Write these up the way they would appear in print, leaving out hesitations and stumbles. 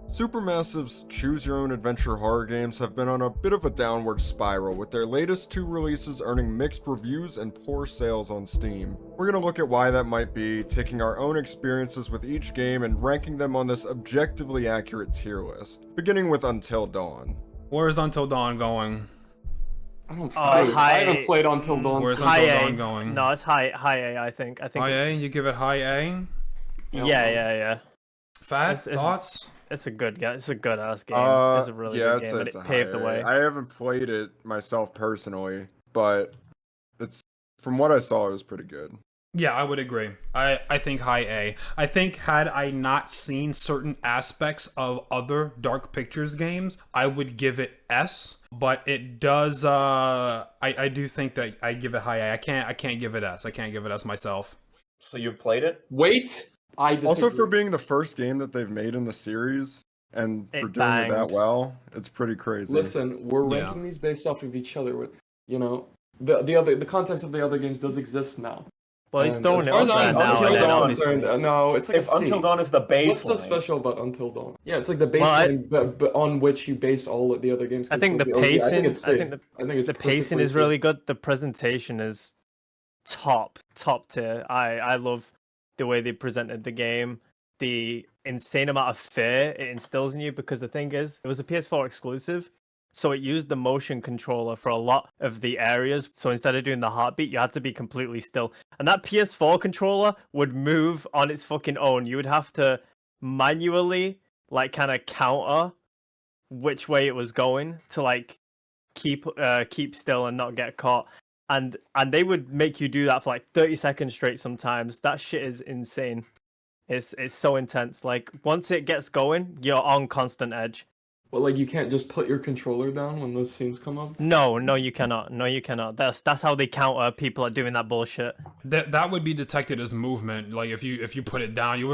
Supermassive's choose-your-own-adventure horror games have been on a bit of a downward spiral, with their latest two releases earning mixed reviews and poor sales on Steam. We're gonna look at why that might be, taking our own experiences with each game and ranking them on this objectively accurate tier list, beginning with Until Dawn. Where's Until Dawn going? I haven't played Until Dawn. Where's since- Until Dawn going? No, it's high A. I think. High A? It's, You give it high A? yeah. Fat It's- thoughts? It's a good game. It's a good ass game. It's a really good game, and it paved the way. I haven't played it myself personally, but it's from what I saw, it was pretty good. Yeah, I would agree. I think high A. I think had I not seen certain aspects of other Dark Pictures games, I would give it S. But it does. I do think that I give it high A. I can't give it S. I can't give it S myself. So you've played it? Wait, I disagree. Also, for being the first game that they've made in the series, and for It doing it that banged. well, it's pretty crazy. Listen, we're Yeah. ranking these based off of each other. You know, the context of the other games does exist now. Well, he's And throwing as it far up as there I'm now. Until And then Dawn obviously- concerned, no, it's like If a C. Until Dawn is the baseline. What's so special about Until Dawn? Yeah, it's like the Well, I- baseline but on which you base all of the other games. I think the consider OG. I think pacing. it's C. I think it's the pacing perfectly is C. really good. The presentation is top tier. I love the way they presented the game. The insane amount of fear it instills in you, because the thing is, it was a PS4 exclusive, so it used the motion controller for a lot of the areas. So instead of doing the heartbeat, you had to be completely still. And that PS4 controller would move on its fucking own. You would have to manually, like, kind of counter which way it was going to, like, keep still and not get caught. And they would make you do that for like 30 seconds straight sometimes. That shit is insane. It's so intense. Like, once it gets going, you're on constant edge. But like, you can't just put your controller down when those scenes come up. No, you cannot. No, you cannot. That's how they counter people are doing that bullshit. That would be detected as movement. Like if you put it down, you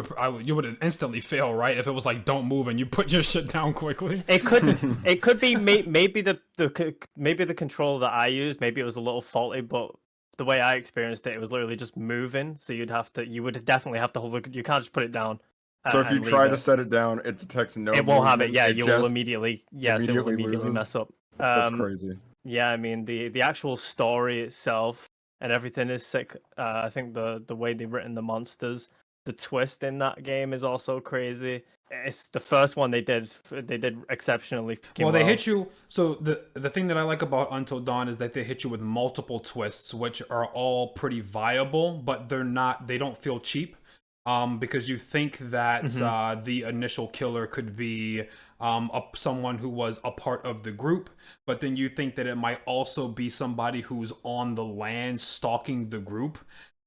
would instantly fail, right? If it was like don't move and you put your shit down quickly. It could be maybe the controller that I used, maybe it was a little faulty, but the way I experienced it, it was literally just moving. So you would definitely have to hold it. You can't just put it down. So if you and try leave to it. set it down, it detects no. It won't have it. movement, Yeah, it you will just immediately. Yes, it will immediately immediately loses. mess up. That's crazy. Yeah, I mean the actual story itself and everything is sick. I think the way they've written the monsters, the twist in that game is also crazy. It's the first one they did exceptionally. Well, they hit you. So the thing that I like about Until Dawn is that they hit you with multiple twists, which are all pretty viable, but they don't feel cheap. Because you think that the initial killer could be someone who was a part of the group, but then you think that it might also be somebody who's on the land stalking the group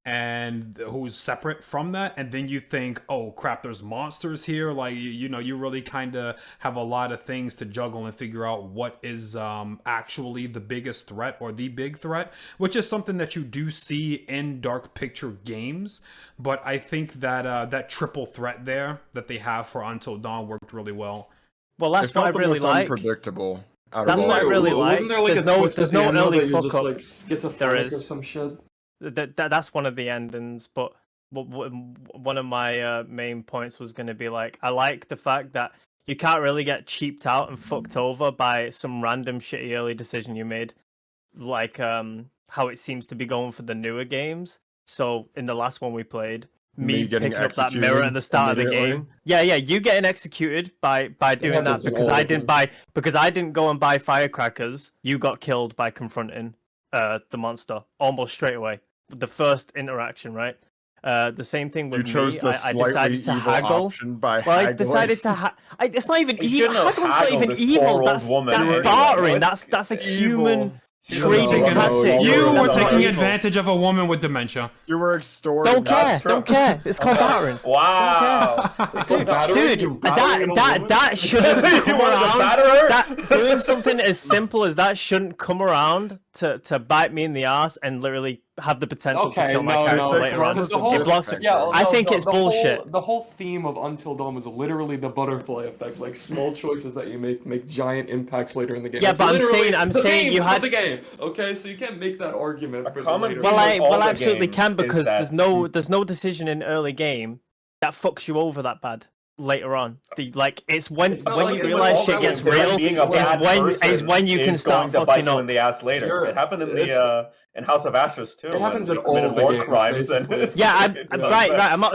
and who's separate from that, and then you think, oh crap, there's monsters here. Like, you really kind of have a lot of things to juggle and figure out what is actually the biggest threat or the big threat, which is something that you do see in Dark Picture games. But I think that that triple threat there that they have for Until Dawn worked really well. Well, that's It what I felt the really most like. unpredictable. Out That's of all what I of really them. like. Wasn't there like There's a no- twist there's at the no end, though, early that you're just fuck-up. like schizophrenic There or is. some shit? That's one of the endings, but one of my main points was going to be like, I like the fact that you can't really get cheaped out and fucked over by some random shitty early decision you made, like how it seems to be going for the newer games. So in the last one we played, me getting picking up that mirror at the start of the immediately? game. Yeah, you getting executed by doing that happens in because all I of didn't them. I didn't go and buy firecrackers. You got killed by confronting the monster almost straight away. The first interaction, right? The same thing You with chose me. the I slightly decided to evil haggle. option by Well, I haggling. decided to. It's not even You evil. shouldn't have Haggling's not haggled even this evil. poor old That's woman anyway. bartering. That's That's a evil. human You trading were tactic. You were That's not taking evil. advantage of a woman with dementia. You were extorting. Don't care. That's true. Don't care. It's called battering. Wow. Dude, that shouldn't You come wanted to around. batter her? That doing something as simple as that shouldn't come around to bite me in the ass and literally have the potential to Okay, kill my no, character no, later on. because the whole- It blocks it. Yeah, I no, think the- it's the whole- bullshit. The whole theme of Until Dawn is literally the butterfly effect. Like, small choices that you make giant impacts later in the game. Yeah, It's but I'm literally saying the you theme of had- the game. Okay, so you can't make that argument. for the common later theme Well, game. with all I the absolutely games can is because that there's no decision in early game that fucks you over that bad. later on. It's when It's not when like- you it's like realize all shit that gets was It's like real. being a bad Is person when you can is start going to bite fucking you up. in the ass later. You're- It happened in it's- the in House of Ashes too. It happens when in we committed all the war games, crimes and basically. Yeah, Yeah. right.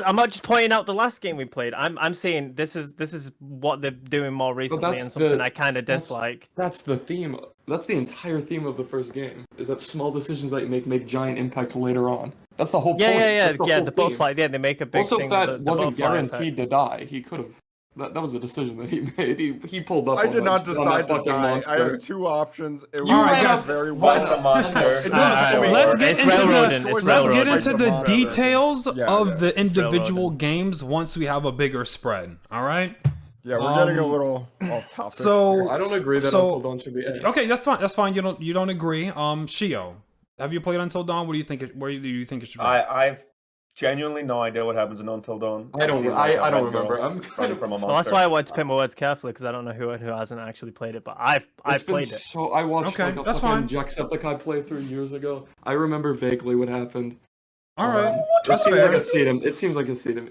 I'm not just pointing out the last game we played. I'm saying this is what they're doing more recently that's and something the- I kind of that's- dislike. That's the theme. That's the entire theme of the first game. Is that small decisions that you make giant impacts later on. That's the whole point. That's the whole The theme. butterfly. Yeah, they make a big Also, thing. that with the wasn't butterfly guaranteed to die. He could have. That was a decision that he made. He pulled up. I on did that- not on decide that to fucking die. I monster. had two options. It You was ran up very Find well. Find the monster. It Alright, doesn't let's work. get It's into railroading, the it's let's get railroading. into the Monster. details Yeah, of yeah. the individual railroading. games once we have a bigger spread. All right. Yeah, we're getting a Um, little off topic. So I don't agree that so- Until Dawn should be A. Okay, that's fine. That's fine. You don't agree. Shio, have you played Until Dawn? What do you think? Where do you think it should be? I've genuinely no idea what happens in Until Dawn. I don't. I've seen, like, a I don't red girl remember. I'm kind running of. from a monster. Well, that's why I wanted to pick my words carefully because I don't know who hasn't actually played it, but I've It's been played it. so. I watched Okay, like a that's fucking fine. Jacksepticeye playthrough years ago. I remember vaguely what happened. All right, It that's seems fair. like a sedum. It seems like a sedum.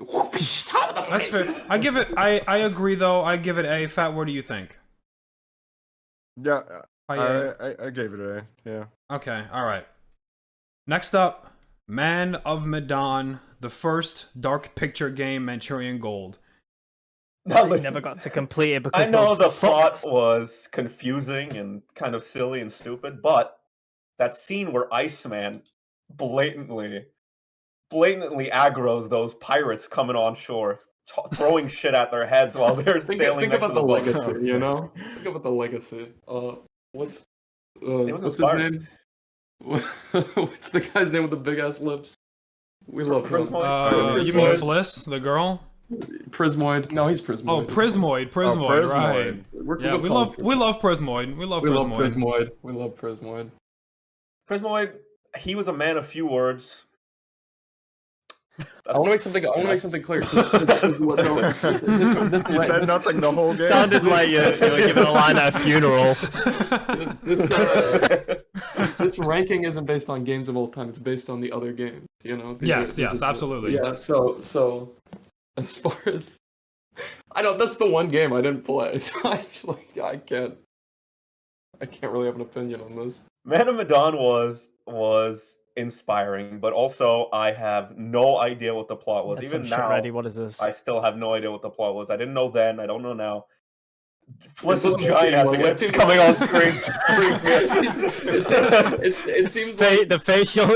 That's fair. I give it. I agree though. I give it a. Fat. What do you think? yeah, Yeah. I gave it a yeah. Okay. All right. Next up, Man of Medan, the first dark picture game, Manchurian Gold. Now I listen, never got to complete it because I know those the fuck- plot was confusing and kind of silly and stupid, but that scene where Iceman blatantly aggroes those pirates coming on shore, throwing shit at their heads while they're Think sailing next about to the the boat. legacy. You know. Think about the legacy. What's was what's his inspired. name? What's the guy's name with the big ass lips? We love him. Prismoid? You mean Prismoid? Fliss, the girl? Prismoid. No, he's Prismoid. Oh, Prismoid, Prismoid. right? Yeah, we love Prismoid. We love we love Prismoid. Prismoid. We love Prismoid. Prismoid, he was a man of few words. I want to make something clear. This You said nothing the whole game. sounded like you were giving a line at a funeral. this ranking isn't based on games of all time. It's based on the other games. You know. Yes, absolutely. Yeah. So as far as that's the one game I didn't play. So I can't really have an opinion on this. Man of Medan was inspiring, but also I have no idea what the plot was. Get Even some shit now, ready. What is this? I still have no idea what the plot was. I didn't know then. I don't know now. Fliss's Let's see, giant ass well, again let's see. coming on screen. It seems like The facial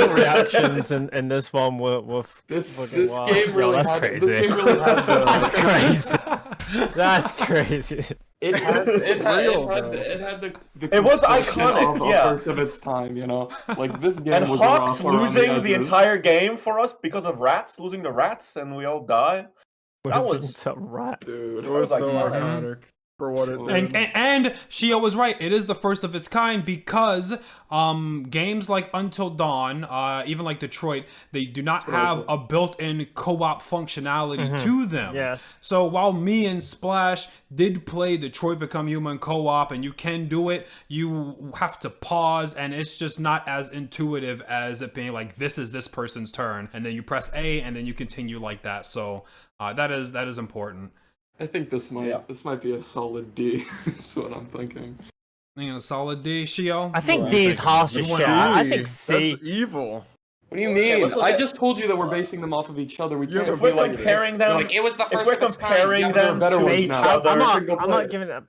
reactions in this one were this fucking wild. game Yo, really that's had crazy. this game really had That's the, crazy. That's crazy. it had the It was construction iconic, of, yeah. first of its time, you know. Like this game And was Hawks rough around losing the edges. entire game for us because of rats, losing the rats, and we all died. That was It's a rat. Dude. It was That so was iconic. iconic for what it did. And Shio was right. It is the first of its kind because games like Until Dawn, even like Detroit, they do not have a built-in co-op functionality to them. Yes. So while me and Splash did play Detroit Become Human co-op, and you can do it, you have to pause, and it's just not as intuitive as it being like this is this person's turn, and then you press A, and then you continue like that. So that is important. I think this might be a solid D. Is what I'm thinking. A solid D, Shio. I think What do you D is think? harsh You as want shit. a I D? think C. That's evil. What do you Okay, mean? let's look I at- just told you that we're basing them off of each other. We Yeah, can't but If be we're like comparing them, like it was the if first we're of its kind. comparing Yeah, but there are them better to ones each now. other- I'm Single not player. giving it.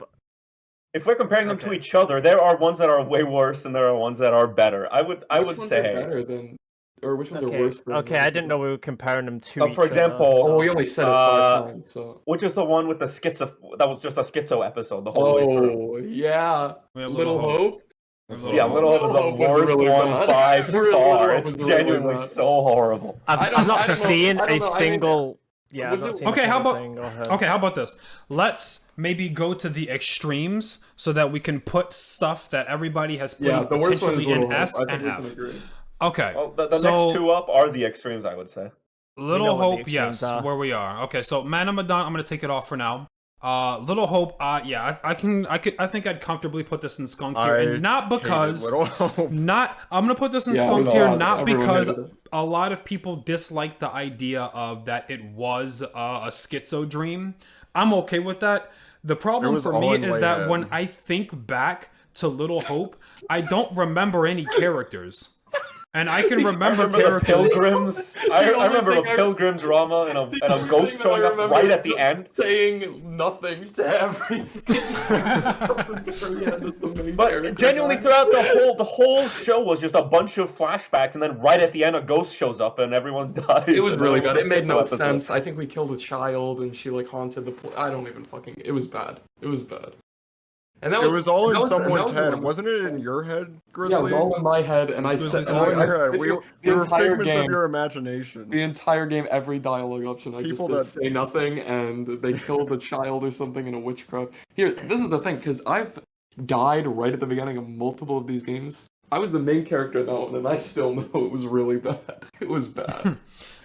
if we're comparing them to Okay. each other, there are ones that are way worse and there are ones that are better. I would Which ones are say. better than, or which ones are Okay, worse than? okay, I didn't know we were comparing them to each For example, Oh, we only said it 5 times. So. Which is the one with the schizo? That was just a schizo episode the whole way through. Oh yeah, We have Little Hope. Yeah, Little Hope was the Hope was worst really one bad. by Little far. Hope It's was really genuinely bad. so horrible. I I'm don't not know- seeing I don't a know, I mean, single. Yeah, was I've not it- seen a Okay, how single about thing or heard. okay? How about this? Let's maybe go to the extremes so that we can put stuff that everybody has played Yeah, the worst one is potentially Little in Hope. S I think and we can F. agree. Okay, Well, the so next two up are the extremes, I would say. Little know what the Hope, extremes yes, are. where we are. Okay, so Man of Medan, I'm gonna take it off for now. Little Hope. Yeah, I think I'd comfortably put this in skunk tier, I and not because Little Hope. I'm gonna put this in Yeah, skunk no, tier, everyone not because hated it. a lot of people dislike the idea of that it was a schizo dream. I'm okay with that. The problem was for all me in is that Layhead. when I think back to Little Hope, I don't remember any characters. And I can remember The characters. pilgrims. I The only remember a thing I- pilgrim drama and The a only ghost thing that I showing up remember right is at the just end. saying nothing to everything. But genuinely, throughout the whole show was just a bunch of flashbacks, and then right at the end, a ghost shows up and everyone dies. It was and really then bad. It made no episode. sense. I think we killed a child and she like haunted the I don't even fucking. It was bad. It was bad. And that It was all that in was- that someone's was head. one- Wasn't it in your head, Grizzly? Yeah, it was all in my head, and I Grizzly's said in all in my your head. We the were entire figments of game. your imagination. The entire game, every dialogue option, I People just did say nothing, and they killed a child or something in a witchcraft. Here, this is the thing, because I've died right at the beginning of multiple of these games. I was the main character in that one, and I still know it was really bad. It was bad.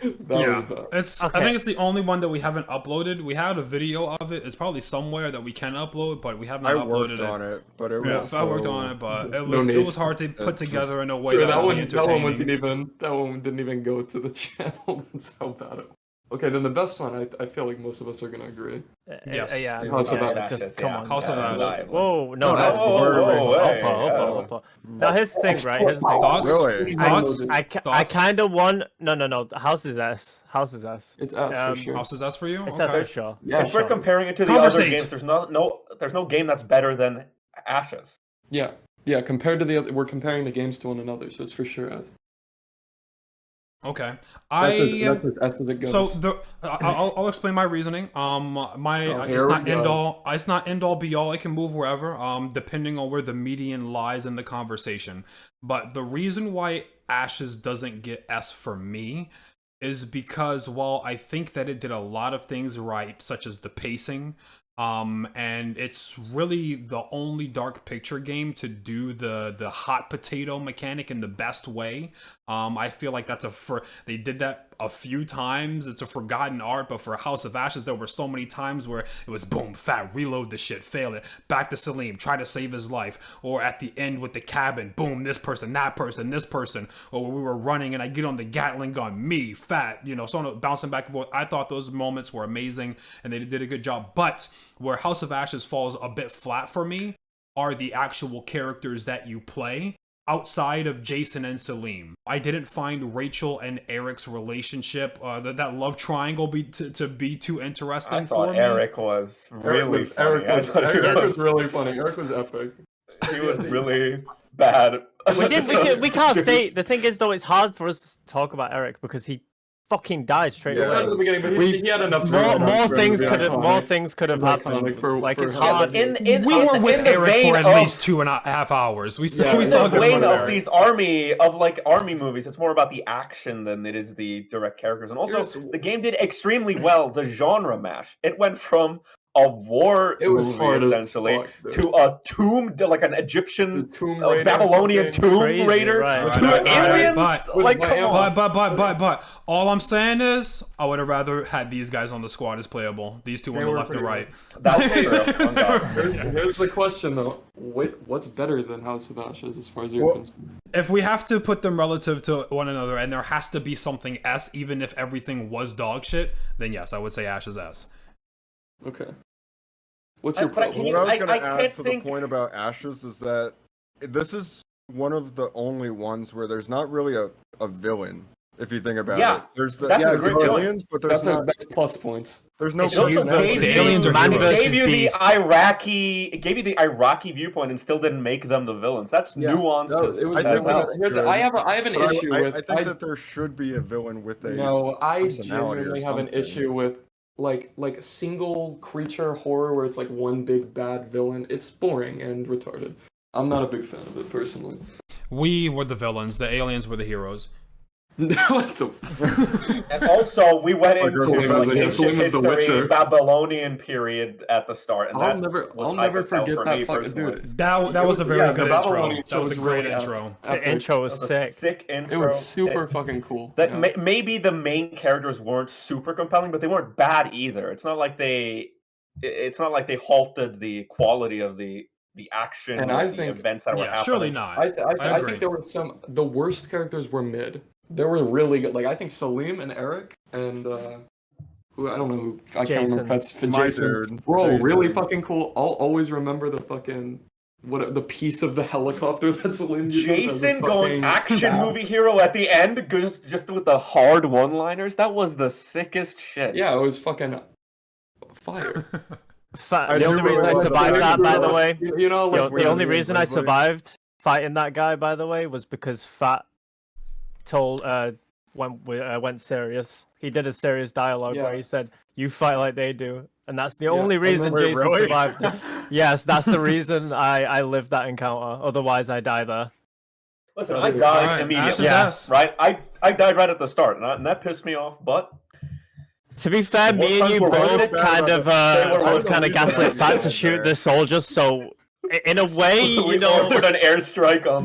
That was bad. It's. I think it's the only one that we haven't uploaded. We had a video of it. It's probably somewhere that we can upload, but we haven't I uploaded worked it. on it, but it Yeah, was I worked so- on it, but it No was need. it was hard to put together in a way Sure, that that would be one, that one wasn't entertaining. even. That one didn't even go to the channel. That's how bad it was. Okay, then the best one, I feel like most of us are gonna agree. Yes. Yeah. House of yeah, Ashes, just come on. House of Ashes. Whoa, no, No, that's that's- Hoppa. Now here's the thing, right? Here's the thing. Thoughts? Really? Thoughts? I Thoughts? kind of want. No. House is S. House is S. It's us for sure. House is us for you? It's Okay. S for sure. Yeah, If we're sure. comparing it to the other Conversate. games, there's no game that's better than Ashes. Yeah. Compared to the other, we're comparing the games to one another, so it's for sure us. Okay. That's as S as it goes. So I'll explain my reasoning. here It's not we end go. all. It's not end all be all. It can move wherever. Depending on where the median lies in the conversation. But the reason why Ashes doesn't get S for me is because while I think that it did a lot of things right, such as the pacing, and it's really the only dark picture game to do the hot potato mechanic in the best way. I feel like they did that a few times. It's a forgotten art, but for House of Ashes, there were so many times where it was boom, fat, reload the shit, fail it, back to Salim, try to save his life, or at the end with the cabin, boom, this person, that person, this person, or where we were running and I get on the Gatling gun, me, fat, so on, bouncing back and forth. I thought those moments were amazing and they did a good job, but where House of Ashes falls a bit flat for me are the actual characters that you play outside of Jason and Salim. I didn't find Rachel and Eric's relationship, that love triangle, to be too interesting I for thought me. Eric was really funny. Eric was really funny. Eric was epic. He was really bad. We can't say. The thing is, though, it's hard for us to talk about Eric because he fucking died straight Yeah. At the away. beginning, but he had enough. More things could have. iconic. More things could have It's happened. iconic for- Like for it's how- hard. We were with the Eric vein for at of- least 2.5 hours. We Yeah, we in saw the a good vein amount of of Eric. these army movies, it's more about the action than it is the direct characters. And also, Here's- the game did extremely well the genre mash. It went from a war It was movie hard as essentially fuck, dude. to a tomb, like an The Egyptian, Tomb Raider, Babylonian fucking- tomb Crazy, raider right. to Alright, aliens. but- like, with come on. But all I'm saying is I would have rather had these guys on the squad as playable. These two on They the were left and pretty right. That's true. On God. Here's the question though: what's better than House of Ashes as far as you're Well- concerned? If we have to put them relative to one another and there has to be something S, even if everything was dog shit, then yes, I would say Ash is S. Okay. What's your But I problem? What I was I going to add can't to think- the point about Ashes is that this is one of the only ones where there's not really a villain. If you think about Yeah, it, there's the that's a there's great the point. aliens, but there's That's not. that's plus points. There's no. It also personality. gave The you- aliens are Man heroes. versus gave you the Beast. It gave you the Iraqi viewpoint and still didn't make them the villains. That's nuanced. No, as- it was I think as hell. that's here's- good. I have an But issue with. I think that there should be a villain with a. No, I personality or genuinely have an something. issue with like a single creature horror where it's like one big bad villain. It's boring and retarded. I'm not a big fan of it personally. We were the villains, the aliens were the heroes. What the? And also, we went into Salim like was the- ancient Salim was the history, Witcher. Babylonian period at the start, and I'll that never was hype never as hell forget for that me fucking personally. dude. That was a very Yeah, the good intro. Babylonian That was a show great really intro. epic. The intro was It was a sick. sick intro. It was super It- fucking cool. That yeah. maybe the main characters weren't super compelling, but they weren't bad either. It's not like they it's not like they halted the quality of the action And or I the think- events that were Yeah, happening. surely not. I agree. think there were the worst characters were mid. They were really good. Like I think Salim and Eric and who I don't know who I can't Jason. remember if that's for My Jason. dude, Bro, Jason. really fucking cool. I'll always remember the fucking the piece of the helicopter that Salim used as his Jason going fucking action staff. movie hero at the end, just with the hard one-liners. That was the sickest shit. Yeah, it was fucking fire. I The do only reason I remember survived that. that, by the way, You know, like the only reason I Leslie. survived fighting that guy, by the way, was because Fat told went serious. He did a serious dialogue Yeah. where he said, "You fight like they do," and that's the Yeah, only and reason then- Jason really? survived. Yes, that's the reason I lived that encounter. Otherwise, I die there. Listen, Oh, I dude. died Alright, immediately. Ash's Yeah. ass. Right? I died right at the start, and that pissed me off, but To be fair, What me and times you were worth both it? kind of They were worth kind of it. gaslit Fat to shoot the soldiers. So in a way, we you know, ordered an airstrike on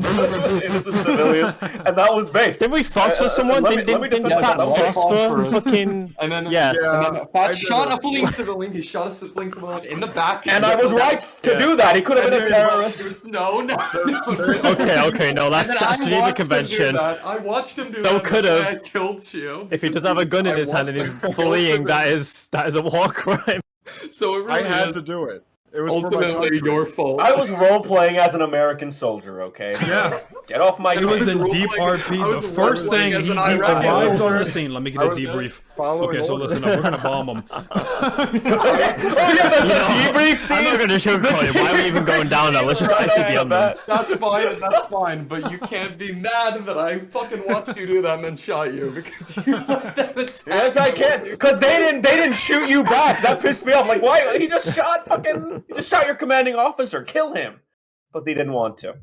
innocent civilians, and that was based. didn't we phosphor someone? let me Didn't defend Fat myself. That was phosphor phosphorus. fucking? And then Yes. and then Fat I did shot it. a fleeing civilian. He shot a fleeing civilian in the back. And I was right to do that. He could have And been a then terrorist. No. Okay, no, that's And then I Geneva watched him do Convention. that. I watched him do No, that. could've. And I killed Chio. If he doesn't have a gun in his hand and he's fleeing, that is a war crime. So it I really had is to do it. It was for my ultimately country. your fault. I was role playing as an American soldier. Okay. Yeah. Get off my. He was was in role deep playing- RP. I The was first role thing playing as he an Iraqi arrived on soldier. the scene. Let me get I a was debrief. following Okay, so orders. listen up. We're gonna bomb him. Oh yeah, the debrief scene. I'm not gonna sugarcoat it. Why are we even going down there? Let's just ICBM them. That's fine, but you can't be mad that I fucking watched you do that and then shot you because you let them attack. Yes, I me. can. Because they didn't shoot you back. That pissed me off. Like, why? He just shot your commanding officer. Kill him. But they didn't want to,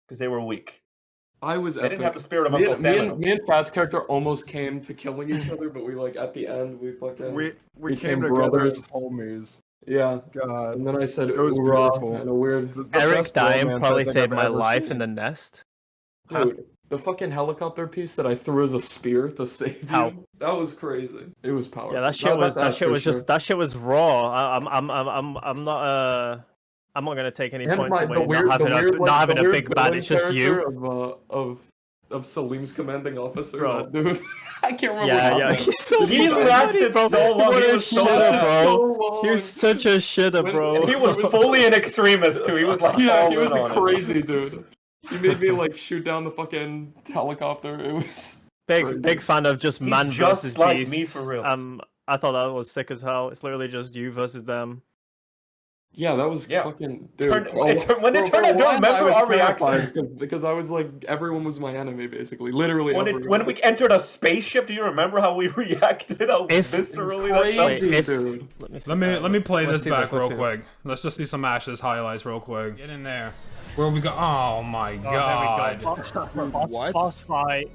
because they were weak. I was They epic. didn't have the spirit of Me Uncle and, Sam. me, in and, them. me and Fat's character almost came to killing each other, but we at the end we fucking We became came together brothers. as homies. Yeah. God. And then I said It was "Hoorah," beautiful. in a weird The Eric best dying romance I probably think saved I've my ever life seen. in the nest. dude. The fucking helicopter piece that I threw as a spear to save How? you. That was crazy. It was powerful. Yeah, that shit was for sure. that shit was raw. I'm not gonna take any And points my, away. the weird, not having the weird, a, like, not having the a weird big bad. villain It's just you. character of Salim's commanding officer. Bro. That dude. I can't remember. Yeah, what yeah. happened. He's so He fucking lasted bro. so long. What He a was so shitter, bad. bro. So long. You're such a shitter, When- bro. He was fully an extremist too. He was like, Yeah, all he was in a on it. crazy dude. He made me like shoot down the fucking helicopter. It was Big fan of just He's man just versus like beast. me for real. I thought that was sick as hell. It's literally just you versus them. yeah, that was Yeah. fucking dude. When it turned out, for a do you while, remember I was our terrified reaction? because I was like everyone was my enemy basically, literally. everyone. When we entered a spaceship, do you remember how we reacted? How If- viscerally that felt? crazy, If- dude. Let me play let's this see back let's real see quick. Let's just see some Ash's highlights real quick. Get in there. Where we go? Oh my Oh, god. there we go. What? Boss fight.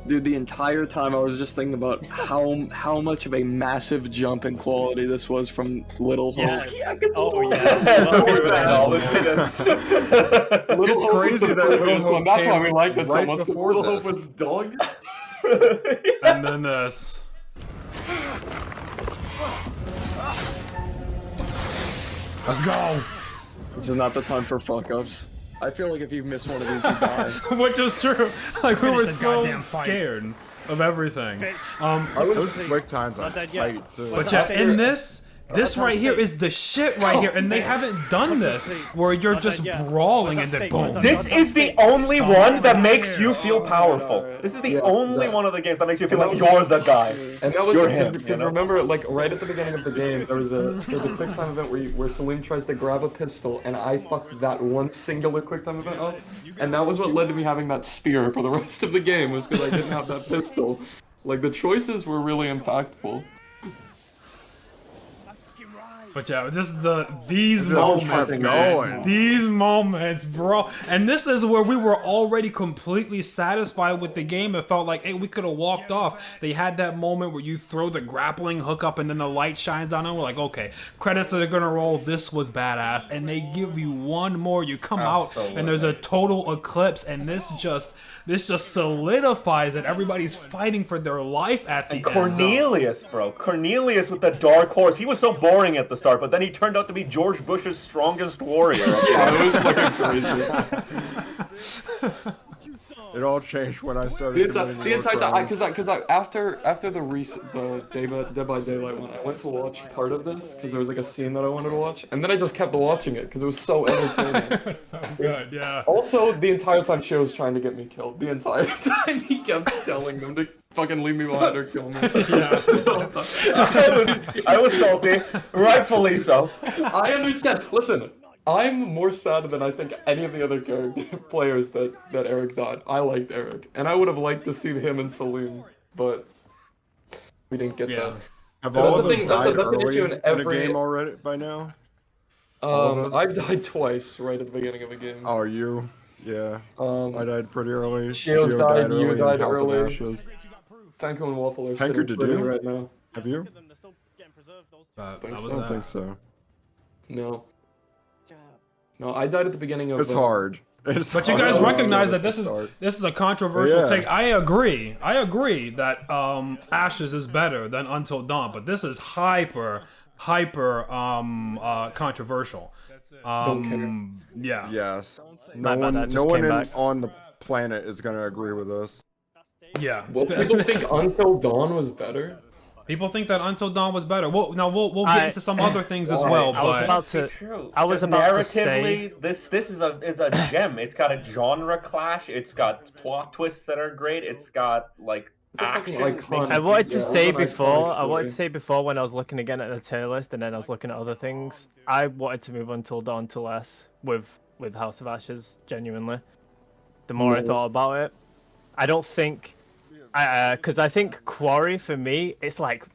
Dude, the entire time I was just thinking about how much of a massive jump in quality this was from Little Hope. Yeah. Oh yeah. It's crazy that Little Hope That's why came we liked it so right much. 'cause before Little Hope this. was dog. And then this. Let's go. This is not the time for fuck ups. I feel like if you miss one of these, you die. Which is true. Like we Finish were the so goddamn fight. scared of everything. Bitch. It was quick times on Not dead yet. tight too. But yeah, in this right here is the shit right here, and they haven't done this where you're just brawling and then boom. This is the only one that makes you feel powerful. This is the Yeah, only yeah. one of the games that makes you feel like you're the guy. And that was You're him, because you know? remember, like right at the beginning of the game, there's a quick time event where Salim tries to grab a pistol, and I fucked that one singular quick time event up, and that was what led to me having that spear for the rest of the game was because I didn't have that pistol. Like the choices were really impactful. But yeah, just these Just moments, kept man. going. These moments, bro. And this is where we were already completely satisfied with the game. It felt like, hey, we could have walked off. They had that moment where you throw the grappling hook up and then the light shines on it. We're like, okay, credits are gonna roll. This was badass. And they give you one more. You come out and there's a total eclipse, and this just solidifies that everybody's fighting for their life at the And end. Cornelius, bro. Cornelius with the dark horse. He was so boring at the start, but then he turned out to be George Bush's strongest warrior. Yeah, it was fucking crazy. It all changed when I started. The entire time, because after the Dead by Daylight one, I went to watch part of this because there was like a scene that I wanted to watch, and then I just kept watching it because it was so entertaining. It was so good, yeah. Also, the entire time Shio was trying to get me killed. The entire time he kept telling them to fucking leave me behind or kill me. I was salty, rightfully so. I understand. Listen, I'm more sad than I think any of the other players that Eric died. I liked Eric, and I would have liked to see him and Saloon, but we didn't get that. Have But all that's of the them thing, died that's an early issue in in every- a game already by now? All of us? I've died twice right at the beginning of a game. Oh, you? Yeah. I died pretty early. Shio's Shio died, you early, died and House of early. Ashes. Fanko and Waffle are Fanko, sitting did pretty you? right now. Have you? But Think that so. was I don't think so. No. No, I died at the beginning of. It's hard. It's But you hard. guys Oh, recognize no, that this it's is hard. a controversial Yeah. take. I agree that Ashes is better than Until Dawn, but this is hyper controversial. Yeah. Yes. My No bad, I one, just no one came in, back. on the planet is gonna agree with us. Yeah. Well, people think Until Dawn was better. People think that Until Dawn was better. Well, now we'll get into some other things as well, I was but about to. True. I was Just about to narratively, this is a gem. It's got a genre clash. It's got plot twists that are great. It's got like It's a fucking action. iconic- I wanted to Yeah, say it was an before. iconic I wanted to story. say before when I was looking again at the tier list, and then I was looking at other things. I wanted to move Until Dawn to less with House of Ashes. Genuinely, the more I No. thought about it, I don't think. Because I think Quarry for me, it's like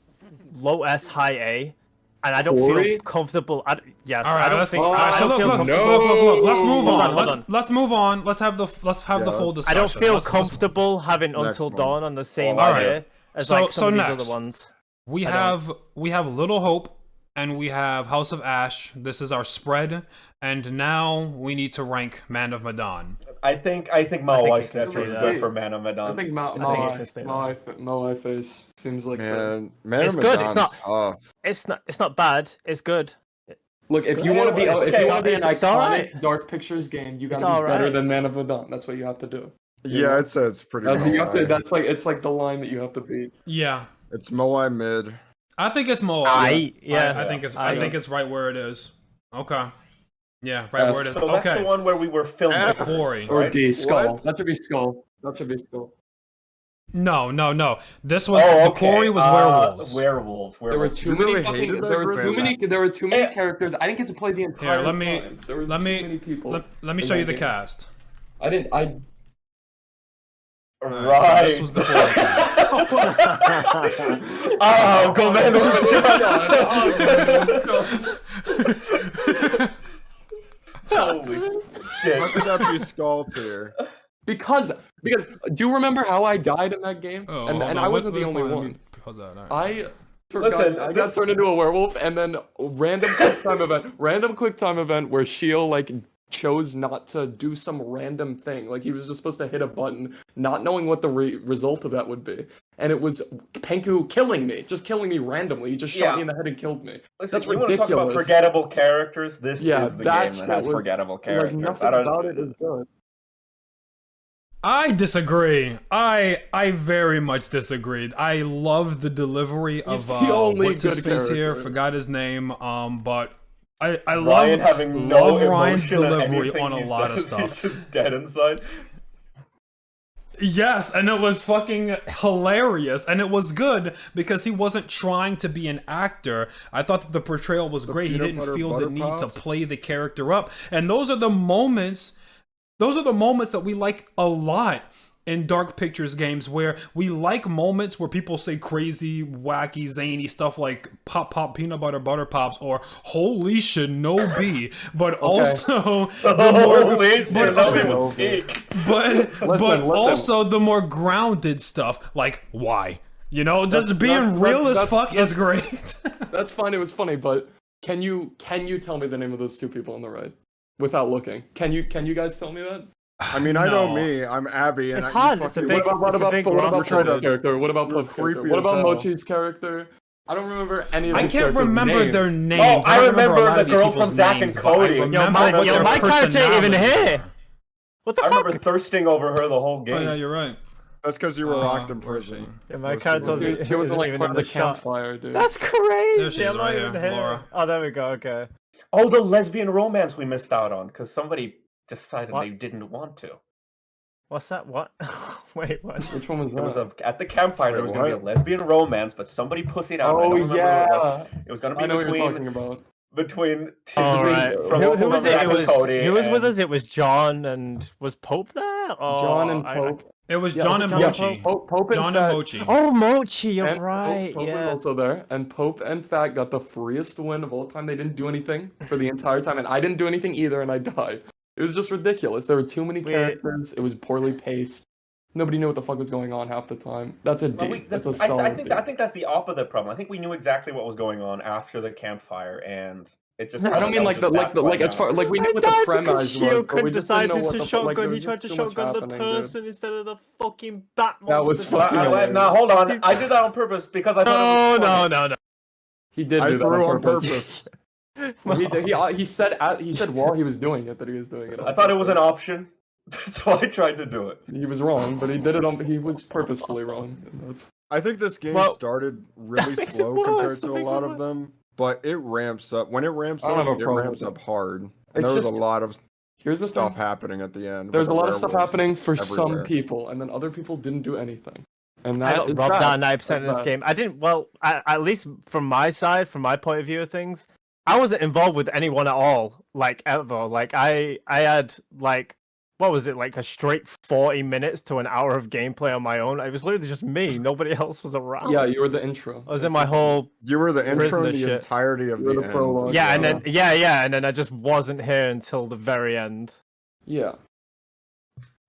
low S, high A, and I don't Quarry? feel comfortable. Yes, all right, I don't let's, think. all right, I so don't feel look, comfortable. let's move Hold on. on, hold on. Let's move on. Let's have the full Yeah, discussion. I don't feel Let's- comfortable having Next Until one. Dawn on the same All right. tier as So- like some so of these next. other ones. We I have Little Hope and we have House of Ash. This is our spread, and now we need to rank Man of Medan. I think I think Maoai it can Snatcher stay is there. good for Man of I Medan. think think it can stay there. Moai face seems like. Man, Man It's of good, it's Medan's not- tough. It's not bad. It's good. Look, if you want to be It's an it's alright. iconic Dark Pictures game, you It's gotta be better alright. than Man of Medan. That's what you have to do. Yeah, I'd say it's pretty. That's you have to. Moai. That's like it's like the line that you have to beat. Yeah, It's Moai mid. I think it's Moai. Yeah. I think it's right where it is. Okay. Yeah, right F. where it is. So that's Okay. the one where we were filming. Quarry. Or Right? D Skull. What? That should be Skull. That should be Skull. No. This was Oh, the okay. Quarry was werewolves. Werewolves. There were too You many really fucking. hated that There were group? too many. There were too many Eh. characters. I didn't get to play the entire. let me- time. There were let too me- many people. Let me in show you that the game. cast. I didn't. I. Alright, Right. So this was the Quarry cast. Oh, go Man of Medan. Holy shit. How could that be Skull tier? Because do you remember how I died in that game? Oh, and hold and on. I wasn't the Wait, only let me one. pause that. All right. Listen, I got this- turned into a werewolf, and then random quick time event where Shield like chose not to do some random thing. Like he was just supposed to hit a button, not knowing what the result of that would be. And it was Penku killing me randomly. He just shot Yeah. me in the head and killed me. Listen, That's you want to talk about ridiculous. forgettable characters? This Yeah, is the that game that shit has was- forgettable characters. Like nothing I don't- about it is good. I disagree. I very much disagreed. I love the delivery of the only what's his good face here. character. Forgot his name. But I Ryan love having no Ryan's emotion at delivery anything on a he lot of says. stuff. He's just dead inside. Yes, and it was fucking hilarious, and it was good because he wasn't trying to be an actor. I thought that the portrayal was great. He peanut didn't butter feel the butter need to pops? play the character up, and those are the moments. Those are the moments that we like a lot in Dark Pictures games, where we like moments where people say crazy, wacky, zany stuff like "pop pop peanut butter butter pops" or "holy shinobi," but also the more Holy shit, but- that was peak. but Listen. also the more grounded stuff, like why? You know, just being real as fuck is great. That's fine. It was funny, but can you tell me the name of those two people on the right without looking? Can you guys tell me that? I mean, I know No. me. I'm Abby, and It's you hard, it's a fucking- big- What It's a about big Pluv's roster. character? What about You're Pluv's character? creepy What as about hell. Mochi's character? I don't remember any of I these can't characters' remember names. their names. I don't remember a lot the of these girl from people's Zack and names, but I Cody. remember my- what yo, their my character ain't even personalities here. were. What the I fuck? remember thirsting over her the whole game. Oh yeah, you're right. That's because you were locked in where is prison. Yeah, my Most character people wasn't, do. She wasn't isn't like even part in of the the shot. campfire, dude. That's crazy. There she is, I'm not right even here, here. Laura. Oh, there we go. Okay. Oh, the lesbian romance we missed out on because somebody decided What? they didn't want to. What's that? What? Wait, what? Which one was There was that? at the campfire. There Wait, was going to be a what? lesbian romance, but somebody pussied out. I Oh don't remember who it was. yeah. It was going to I be know what you're talking between about. All right. from, Who from was it? Zack It and was Cody who was with and- us? It was John and was Pope there? Or John and Pope. It was Yeah, John was and it Mochi. Pope and John Fat. and Mochi. Oh, Mochi, you're And right. Pope was Yeah. also there, and Pope and Fat got the freest win of all time. They didn't do anything for the entire time, and I didn't do anything either, and I died. It was just ridiculous. There were too many characters. It was poorly paced. Nobody knew what the fuck was going on half the time. That's a Well, D. That's a solid I think D. I think that's the opposite problem. I think we knew exactly what was going on after the campfire, and it just. I don't mean like as far like we knew what the died premise because was, Shio but couldn't we just decide didn't know who what to the fuck. Like, shotgun. there He was tried to just too much shotgun the happening, dude. person instead of the fucking bat That was monster. fucking hilarious. Now hold on, I did that on purpose because I thought it was funny. No. He did I do that threw on on purpose. purpose. He said while he was doing it that he was doing it. I thought it was an option, so I tried to do it. He was wrong, but he did it on. He was purposefully wrong. And that's I think this game Well, started really makes it slow worse, compared that to a makes lot it of them, but it ramps up. When it ramps I don't up, have a it problem ramps with up hard. And It's there was a just- lot of here's the stuff thing. happening at the end. There's with a the lot of stuff werewolves happening for some everywhere. people, and then other people didn't do anything. And I that got is robbed bad. out 9% in That's this bad. game. I didn't. Well, at least from my side, from my point of view of things, I wasn't involved with anyone at all. Like ever. Like I had like what was it, like a straight 40 minutes to an hour of gameplay on my own. It was literally just me. Nobody else was around. Yeah, you were the intro. I was in my whole You were the intro Prisoner and the shit. entirety of You were the the end. prologue. yeah, and Yeah. then and then I just wasn't here until the very end. Yeah.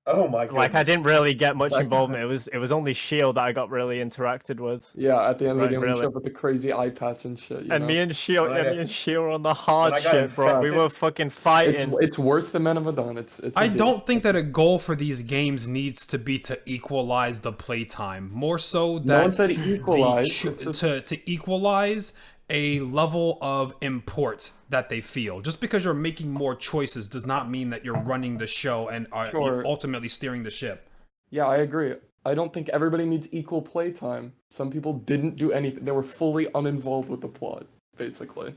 Oh my god! Like I didn't really get much Like- involvement. It was only Shield that I got really interacted with. Yeah, at the end of the Right, game, we really. showed up with the crazy eye patch and shit. You And know? me and Shield, When I got- me and Shield were on the hard when I got shit, bro. We infected- were fucking fighting. It's worse than Men of Medan. It's a I D. don't think that a goal for these games needs to be to equalize the playtime. More so that No one said equalize. the It's just- to equalize a level of import that they feel. Just because you're making more choices does not mean that you're running the show and are Sure. ultimately steering the ship. Yeah, I agree. I don't think everybody needs equal playtime. Some people didn't do anything. They were fully uninvolved with the plot, basically.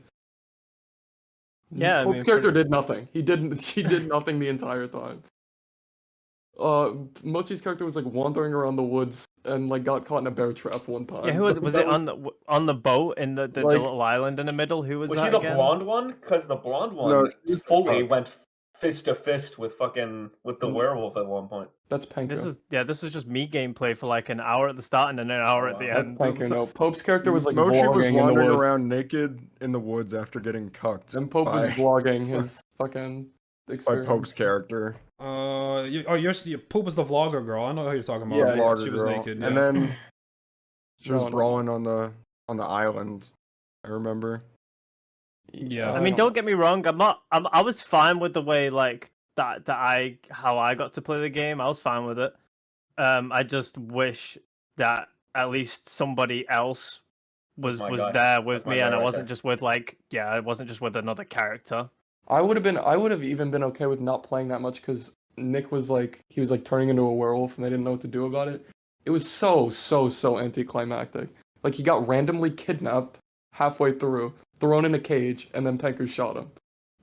Yeah, I Pope's mean, character did nothing. He didn't. She did nothing the entire time. Mochi's character was like wandering around the woods and like got caught in a bear trap one time. Yeah, who was That it on the boat in the Like- little island in the middle? Who was Was that she the again? blonde one? Because the blonde one No, she's the fully fuck. went fist to fist with the Mm. werewolf at one point. That's Panko. This was just me gameplay for like an hour at the start and then an hour at the Wow. That's end. Panko. No, Pope's character was like Mochi vlogging was in the wandering woods. around naked in the woods after getting cucked And Pope was by, vlogging his fucking by experience. Pope's character. You're Poop was the vlogger girl. I know who you're talking about. Yeah, Vlogger she was girl. naked. And yeah. then she was No, no. brawling on the island. I remember. Yeah. I mean, don't get me wrong. I was fine with the way like how I got to play the game. I was fine with it. I just wish that at least somebody else was My was guy. there with That's my me, guy and I right wasn't there. just with I wasn't just with another character. I would have even been okay with not playing that much because Nick was like turning into a werewolf and they didn't know what to do about it. It was so anticlimactic. Like he got randomly kidnapped halfway through, thrown in a cage, and then Panker shot him.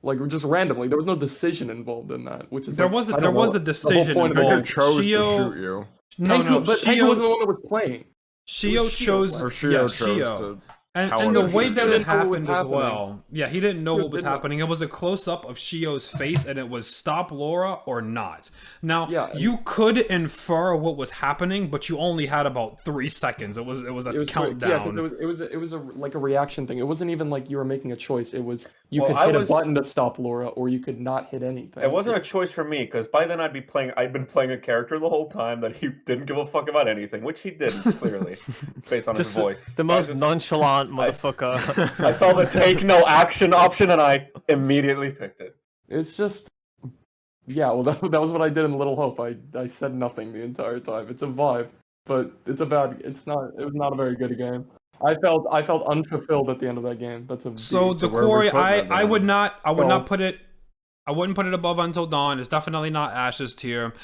Like just randomly. There was no decision involved in that, which is There like, was I there don't was know, a the whole decision point of the Panker involved. game. chose Shio- to shoot you. No, but Panker Shio, wasn't the one that was playing. Shio Shio chose, Or Shio yeah, chose Shio. to. And How the it way is. that Shio it didn't know what was happened as happening. well. Yeah, he didn't know Shio what was didn't know. happening. It was a close up of Shio's face, and it was stop Laura or not. Now Yeah, and- you could infer what was happening, but you only had about 3 seconds. It was a It was countdown. Yeah, 'cause it was like a reaction thing. It wasn't even like you were making a choice. It was you Well, could I hit was- a button to stop Laura, or you could not hit anything. It wasn't a choice for me because by then I'd been playing a character the whole time that he didn't give a fuck about anything, which he didn't clearly, based on his Just voice. the So most nonchalant I motherfucker. I saw the take no action option and I immediately picked it. It's just, yeah. Well, that was what I did in Little Hope. I said nothing the entire time. It's a vibe, but it's a bad. It was not a very good game. I felt unfulfilled at the end of that game. That's a So deep- the where are we Quarry, putting it I then? would not Well- put it. I wouldn't put it above Until Dawn. It's definitely not Ash's tier.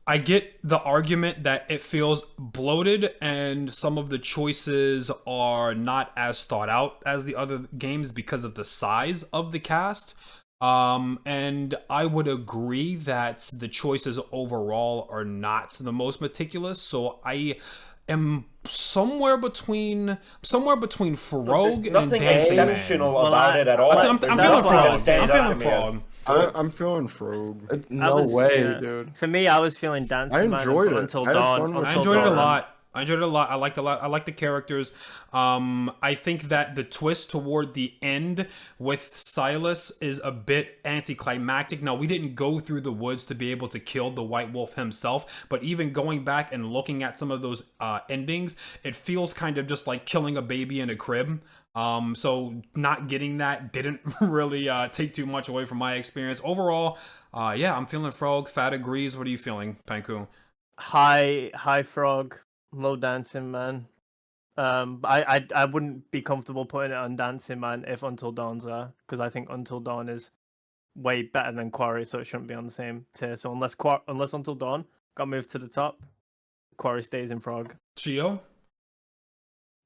I get the argument that it feels bloated and some of the choices are not as thought out as the other games because of the size of the cast. And I would agree that the choices overall are not the most meticulous. So I am somewhere between Frog There's and nothing Dancing Man. exceptional Well, about it at all. I'm There's feeling nothing that Frog. stands I'm out feeling to me as Frog. I'm feeling Frog. It's I no was- way, yeah. dude. For me, I was feeling Dancing Man enjoyed it. Until I had Dawn. fun with I Until enjoyed it a Dawn. lot. I enjoyed it a lot. I liked a lot. I liked the characters. I think that the twist toward the end with Silas is a bit anticlimactic. Now, we didn't go through the woods to be able to kill the White Wolf himself, but even going back and looking at some of those endings, it feels kind of just like killing a baby in a crib. So not getting that didn't really take too much away from my experience. Overall, yeah, I'm feeling Frog. Fat agrees. What are you feeling, Panku? High Frog, low Dancing Man. I wouldn't be comfortable putting it on Dancing Man if Until Dawn's there, because I think Until Dawn is way better than Quarry, so it shouldn't be on the same tier. So unless Until Dawn got moved to the top, Quarry stays in Frog. Chio?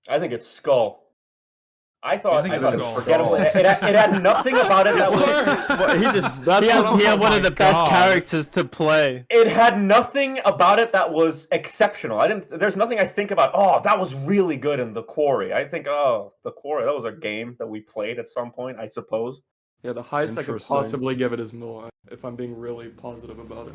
I think it's Skull. I thought think it it's was Skull? forgettable. It had nothing about it that was. Well, he just That's he what I'm had talking one of the about. best God. characters to play. It had nothing about it that was exceptional. There's nothing I think about. Oh, that was really good in the Quarry. I think, oh, the Quarry. That was a game that we played at some point, I suppose. Yeah, the highest I could Interesting. possibly give it is Moa, if I'm being really positive about it.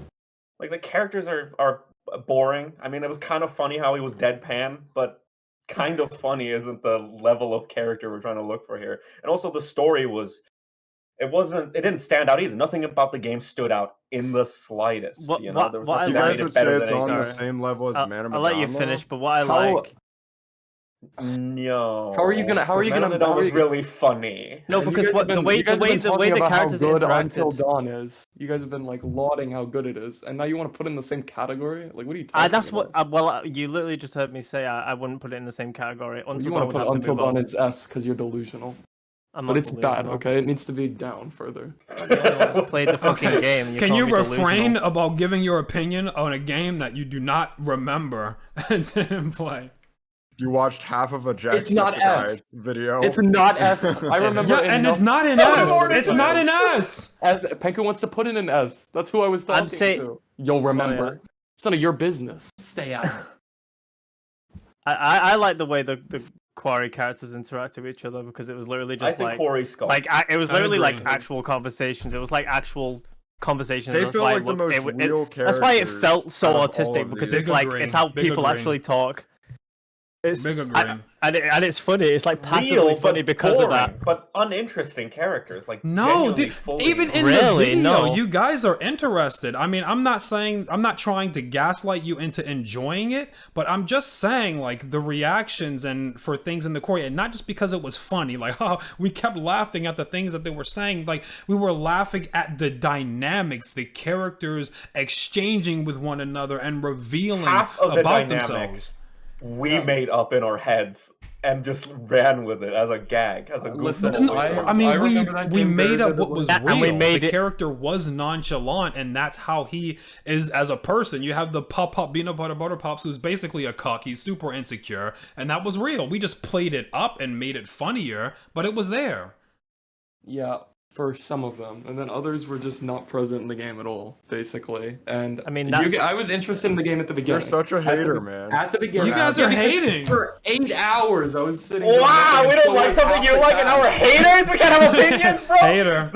Like the characters are boring. I mean, it was kind of funny how he was deadpan, but kind of funny isn't the level of character we're trying to look for here. And also the story was. It didn't stand out either. Nothing about the game stood out in the slightest. What- You know, what- there was what I nothing You that guys made would it say better it's than on the Sorry. same level as Man of I'll let you Medan, finish, though? but what I How- like. No. How are you gonna Man of Medan was really funny. No, You because guys what have the been- way you guys have been the talking about how characters good Until interacted. Dawn is. You guys have been like lauding how good it is, and now you want to put it in the same category? Like, what are you talking That's about? what. You literally just heard me say I wouldn't put it in the same category. Until You Dawn want would to have put to Until move Dawn up. as S because you're delusional. I'm But not it's bad, delusional. okay? It needs to be down further. I'm the only one that's played the fucking game. And Can call you me refrain delusional. about giving your opinion on a game that you do not remember and didn't play? You watched half of a It's not Jacksepticeye S. video. It's not S. I remember. Yeah, and it's not an Don't S. ignore it. It's not an S. S. Penko wants to put in an S. That's who I was talking saying- to. You'll remember. yeah. It's none of your business. Stay out. of it. I like the way the Quarry characters interact with each other because it was literally I just think like Quarry Skull. it was I literally agree. like actual conversations. It was like actual conversations. They That's feel why like it the looked- most it- real That's why it characters felt so out of all autistic of because these. it's Big like agree. it's how Big people agree. actually talk. It's Big agree. and it's funny. It's like passively Real, funny but because boring, of that. but uninteresting characters. Like No, genuinely dude, fully even in Really? the video, No. you guys are interested. I mean, I'm not trying to gaslight you into enjoying it, but I'm just saying, like, the reactions and for things in the Quarry, and not just because it was funny, like, oh, we kept laughing at the things that they were saying, like, we were laughing at the dynamics, the characters exchanging with one another and revealing half of the about dynamics themselves. we made up in our heads and just ran with it as a gag, as a goof. Listen, the whole I- way. I mean, remember that we game made better up than what was and real. we made The it- character was nonchalant, and that's how he is as a person. You have the Pop Peanut Butter Pops, who's basically a cuck. He's super insecure, and that was real. We just played it up and made it funnier, but it was there. Yeah, for some of them, and then others were just not present in the game at all, basically. And I mean, I was interested in the game at the You're beginning. such a At the- hater, man. At the beginning, You guys are Because hating. For 8 hours, I was sitting. there Wow, looking we at don't like Solar's something you half like, the and now we're time. haters. We can't have opinions, bro. Hater.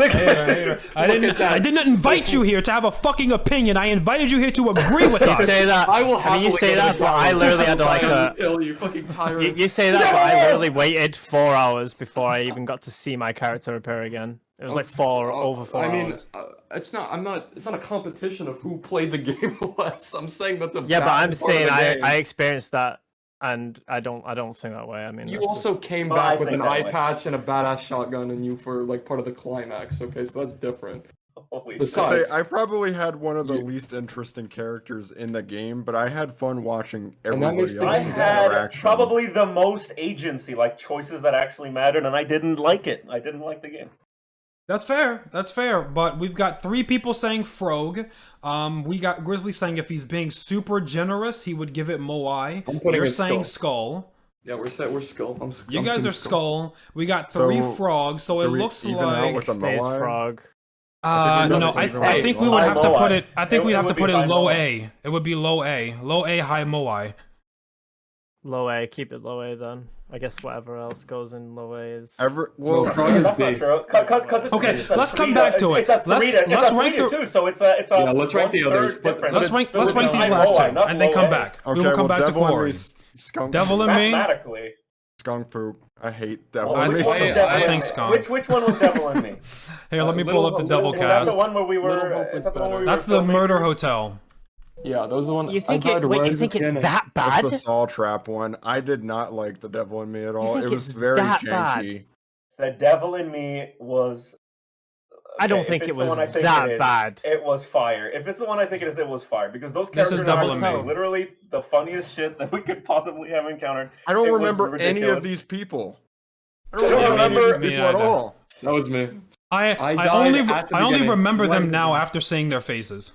I didn't invite you here to have a fucking opinion. I invited you here to agree with You us. say that. I will I mean, you happily say go to that, the but I ground literally had to like until you fucking tired. You say that, but I literally waited 4 hours before I even got to see my character appear again. It was like over 4 I mean, hours. it's not. It's not a competition of who played the game less. I'm saying that's a. Yeah, but bad I'm part of saying the I game. experienced that, and I don't think that way. I mean, You that's also just- came Well, I back with think an that eye way. patch and a badass shotgun, and you for like part of the climax. Okay, so that's different. Holy I'd Besides- say I probably had one of the least interesting characters in the game, but I had fun watching And that makes everybody the else's I had interaction. probably the most agency, like choices that actually mattered, and I didn't like it. I didn't like the game. That's fair. That's fair. But we've got 3 people saying Frog. We got Grizzly saying if he's being super generous, he would give it Moai. I'm putting You're it saying Skull. Skull. Yeah, we're Skull. You I'm guys Team are Skull. We got 3 So, Frogs. So it do we looks even out like with the Stays Moai? frog. no. I think we would have to put it. I think It we'd have would to be put it high low Moai. A. It would be low A. Low A, high Moai. Low A, keep it low A then. I guess whatever else goes in low A is. Well, Frog is That's not B. true. Cause it's, Okay, it's a let's come 3 back to it. It's a 3 Let's- to, it's let's a 3 rank to the- 2, so it's a Yeah, let's rank the 1/3 others, but- difference. Let's rank So it's these high last Moai, 2, not and then low come A. back. okay, We will come back to Devil and Quarry. Me, Skunk, Devil and me. Mathematically. Skunk poop. I hate Devil Oh, and which Me. one was I Devil think and Me? Skunk. Which one was Devil and Me? Here, let me Little- pull up the Devil Is that the cast. one where we Little were? Hope Is is that the one where we That's were the filming? Murder Hotel. Yeah, those are the one. You think I it? died Wait, right you at think the it's beginning. that bad? It's the Saw Trap one. I did not like the Devil and Me at all. think It was it's very that janky. bad? The Devil in Me was. I don't Okay, think if it it's the was one I think that it is, bad. It was fire. If it's the one I think it is, it was fire because those This characters is Devil in are Me. literally the funniest shit that we could possibly have encountered. I don't It was remember any ridiculous. of these people. I don't don't remember any of remember- these Me people at either. all. That was me. I died only at the I only beginning, remember right them at the now beginning. after seeing their faces.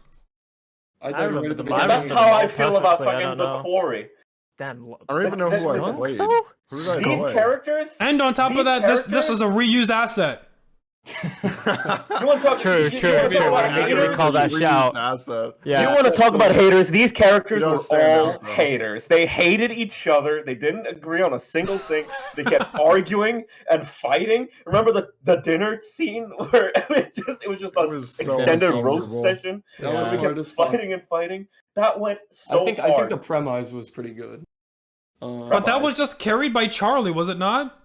I died remember right at the the Yeah, beginning. that's Bible how I Bible feel about perfectly, I fucking don't the know. Quarry. Damn. I don't even know who I Listen, played. though? Who did I These play? characters. And on top of These that, this characters- is a reused asset. You want to talk? True, you true, wanna true. talk about We're making haters? me call that Reused shout. asset. Yeah. You want to talk about haters? These characters You don't were stand all out, though. haters. They hated each other. They didn't agree on a single thing. They kept arguing and fighting. Remember the dinner scene where it was just It an was so extended roast uncomfortable. session. That was We the kept hardest part. fighting and fighting. That went so I think hard. the premise was pretty good. But that was just carried by Charlie, was it not?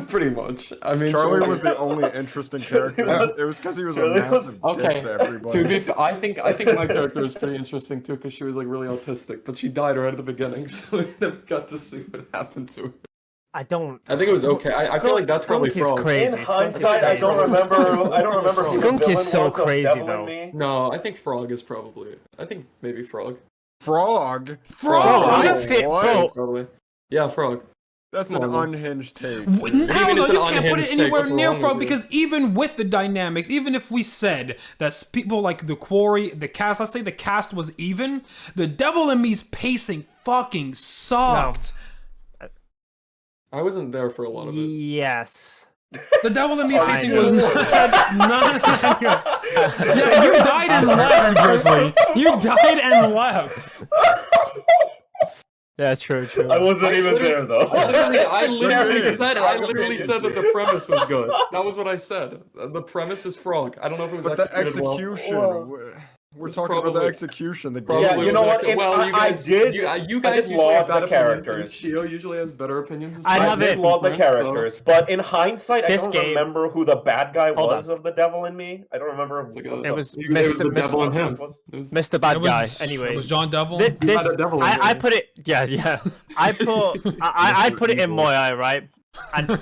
pretty much. I mean, Charlie Charlie- was the only interesting Charlie character. was- It was because he was a Charlie was- massive Okay. dick to everybody. To be fair, I think my character was pretty interesting too because she was like really autistic, but she died right at the beginning, so we never got to see what happened to her. I don't. I think it was okay. I feel like that's probably Skunk is Frog. crazy. In Skunk is hindsight, I don't crazy. remember. I don't remember who the Skunk is villain so was of crazy, Devil in though. Me. No, I think Frog is probably. I think maybe Frog. Frog? Frog! Bro, fit, What? bro. Probably. Yeah, Frog. That's Come an on, man. unhinged take. Now, do you mean though, it's an you can't put unhinged it take? anywhere What's near wrong Frog with you? because even with the dynamics, even if we said that people like the Quarry, the cast, let's say the cast was even, the Devil in Me's pacing fucking sucked. I wasn't there for a lot of it. Yes. The Devil in Me's Fine. pacing was not Yeah, you died and left, Grizzly. You died and left. Yeah, true, true. I wasn't even there though. I literally Opinion. said that the premise was good. That was what I said. The premise is Frog. I don't know if it was But the executed well. execution, we're It's talking about the probably- execution. The Probably Yeah, you know was what? executed- If well, you I guys, did- you I guys did usually have love the better characters. Shio usually has better opinions. I'd I have did it- love the So- characters, but in hindsight, I This don't game- remember who the bad guy Hold was of the Devil in Me. I don't remember. It's like who a- the- It was It was the Mr. devil in Mr. him. was- It was- Mr. Bad It was, Guy. Anyway, it was John Devil. This, You had a devil in I you. put it. Yeah. I put it in Moai, right? And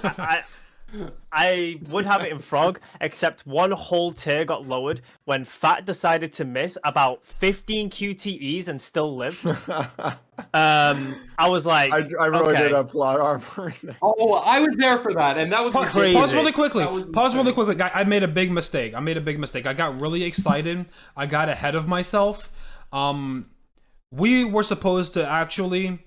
I would have it in Frog, except one whole tier got lowered when Fat decided to miss about 15 QTEs and still lived. I was like, I really okay. did have plot armor. Oh, I was there for that, and that was Crazy. Pause really quickly. That was Pause really insane. quickly. I made a big mistake. I got really excited. I got ahead of myself. We were supposed to actually.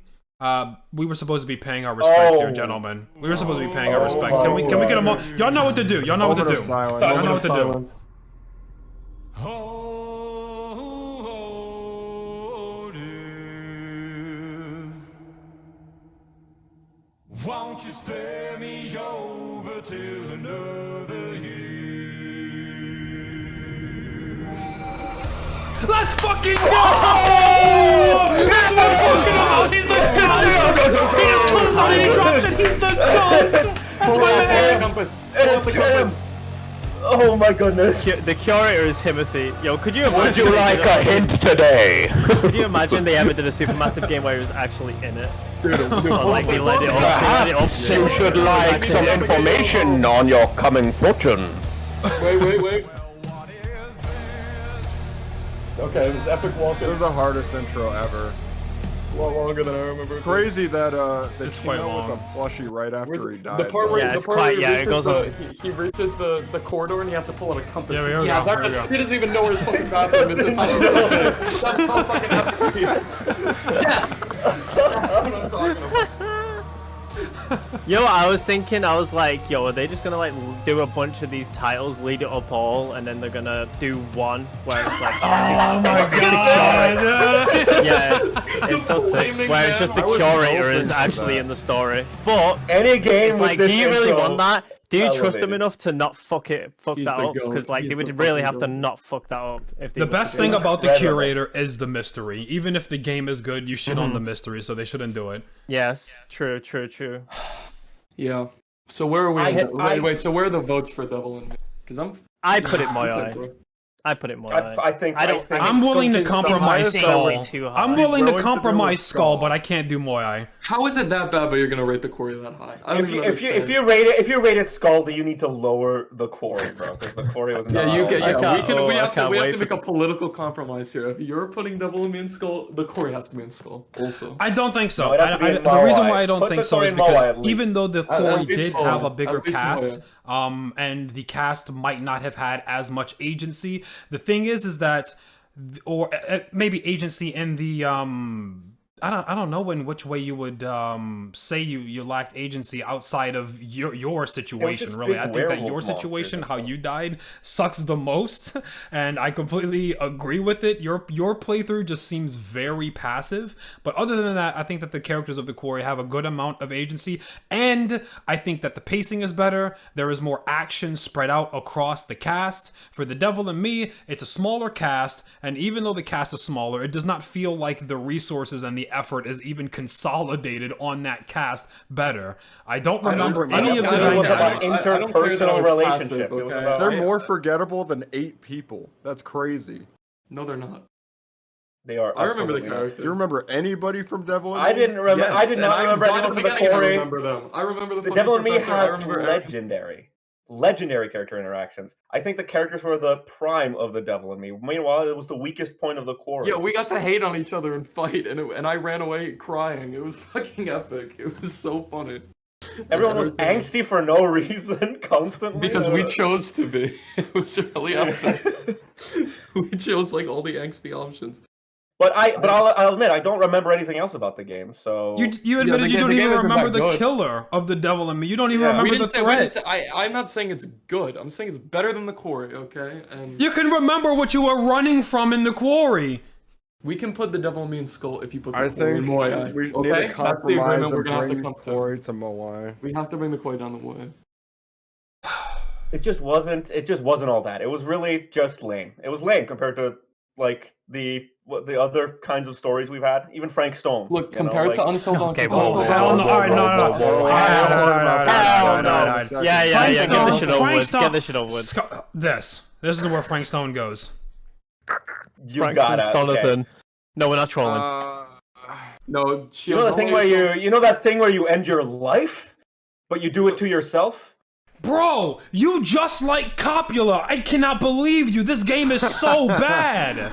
We were supposed to be paying our respects here, Oh. gentlemen. We were supposed to be paying our Oh respects. Can we my get them all? God. Y'all know what to do. Y'all know what to Moment do. of silence. Y'all know Moment what to do. Silence. Won't you spare me over till another year? Let's fucking go! That's what I'm talking about. He's the goat. He just comes on and he drops it. He's the goat. That's my man. It's him. Oh my goodness. The curator is Timothy. Yo, could you imagine? Would you like a hint today? Could you imagine they ever did a Supermassive game where he was actually in it? Or like they let it off. Perhaps you should like some information on your coming fortune. Wait. Okay, it was epic It walking. was the hardest intro ever. A lot longer than I remember. Crazy that they It's came quite out with long. a plushie right after he died. The part though. where, Yeah, the it's part quite- where yeah, it reaches goes the, on. he reaches the corridor and he has to pull out a compass. Yeah, here we yeah, go, here we go. he doesn't even know where his fucking bathroom is. That's so fucking epic. Yes! That's what I'm talking about. Yo, I was thinking, I was like, yo, are they just gonna like do a bunch of these titles, lead it up all, and then they're gonna do one where it's like, Oh my god! yeah, it's so sick. flaming Where it's man. just the I was curator hoping is for actually that. in the story. But Any game it's with like, do this you really intro want that? Do you trust them elevated. enough to not fuck He's that the up? goat. Because like He's they the would really fucking have to goat. not fuck that up if they The were best to thing do it. about the Incredible. curator is the mystery. Even if the game is good, you shit on the mystery, so they shouldn't do it. Yes, true. Yeah. So where are we? I- Wait. So where are the votes for Devil in Me? Because I'm. I put it my I'm eye. bro. I put it my I, eye. I think I don't think I'm willing to Skunk is compromise the Skull. way too high. I'm willing to willing to do compromise with Skull, Skull. but I can't do Moai. How is it that bad, but you're gonna rate the Quarry that high? I don't If even you understand. if you rate it Skull, you need to lower the Quarry, bro, because the Quarry was not. Yeah, you get. I Yeah, can't- we I have to. can't We have wait to for- make a political compromise here. If you're putting Devil in Me in Skull, the Quarry has to be in Skull. Also. I don't think so. No, it has to be in The reason Moai. why I don't Put think the so is story in Moai, because at least. even though the At Quarry least did Moai. have a At bigger least cast, Moai. and the cast might not have had as much agency. The thing is that, or maybe agency in the I don't know in which way you would say you lacked agency outside of your situation. just Really, big I think that werewolf your situation, monsters, how that's all. you died, sucks the most, and I completely agree with it. Your playthrough just seems very passive. But other than that, I think that the characters of the Quarry have a good amount of agency, and I think that the pacing is better. There is more action spread out across the cast. For The Devil in Me, it's a smaller cast, and even though the cast is smaller, it does not feel like the resources and the effort is even consolidated on that cast better. I don't remember any of the I don't- it was about dynamics. I don't care that I interpersonal was relationships. passive, It was okay? about- They're more forgettable than 8 people. That's crazy. No, they're not. They are. I remember the absolutely not. character. Do you remember anybody from Devil in Me? I didn't remember. Yes, I did and not remember by the anyone from the beginning I Quarry. remember them. I remember the The fucking Devil in Me professor. I has remember everything. legendary character interactions. I think the characters were the prime of The Devil in Me. Meanwhile, it was the weakest point of the Quarry. Yeah, we got to hate on each other and fight, and I ran away crying. It was fucking epic. It was so funny. Everyone was Everything- angsty for no reason, constantly. because we chose to be. It was really epic. We chose like all the angsty options. But I'll admit I don't remember anything else about the game. So You admitted the you game- don't the even game isn't remember that the good. killer of The Devil in Me. You don't even Yeah. remember the threat. I'm not saying it's good. I'm saying it's better than the Quarry, okay? And You can remember what you were running from in the Quarry. we can put the Devil in Me in Skull if you put the I Quarry in think Moai. we okay? need to That's the compromise agreement we're and gonna have to bring come to. Quarry to Moai. We have to bring the Quarry down the way. it just wasn't all that. It was really just lame. It was lame compared to like the other kinds of stories we've had. Even Frank Stone. Look, you know, compared to like- Until Dawn. Okay, Compared to whoa, Until hell Dawn- no, alright, no, no, no. Yeah, get the shit over Frank with. Stone- Get the shit over with. This is where Frank Stone goes. You Frankston gotta. Okay. Stonathan. No, we're not trolling. No, You know the thing where you know that thing where you end your life, but you do it to yourself. Bro, you just like Copula. I cannot believe you. This game is so bad.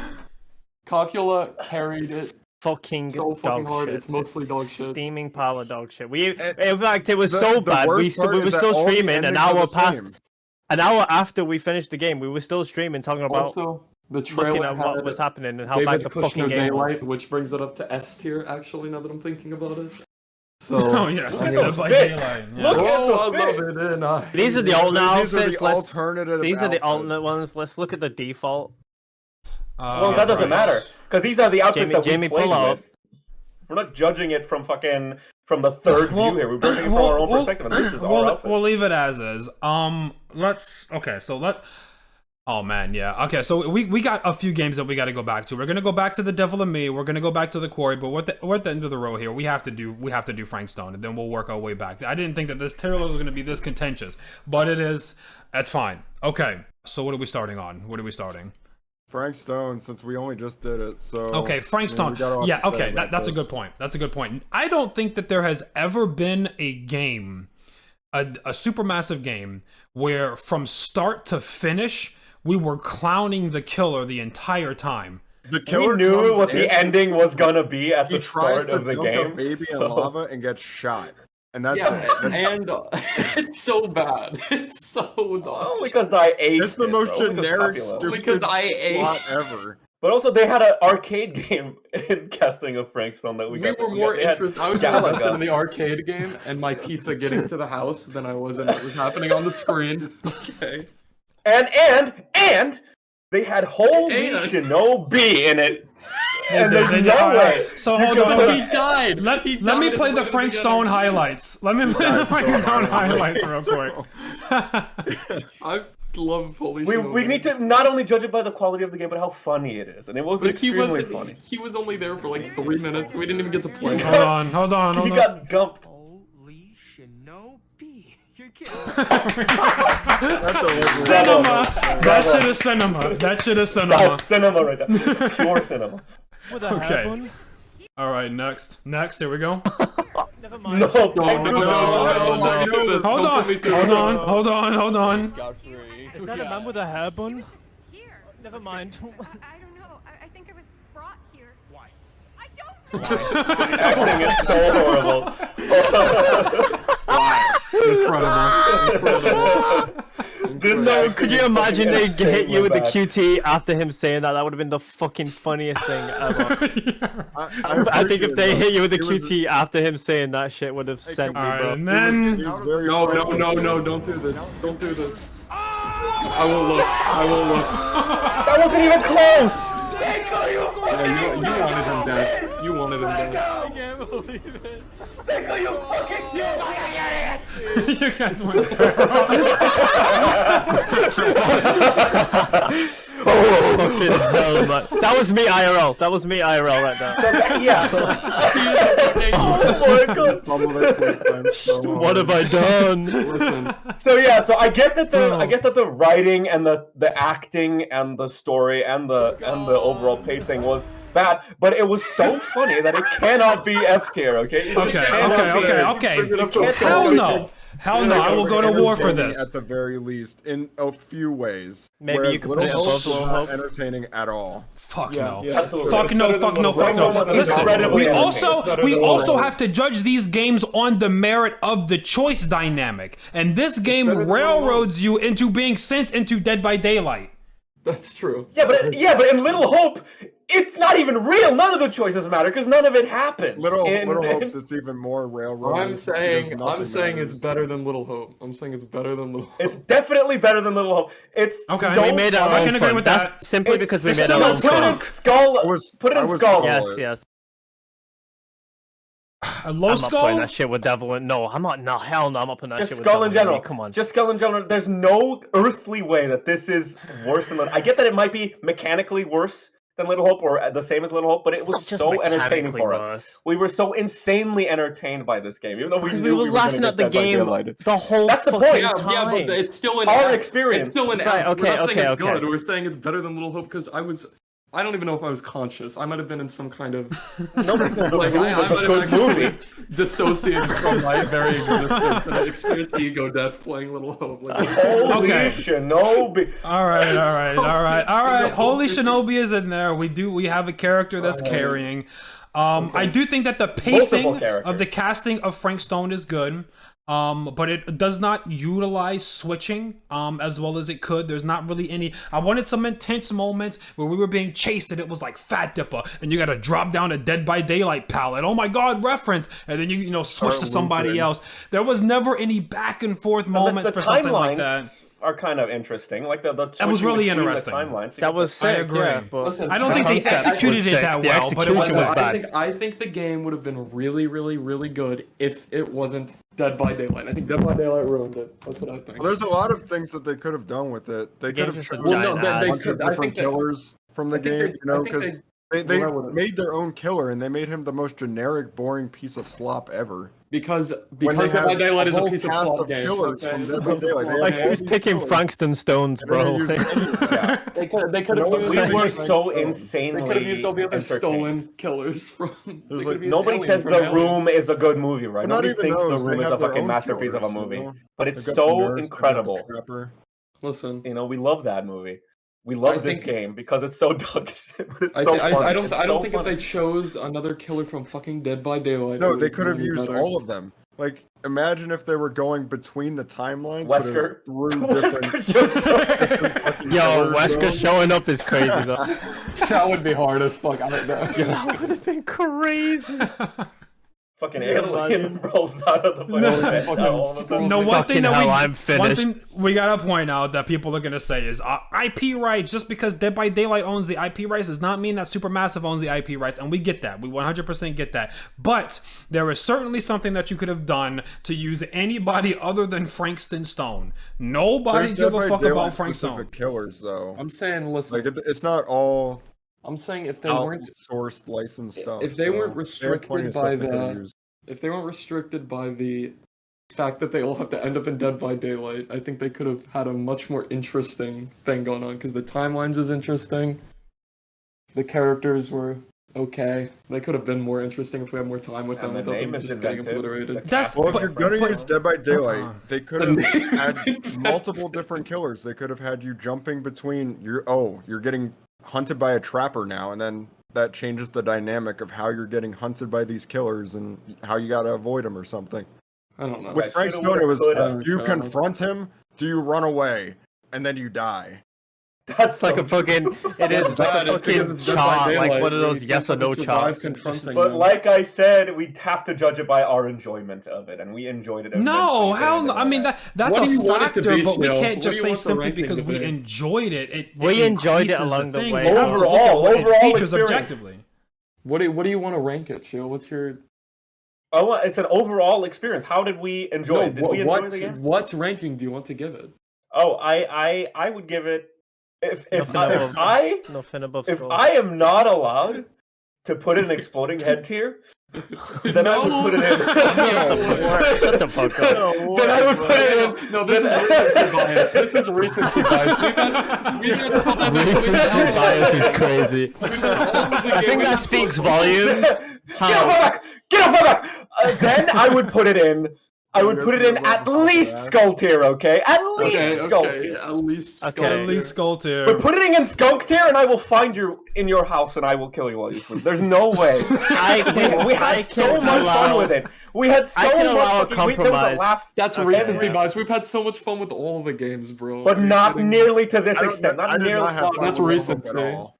Copula carried it. Fucking so fucking dog hard, shit. it's mostly dog shit. Steaming pile of dog shit. In fact, it was The- so the bad. We worst part were is that still all the streaming an endings are hour the past. same. An hour after we finished the game, we were still streaming, talking about Also, the looking trailer at what had was happening and how bad David the fucking Kushner game was. Daylight, which brings it up to S tier. Actually, now that I'm thinking about it. So, Oh yes, Look it's at Dead those by fits. Daylight. Yeah. Look at oh, I the love fit. it. And I, These are the alternate These are outfits. the alternative These are the outfits. alternate ones. Let's look at the default. Well, that doesn't matter because these are the outfits that Jamie, we played pull up. with. We're not judging it from the third view here. We're judging it from our own perspective, and this is our outfit. We'll leave it as is. Oh man, yeah. Okay, so we got a few games that we got to go back to. We're gonna go back to The Devil in Me. We're gonna go back to the Quarry, but we're at the end of the row here. We have to do Frank Stone, and then we'll work our way back. I didn't think that this trailer was gonna be this contentious, but it is. That's fine. Okay, so what are we starting on? What are we starting? Frank Stone, since we only just did it, so... Okay, Frank Stone. we got a lot Yeah, to say okay, about that's a this. good point. That's a good point. I don't think that there has ever been a game, a supermassive game, where from start to finish, we were clowning the killer the entire time. The we killer knew comes what in, the ending was gonna be at He the tries start to of the dunk a game. baby in so- lava and gets shot, and that's Yeah, it. That's- and it's so bad. It's so Oh, dumb. because I aced It's the it, most bro. It was just generic, popular. stupid Because I plot ate. ever. But also, they had an arcade game in casting of Frankstone that we We got. were more they had interested. I was more Galaga. interested in the arcade game and my pizza getting to the house than I was in what was happening on the screen. Okay. And they had holy And- Shinobi in it. And did, there's they did. no Alright, way. so you hold could on, put hold a- He died. Let He me died play at the right Frank Stone beginning. highlights. Let me play the Frank Stone highlights real quick. I love Holy We Shinobi. need to not only judge it by the quality of the game, but how funny it is. And it was But he extremely funny. was only there for like 3 minutes. We didn't even get to play. Hold on. He got gumped. Holy Shinobi. You're kidding. Cinema. That shit is cinema. That shit is cinema. That's cinema right there. Pure cinema. With a Okay. hairpun? All right, next, here we go. Never mind. No, No, thank you. no. Hold on. Is that a man with a hair bun? Here. Never mind. I don't know. I think I was brought here. Why? I don't know. Acting is so horrible. Incredible. No, could you imagine they Insane hit you with the back. QT after him saying that? That would have been the fucking funniest thing ever. I think if they hit you with the QT after him saying that shit would have sent me, All right, bro. and then No, don't do this. Don't do this. I will look. That wasn't even close. Yeah, you wanted him dead. You wanted him dead. I can't believe it. you guys went feral. Oh, fucking hell, man. That was me IRL. That was me IRL right there. Yeah. Oh my god. What have I done? Listen, So I get that the writing and the acting and the story and the overall pacing was bad, but it was so funny that it cannot be F tier. Okay. Okay. can't Hell tell no. Hell no. I will go to war for this. At the very least, in a few ways. Maybe Whereas you could Little put it Hope above is Little not Hope. entertaining at all. Fuck Yeah, no. yeah, absolutely. Fuck It's no, better fuck than no, Little fuck Hope. no. It's Listen, incredibly we entertaining. also It's better than Little also Hope. have to judge these games on the merit of the choice dynamic. And this game better than Little Hope. railroads you into being sent into Dead by Daylight. that's true. Yeah, but in Little Hope, it's not even real. None of the choices matter because none of it happens. Little In- Hopes, it's even more railroad. I'm saying it's better than Little Hope. I'm saying it's better than Little Hope. It's definitely better than Little Hope. It's Okay. so We made our I own can agree fun. with That's that. simply It's because we still made our own still fun. a put it in Skull. Put it I in was Skull. Skull. Yes. A low I'm not skull? putting that shit with Devil. No, I'm not. No, hell no, I'm not putting that Just shit with Skull Devil. in general. Come on. Just Skull in general. There's no earthly way that this is worse than Little. I get that it might be mechanically worse than Little Hope or the same as Little Hope, but it It's was not just so entertaining mechanically for us. worse. We were so insanely entertained by this game, even though Because knew we were gonna laughing get at the Dead by game Daylight. the whole That's the fucking point. time. Yeah, but it's still an Our F. experience. It's still an Right, F. okay, We're not saying it's okay. good. We're saying it's better than Little Hope because I don't even know if I was conscious. I might have been in some kind of Nobody says the like Room I was a might have good actually movie. dissociated from my very existence and I experienced ego death playing Little Hope. Like, Holy Okay. Shinobi. All right. Holy Shinobi is in there. We have a character that's carrying. I do think that the pacing characters. of the casting of Frank Stone is good. But it does not utilize switching as well as it could. There's not really any. I wanted some intense moments where we were being chased and it was like Fat Dipper and you got to drop down a Dead by Daylight palette. Oh my God, reference! And then you switch to somebody else. There was never any back and forth moments The for something like timelines that. Are kind of interesting. Like the That was switching really between the interesting. timelines. That was I sick. agree. Yeah, but Listen, I don't think they concept executed was it sick. that The well, but it was execution was sick. bad. I think the game would have been really, really, really good if it wasn't Dead by Daylight. I think Dead by Daylight ruined it. That's what I think. Well, there's a lot of things that they could have done with it. They could have game's just a chosen giant a ad. bunch of I different think they- killers from the I think game, they- you know, I think because they well, I would've- made their own killer and they made him the most generic, boring piece of slop ever. Because When they Dead by have Daylight is a whole piece of cast slop of game. killers okay? from Dead by Daylight. They like have all who's these picking killers. Frankston Stones, They didn't bro? use any of that. Yeah. They could have No, used. We They were used so Frank Stone. insanely. They could have used all the other entertained. stolen killers from. they There's could like- have used Nobody Alien says from The Alien. Room is a good movie, right? But not Nobody even thinks The those, they Room is have a their fucking own masterpiece of a killers, movie. you know? But it's They've got the so nurse, they've got the incredible. trapper. Listen, We love that movie. We love I this think- game because it's so dog shit, but it's I, so I, funny. I don't It's I don't so think if funny. they chose another killer from fucking Dead by Daylight. No, it they would could have be used better. all of them. Like, imagine if they were going between the timelines, but it was Wesker. through Wesker different shows up. fucking Yo, killers, Wesker bro. showing up is crazy though. That would be hard as fuck. I don't know. That would have been crazy. Fucking Can you alien imagine? rolls out of the fucking bed all of a sudden. No, one thing Fucking that hell, I'm one finished. thing we gotta point out that people are gonna say is IP rights. Just because Dead by Daylight owns the IP rights does not mean that Supermassive owns the IP rights, and we get that. We 100% get that. But there is certainly something that you could have done to use anybody other than Frankston Stone. Nobody There's give Dead a by fuck Daylight about Frank specific Stone. killers, though. I'm saying, listen. Like, it's not all I'm saying if they weren't outsourced licensed stuff. if they so weren't they had plenty restricted of by stuff they could've the used. if they weren't restricted by the fact that they all have to end up in Dead by Daylight, I think they could have had a much more interesting thing going on because the timelines was interesting. The characters were okay. They could have been more interesting if we had more time with them And the without name them is just getting invented. obliterated. That's- Well, if but- you're gonna but- use Dead by Daylight, Uh-uh. they could The have name is had invented. multiple different killers. They could have had you jumping between you're getting hunted by a trapper now, and then that changes the dynamic of how you're getting hunted by these killers and how you gotta avoid them or something. I don't know. With Okay, Frank shoulda, Stone, it was woulda, coulda. do you Okay. confront him, do you run away, and then you die. That's It's like a fucking. It is. It's like bad, a it's because fucking it's Dead by chart, like Daylight, one of where those you yes or can't no fucking survive charts. confronting But them. like I said, we'd have to judge it by our enjoyment of it, and we enjoyed it. No, immensely hell getting no. to I know mean that. that's What a do you want it to factor, be, but we Shale? can't What just do you say want the simply ranking because to we be? enjoyed it. It We enjoyed it increases the along the thing. way. We have to look at Overall- what it overall features experience. objectively. What do you want to rank it, Shield? What's your Oh, it's an overall experience. How did we enjoy it? Did we enjoy the game? what ranking do you want to give it? Oh, I would give it if Nothing I, above- if I Nothing above if score. I am not allowed to put in an exploding head tier, then I would put it in. Shut the fuck up. Then I would put it in. No, this is recency bias. This is recency bias. We've had Recency bias is crazy. I think that speaks volumes. Get off my back! Get off my back! Then I would put it in. I would put it in at least skull tier, okay? At least skull tier. At least Okay. skull At least tier. skull tier. But put it in skunk tier, and I will find you in your house, and I will kill you while you sleep. There's no way. We had so much fun with it. We had so I can much allow a fucking- there was compromise. laugh, That's Okay, recency yeah. bias. We've had so much fun with all the games, bro. but Are you not kidding? nearly to this I extent. did Not nearly. not have fun That's with Little Hope recency. at all.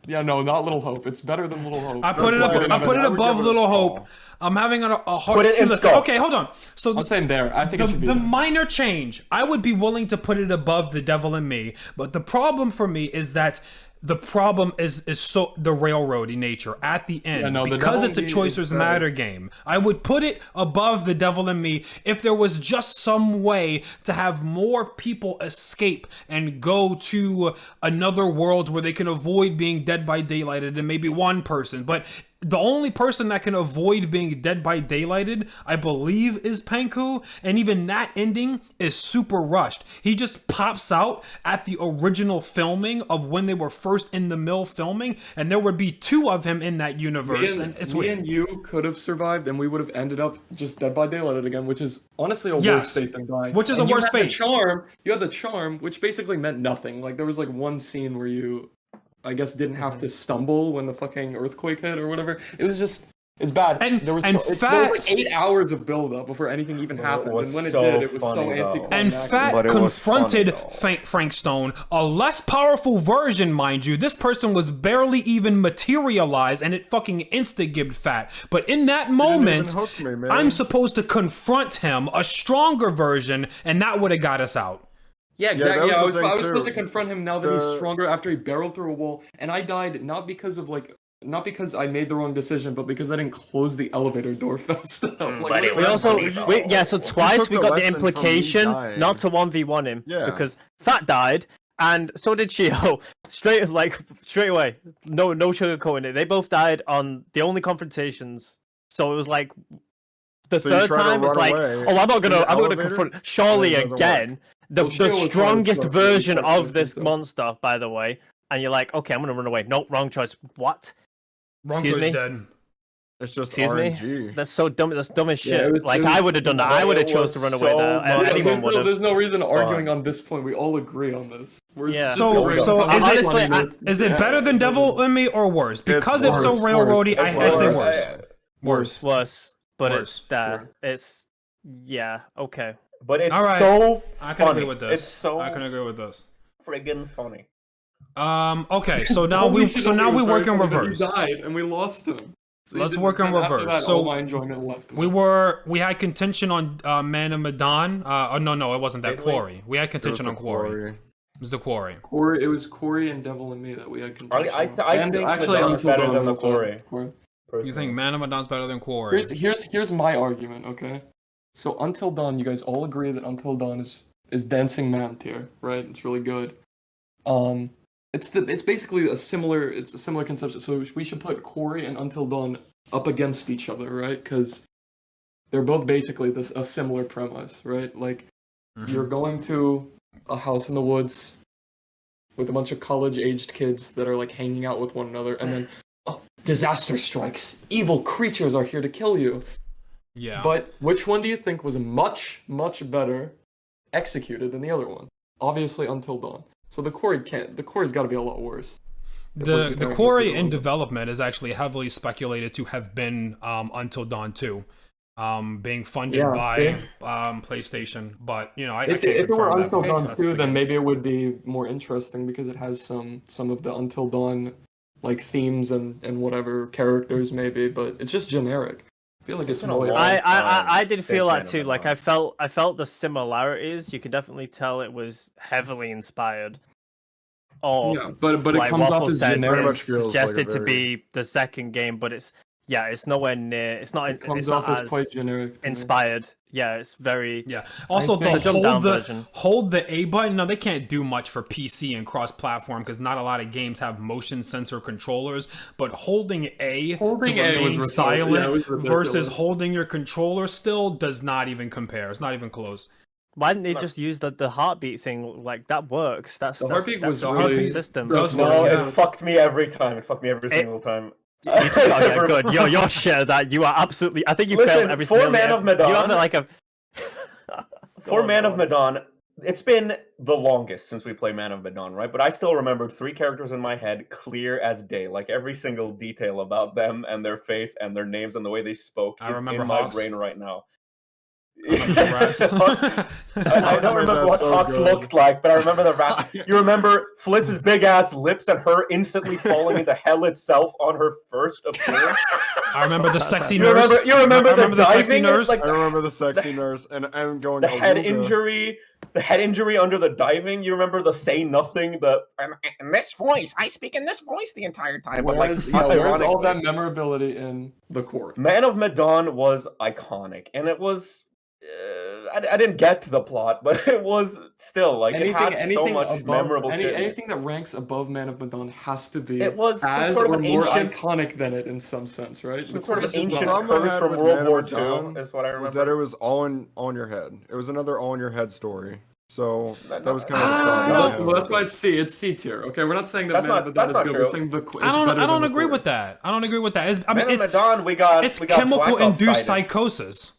Yeah, no, not Little Hope. It's better than Little Hope. I put it That's up. why I put it I would above give it a Little skull. Hope. I'm having a hard. Put it See, in listen, skull. okay, hold on. So I'm saying there. I think it should be the there. minor change, I would be willing to put it above The Devil in Me, but the problem for me is that the problem is so the railroady nature at the end. Yeah, no, The because Devil it's a in Me choices is better. matter game. I would put it above The Devil in Me if there was just some way to have more people escape and go to another world where they can avoid being dead by daylighted, and maybe one person. But the only person that can avoid being dead by daylighted, I believe, is Panku, and even that ending is super rushed. He just pops out at the original filming of when they were first in the mill filming, and there would be two of him in that universe, and it's me weird. and you could have survived, and we would have ended up just Dead by Daylight again, which is honestly a Yes. worse fate than dying. Which is And a you worse had the fate. charm. You had the charm, which basically meant nothing. Like there was like one scene where you, I guess, didn't have to stumble when the fucking earthquake hit or whatever. It was just. It's bad. And- there was and there was Fat- like 8 hours of build up before anything even happened, was and when it so did, it was so funny, though. anticlimactic. And Fat But it was confronted funny, though. Frank Stone, a less powerful version, mind you. This person was barely even materialized, and it fucking insta-gibbed Fat. But in that moment, even hook me, man. I'm supposed to confront him, a stronger version, and that would have got us out. Yeah, that exactly. was Yeah, the I was thing, supposed to too. confront him now that he's The- stronger after he barreled through a wall, and I died not because of not because I made the wrong decision, but because I didn't close the elevator door fast enough. but Like, it We was also, funny, though. so twice took we the got the lesson from me implication dying. not to 1v1 him Yeah. because Fat died and so did Shio. Straight away, no sugarcoating it. They both died on the only confrontations. So it was like the So you third try to time it's run like, away oh, I'm not in the gonna elevator, confront Charlie and it doesn't again. The Well, Shio was trying to strongest confront me, version confront of this himself. monster, by the way. And you're like, okay, I'm gonna run away. Nope, wrong choice. What? Wrong Excuse choice, me? dead. It's just Excuse me? RNG. That's so dumb. That's dumb as Yeah, shit. it was- like it was- I would have done that. I would have it chose to was run away so there. much Anyone would have. There's no reason arguing Fun. on this point. We all agree on this. We're Yeah. just So, going so on- is it Honestly, is it better than Devil in Me or worse? Because it's, so worse, railroady, worse. I say Worse. worse. Worse, but Worse. it's that. Worse. It's yeah. Okay. But it's All right. so I can funny. agree with this. It's so I can agree with this. friggin' funny. Okay, so now Holy we shit, so now it we was work very in funny that reverse. He died and we lost him. So Let's he work in didn't- after reverse. that, So all my enjoyment left. we had contention on Man of Medan. Oh no, it wasn't that. Did we? Quarry. We had It was contention the on Quarry. It was the Quarry. Corey, it was Corey and Devil and Me that we had contention. I on. think actually Medan's Until better Dawn than the was, Quarry. Corey. You think Man of Medan's better than Quarry? Here's my argument, okay? So Until Dawn, you guys all agree that Until Dawn is Dancing Man tier, right? It's really good. It's basically a similar concept. So we should put Quarry and Until Dawn up against each other, right? Because they're both basically a similar premise, right? Like you're going to a house in the woods with a bunch of college-aged kids that are like hanging out with one another, and then disaster strikes. Evil creatures are here to kill you. Yeah. But which one do you think was much, much better executed than the other one? Obviously, Until Dawn. So the Quarry's got to be a lot worse. The Quarry in development is actually heavily speculated to have been Until Dawn 2, being funded by PlayStation. But you know, I If can't it were confirm that, Until but Dawn that's 2, the then case. maybe it would be more interesting because it has some of the Until Dawn like themes and whatever characters maybe, but it's just generic. I feel like it's been a more. long I did since feel Man that of too. Like Medan. I felt the similarities. You could definitely tell it was heavily inspired. Or Yeah, but it like comes Waffle off as said, generic. much feels like a suggested to very- be the second game, but it's nowhere near. It's not. It comes it's not off as as quite generic. to me. inspired. Yeah, it's very. Yeah. Also, think- the It's a dumbed-down version. hold the A button. No, they can't do much for PC and cross-platform because not a lot of games have motion sensor controllers. But holding A Holding to A was remain ridiculous. silent Yeah, it was ridiculous. versus holding your controller still does not even compare. It's not even close. Why didn't they just use the heartbeat thing? Like that works. That's The heartbeat that's was the really- system. that was No, Yeah. it fucked me every time. It fucked me every single time. You took out, yeah, good. You're shit at that. You are absolutely. I think you failed Listen, every for single Man of Medan- You have like a. For Go Man of on. Medan, it's been the longest since we played Man of Medan, right? But I still remembered 3 characters in my head clear as day. Like every single detail about them and their face and their names and the way they spoke I is remember in my Hawks. brain right now. I remember the rats. I don't remember That's what so Hawks good. looked like, but I remember the rat. You remember Fliss's big ass lips and her instantly falling into hell itself on her first appearance. I remember the sexy You nurse. remember I remember the sexy diving? nurse. Like I remember the sexy nurse, and I'm going. the head "Aluga." injury under the diving. You remember the say nothing, In this voice, I speak in this voice the entire time. but like Whereas all that unironically. memorability in the Quarry? Man of Medan was iconic, and it was. I didn't get to the plot, but it was still like it had so much memorable shit. in it. Anything that ranks above Man of Medan has to be It was some as sort of or an more ancient- iconic than it in some sense, right? Some sort of This is ancient not- problem I curse had from with World Man War of Medan II is what I remember. was that it was all in your head. It was another all in your head story. So that was kind of the Ah, problem. I had Well, with that's why it. it's C tier. Okay, we're not saying that That's Man not- of Medan that's is not good. true. We're saying it's I don't better than agree the with Quarry. that. I don't agree with that. I mean, Man of Medan, we got it's we got chemical Black Ops induced sighting. psychosis.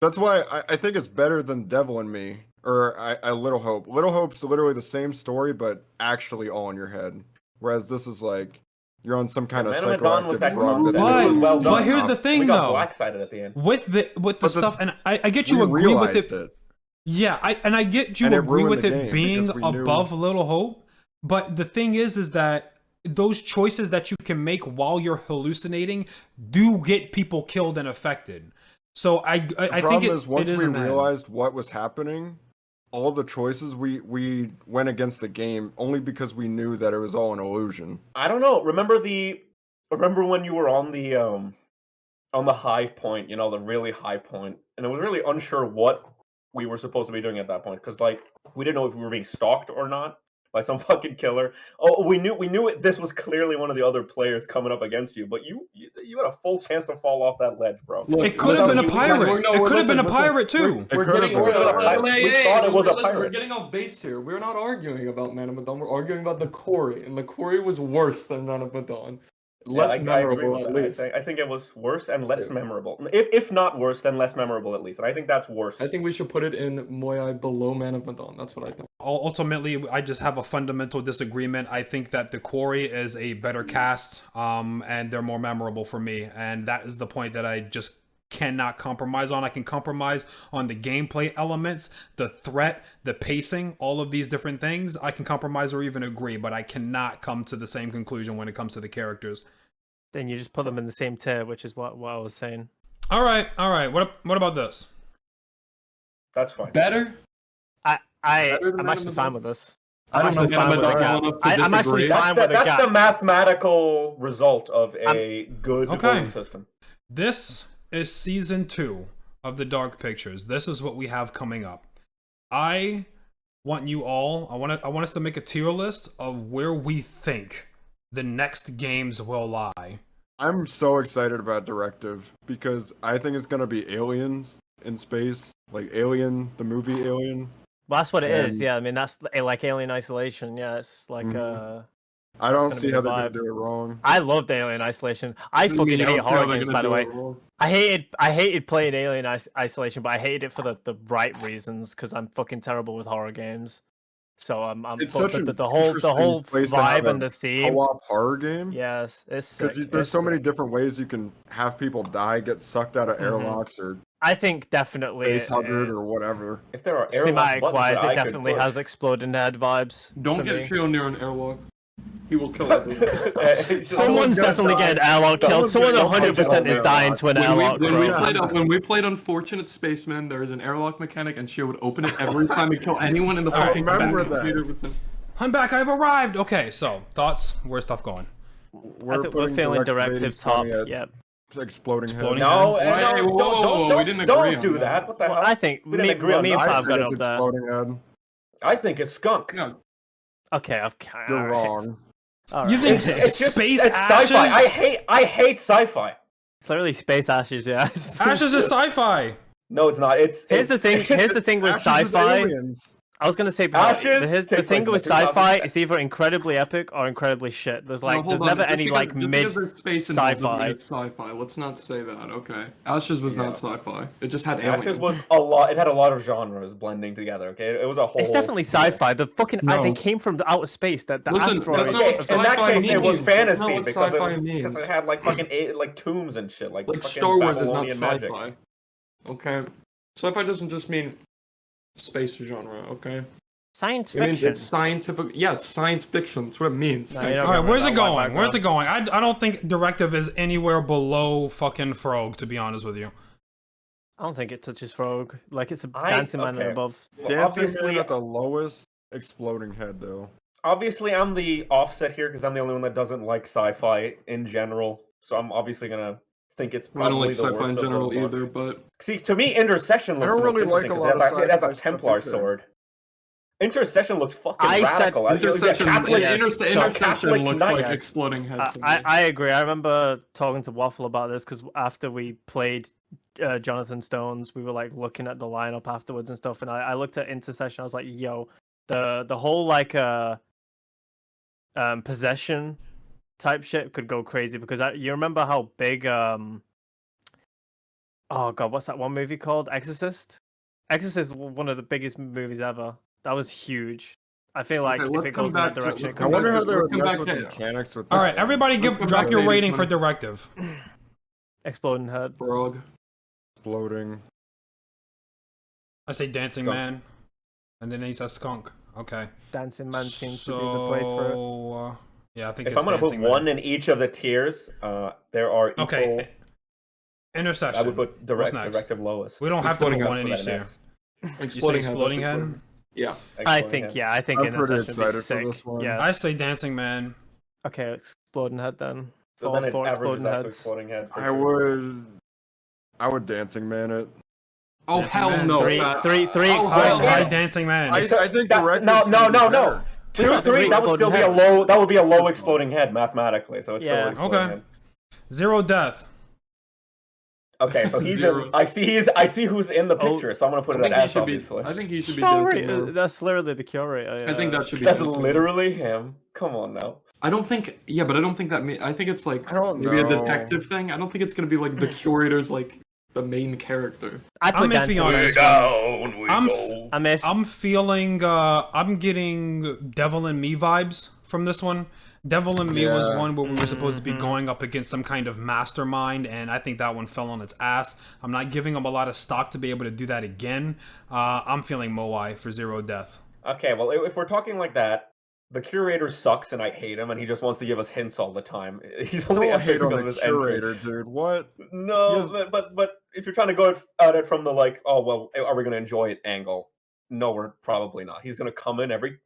That's why I think it's better than Devil in Me or I Little Hope. Little Hope's literally the same story, but actually all in your head. Whereas this is like you're on some kind of Man of Medan was psychoactive that drug. concept. that's It was really well done. But here's the thing, We got though. blacksided at the end. With the But the- stuff, and I get we you agree with realized it. Yeah, I get you And it agree ruined with the it game being because we knew- above Little Hope, but the thing is that those choices that you can make while you're hallucinating do get people killed and affected. So I The think problem it is once it is we in that. realized what was happening, all the choices we went against the game only because we knew that it was all an illusion. I don't know. Remember when you were on the high point, you know, the really high point, and it was really unsure what we were supposed to be doing at that point because like we didn't know if we were being stalked or not by some fucking killer. Oh, we knew it. This was clearly one of the other players coming up against you, but you had a full chance to fall off that ledge, bro. Look, It could have been a listen, pirate. no, It could have been a listen, pirate too. It We're could have getting, been. We thought it was a listen, we're pirate. getting off base here. We're not arguing about Man of Medan. We're arguing about the Quarry, and the Quarry was worse than Man of Medan. Less I agree memorable with at that. least. I think it was worse and less memorable. If not worse, then less memorable at least. And I think that's worse. I think we should put it in Moyai below Man of Medan. That's what I think. Ultimately, I just have a fundamental disagreement. I think that the Quarry is a better cast, and they're more memorable for me. And that is the point that I just cannot compromise on. I can compromise on the gameplay elements, the threat, the pacing, all of these different things. I can compromise or even agree, but I cannot come to the same conclusion when it comes to the characters. Then you just put them in the same tier, which is what I was saying. All right. What about this? That's fine. Better? I'm Better than actually Man fine of with this. I don't know actually fine with the Medan gap. well enough to I'm actually disagree. fine with the That's gap. the mathematical result of a good Okay. voting system. This is season 2 of the Dark Pictures. This is what we have coming up. I want you all, I want us to make a tier list of where we think the next games will lie. I'm so excited about Directive because I think it's gonna be aliens in space, like Alien, the movie Alien. Well, that's what it is. And- Yeah, I mean that's like Alien Isolation. Yeah, it's like I That's don't gonna see be how the they're gonna vibe. do it wrong. I loved Alien Isolation. I fucking You hate don't see how horror they're games, gonna by the do way. it wrong. I hated playing Alien Isolation, but I hated it for the right reasons because I'm fucking terrible with horror games. So I'm It's but such an the whole interesting place to have vibe and a the theme. Co-op horror game. Yes, it's sick. Because there's It's so many sick. different ways you can have people die, get sucked out of Mhm. airlocks or I think definitely face hugged or whatever. If there are airlock thematic buttons wise, that it I could definitely push. has exploding head vibes. Don't for get me. Shio near an airlock. He will kill everyone. Someone's gonna definitely die. getting airlock killed. Someone's Someone gonna 100% is die. dying to an airlock, when we bro. played when we played Unfortunate Spaceman, there is an airlock mechanic, and Shio would open it every time we kill anyone in the I fucking remember back that. computer with him. I'm back. I've arrived. Okay, so thoughts? Where's stuff going? I We're think we're putting feeling Directive directive top. 80/20 at Yep. exploding Exploding head. No, Wait, no, whoa, whoa, whoa, we didn't agree don't on do that. that. What the Well, hell? I think We didn't agree on me and that. I Five think got it's up there. exploding head. I think it's skunk. No, Okay, You're alright. wrong. You Alright. think It's just space it's ashes? sci-fi. I hate sci-fi. It's literally space ashes, yeah. Ashes is sci-fi. No, it's not. Here's the thing. Here's the thing with Ashes is sci-fi. aliens. I was gonna say, Ashes here's the takes thing place with in the sci-fi. 2010s. It's either incredibly epic or incredibly shit. There's like, no, hold there's on. never Just any because- like just mid because there's space involved doesn't mean sci-fi. it's sci-fi. Let's not say that. Okay, Ashes was not sci-fi. It just had Ashes aliens. was a lot. It had a lot of genres blending together. Okay, it was a whole. It's definitely sci-fi. The fucking No. they came from outer space. That the Listen, asteroid. that's not Okay, what in that sci-fi case, it was means. That's not fantasy what because sci-fi because means. it had like fucking like tombs and shit, like Like fucking Star Wars is not Babylonian sci-fi. magic. Okay, sci-fi doesn't just mean space genre. Okay, Science it means fiction. it's scientific. Yeah, it's science fiction. That's what it means. No, you don't All right, get where's rid it of that going? white Where's it background. going? I don't think Directive is anywhere below fucking Frog, to be honest with you. I don't think it touches Frog. Like it's a I- dancing man and okay. above. Well, Dancing obviously, Man at the lowest, exploding head though. obviously, I'm the offset here because I'm the only one that doesn't like sci-fi in general. So I'm obviously gonna think it's I don't probably like the sci-fi worst in of the general bunch. either, but See, to me, Intercession looks don't the most really like interesting a 'cause lot of it has a sci-fi stuff Templar either. sword. Intercession looks fucking I said radical. Intersection, Catholic, yes. Intersection Catholic looks knight. like Yes. exploding head. to me. I agree. I remember talking to Waffle about this because after we played Jonathan Stones, we were like looking at the lineup afterwards and stuff, and I looked at Intercession. I was like, yo, the whole like possession type shit could go crazy because you remember how big oh god, what's that one movie called? Exorcist. Exorcist is one of the biggest movies ever. That was huge. I feel like Okay, if let's it come goes in that back to- direction, it let's I come could wonder back how to- they let's would come mess back with to- the mechanics with All this right, one. everybody Let's come drop back your to rating 80/20. for Directive. exploding head. Frog. Exploding. I say Dancing Skunk. Man, and then he says Skunk. Okay. Dancing Man seems to be the place for it. So, yeah, I think If it's I'm gonna put Dancing Man. one in each of the tiers, there are equal. Okay. Intersection. I would put What's next? directive lowest. We don't have to put Exploding one in Put each that in tier. S. You say Exploding that's Head? Yeah. I Exploding think head. yeah, I think I'm pretty Intercession would be excited for sick. this one. Yes. I say Dancing Man. Okay, exploding head then. So Four then it for averages exploding out to heads. exploding head. for I sure. would Dancing Man it. Oh Dancing hell Man. no! Three Oh, exploding hell Hi, no. Dancing Man. I think That- Directive. no. 2, Yeah, 3, that would still be a exploding low. That would be a low exploding head mathematically. So it's Yeah. still an exploding Okay. head. Zero Death. Okay, so he's Zero. I see who's in the picture, so I'm gonna put I it think at he S. should be. Obviously, I think he should be dancing. Curator, now. that's literally the curator. I think that should be. that's dancing now. literally him. Come on now. I don't think. Yeah, but I don't think that. I think it's like I don't maybe a know. detective thing. I don't think it's gonna be like the curator's like the main character. I I'm put iffy Dancing on Man. this Down we I'm go. I'm feeling I'm getting Devil and Me vibes from this one. Devil and Me was Yeah. one where we were supposed to be going up against some kind of mastermind, and I think that one fell on its ass. I'm not giving them a lot of stock to be able to do that again. I'm feeling Moai for Zero Death. Okay, well, if we're talking like that, the curator sucks and I hate him, and he just wants to give us hints all the time. He's only Don't epic hate on because of the his entrance. curator, dude. What? No, He has- but if you're trying to go at it from the like, oh well, are we gonna enjoy it angle? No, we're probably not. He's gonna come in every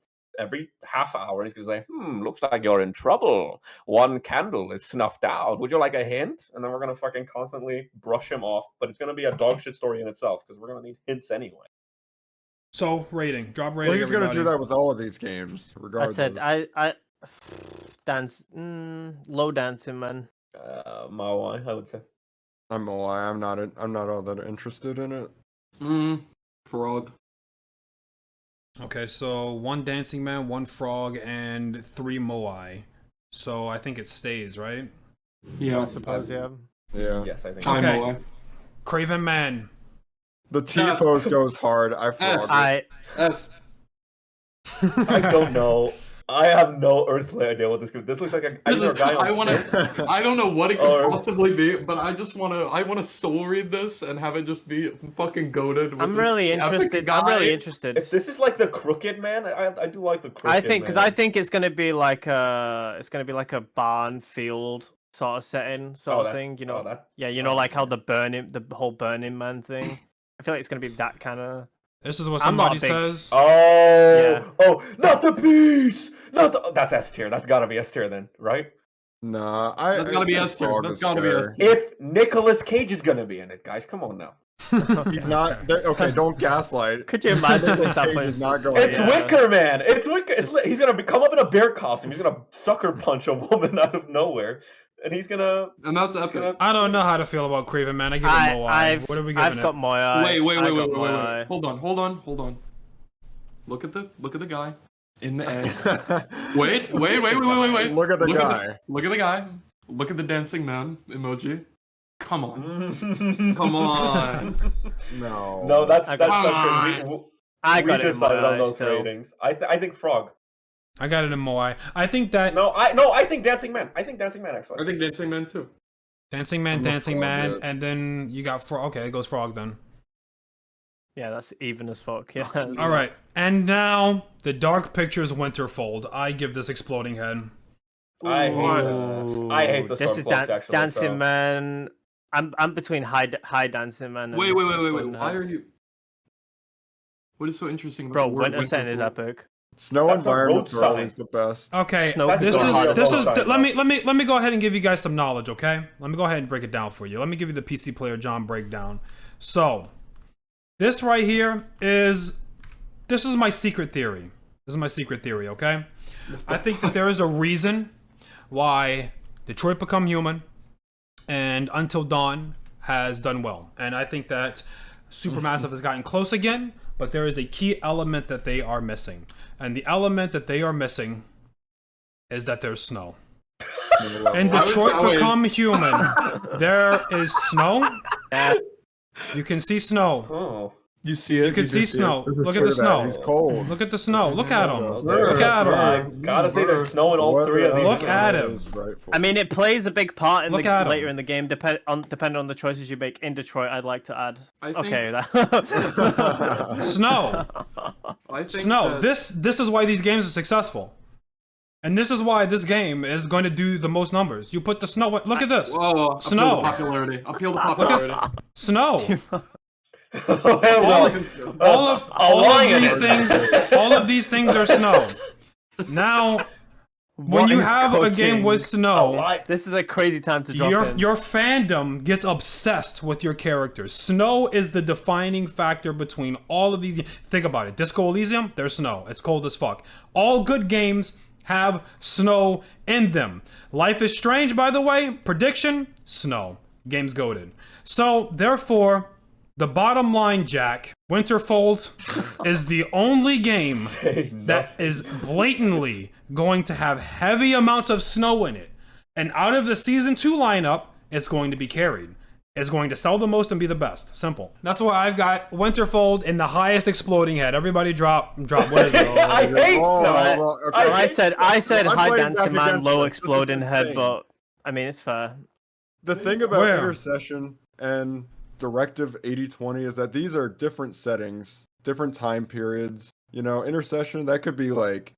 half hour and he's gonna say, looks like you're in trouble. One candle is snuffed out. Would you like a hint? And then we're gonna fucking constantly brush him off, but it's gonna be a dog shit story in itself because we're gonna need hints anyway. So rating, drop rating. Well, he's gonna everybody. do that with all of these games, I regardless. said I low dancing man. Mawai, I would say. I'm Moai. I'm not all that interested in it. Frog. Okay, so 1 Dancing Man, 1 Frog, and 3 Moai. So I think it stays, right? Yeah, I suppose, yeah. Yeah. Yes, I think. Hi, Okay. Moai. Craven Man. The T-pose goes hard. I frog it. I S. I don't know. I have no earthly idea what this could. This looks like a either a guy on I want stilts. to. I don't know what it could Or- possibly be, but I just want to. I want to soul read this and have it just be fucking goaded. With I'm this really epic interested. I'm really guy. interested. If this is like the Crooked Man, I do like the Crooked I think because I Man. think it's gonna be like a barn field sort of setting sort of thing. You know, that. yeah, you know, like how the whole Burning Man thing. I feel like it's gonna be that kind of. This is what I'm not somebody a big- says. Oh, Yeah. oh, not the beast, not the. That's S tier. That's gotta be S tier then, right? Nah, That's gotta be think S tier. frog That's is gotta be fair. S tier. If Nicolas Cage is gonna be in it, guys, come on now. He's not. Okay, don't gaslight. Could you imagine Nicolas if that Cage place? is not going. It's yeah. Wicker Man. It's Wicker. He's gonna come up in a bear costume. He's gonna sucker punch a woman out of nowhere, and he's gonna. And that's he's epic. gonna- I don't know how to feel about Craven Man. I give it Moai. What are we giving I've it? got Moai. Wait. I got Moai. Hold on. Look at the guy in the egg. Wait. Look at the guy. Look at the guy. Look at the dancing man emoji. Come on. Come on. No. No, that's I got- crazy. I We got it in decided on Moai those still. ratings. I think Frog. I got it in Moai. I think that No, I think Dancing Man. I think Dancing Man actually. I think dancing man too. Dancing Man, I'm a Dancing frog, Man, yeah. and then you got Frog. Okay, it goes Frog then. Yeah, that's even as fuck. Yeah. All right, and now the Dark Pictures Winterfold. I give this Exploding Head. I hate the This is Stormcloaks, actually. Dancing so- Man. I'm between high Dancing Man. And Wait. Exploding Why Head. are you? What is so interesting about Bro, the word Winter Setting is Winterfold? epic. Snow That's a road environments are sign. always the best. Okay, Snow That's this the is hardest this is. side, Let me go ahead and give you guys some knowledge. Okay, let me go ahead and break it down for you. Let me give you the PC Player John breakdown. So, this right here is my secret theory. This is my secret theory. Okay, I think that there is a reason why Detroit Become Human and Until Dawn has done well, and I think that Supermassive has gotten close again. But there is a key element that they are missing. And the element that they are missing is that there's snow. In Detroit Become Human, there is snow. You can see snow. Oh. You see it. You can see snow. Look at the snow. He's cold. Look at the snow. Look at him. Look Look at I him. gotta say, there's snow in all three of these. Look at him. Is rightful. I mean, it plays a big part in Look at 'em. later in the game, depending on the choices you make in Detroit. I'd like to add. I think- Okay, that. Snow. I think Snow. that- This is why these games are successful. And this is why this game is going to do the most numbers. You put the snow. Look at this. Whoa, Snow. Appeal to popularity. Snow. Well, All of these things are snow. Now, when What you is have a game cooking? with snow, This is a crazy time to drop in. your fandom gets obsessed with your characters. Snow is the defining factor between all of these. Think about it. Disco Elysium, there's snow. It's cold as fuck. All good games have snow in them. Life is Strange, by the way, prediction, snow. Game's goated. So, therefore, The bottom line, Jack, Winterfold is the only game Say that nothing. is blatantly going to have heavy amounts of snow in it. And out of the Season 2 lineup, it's going to be carried. It's going to sell the most and be the best. Simple. That's why I've got Winterfold in the highest exploding head. Everybody drop what is it? I hate snow. Well, I said I'm high fighting dancing back man, against low this. This is exploding head, insane. but I mean it's fair. The thing about Where? Intercession and Directive 8020 is that these are different settings, different time periods. You know, Intercession, that could be like,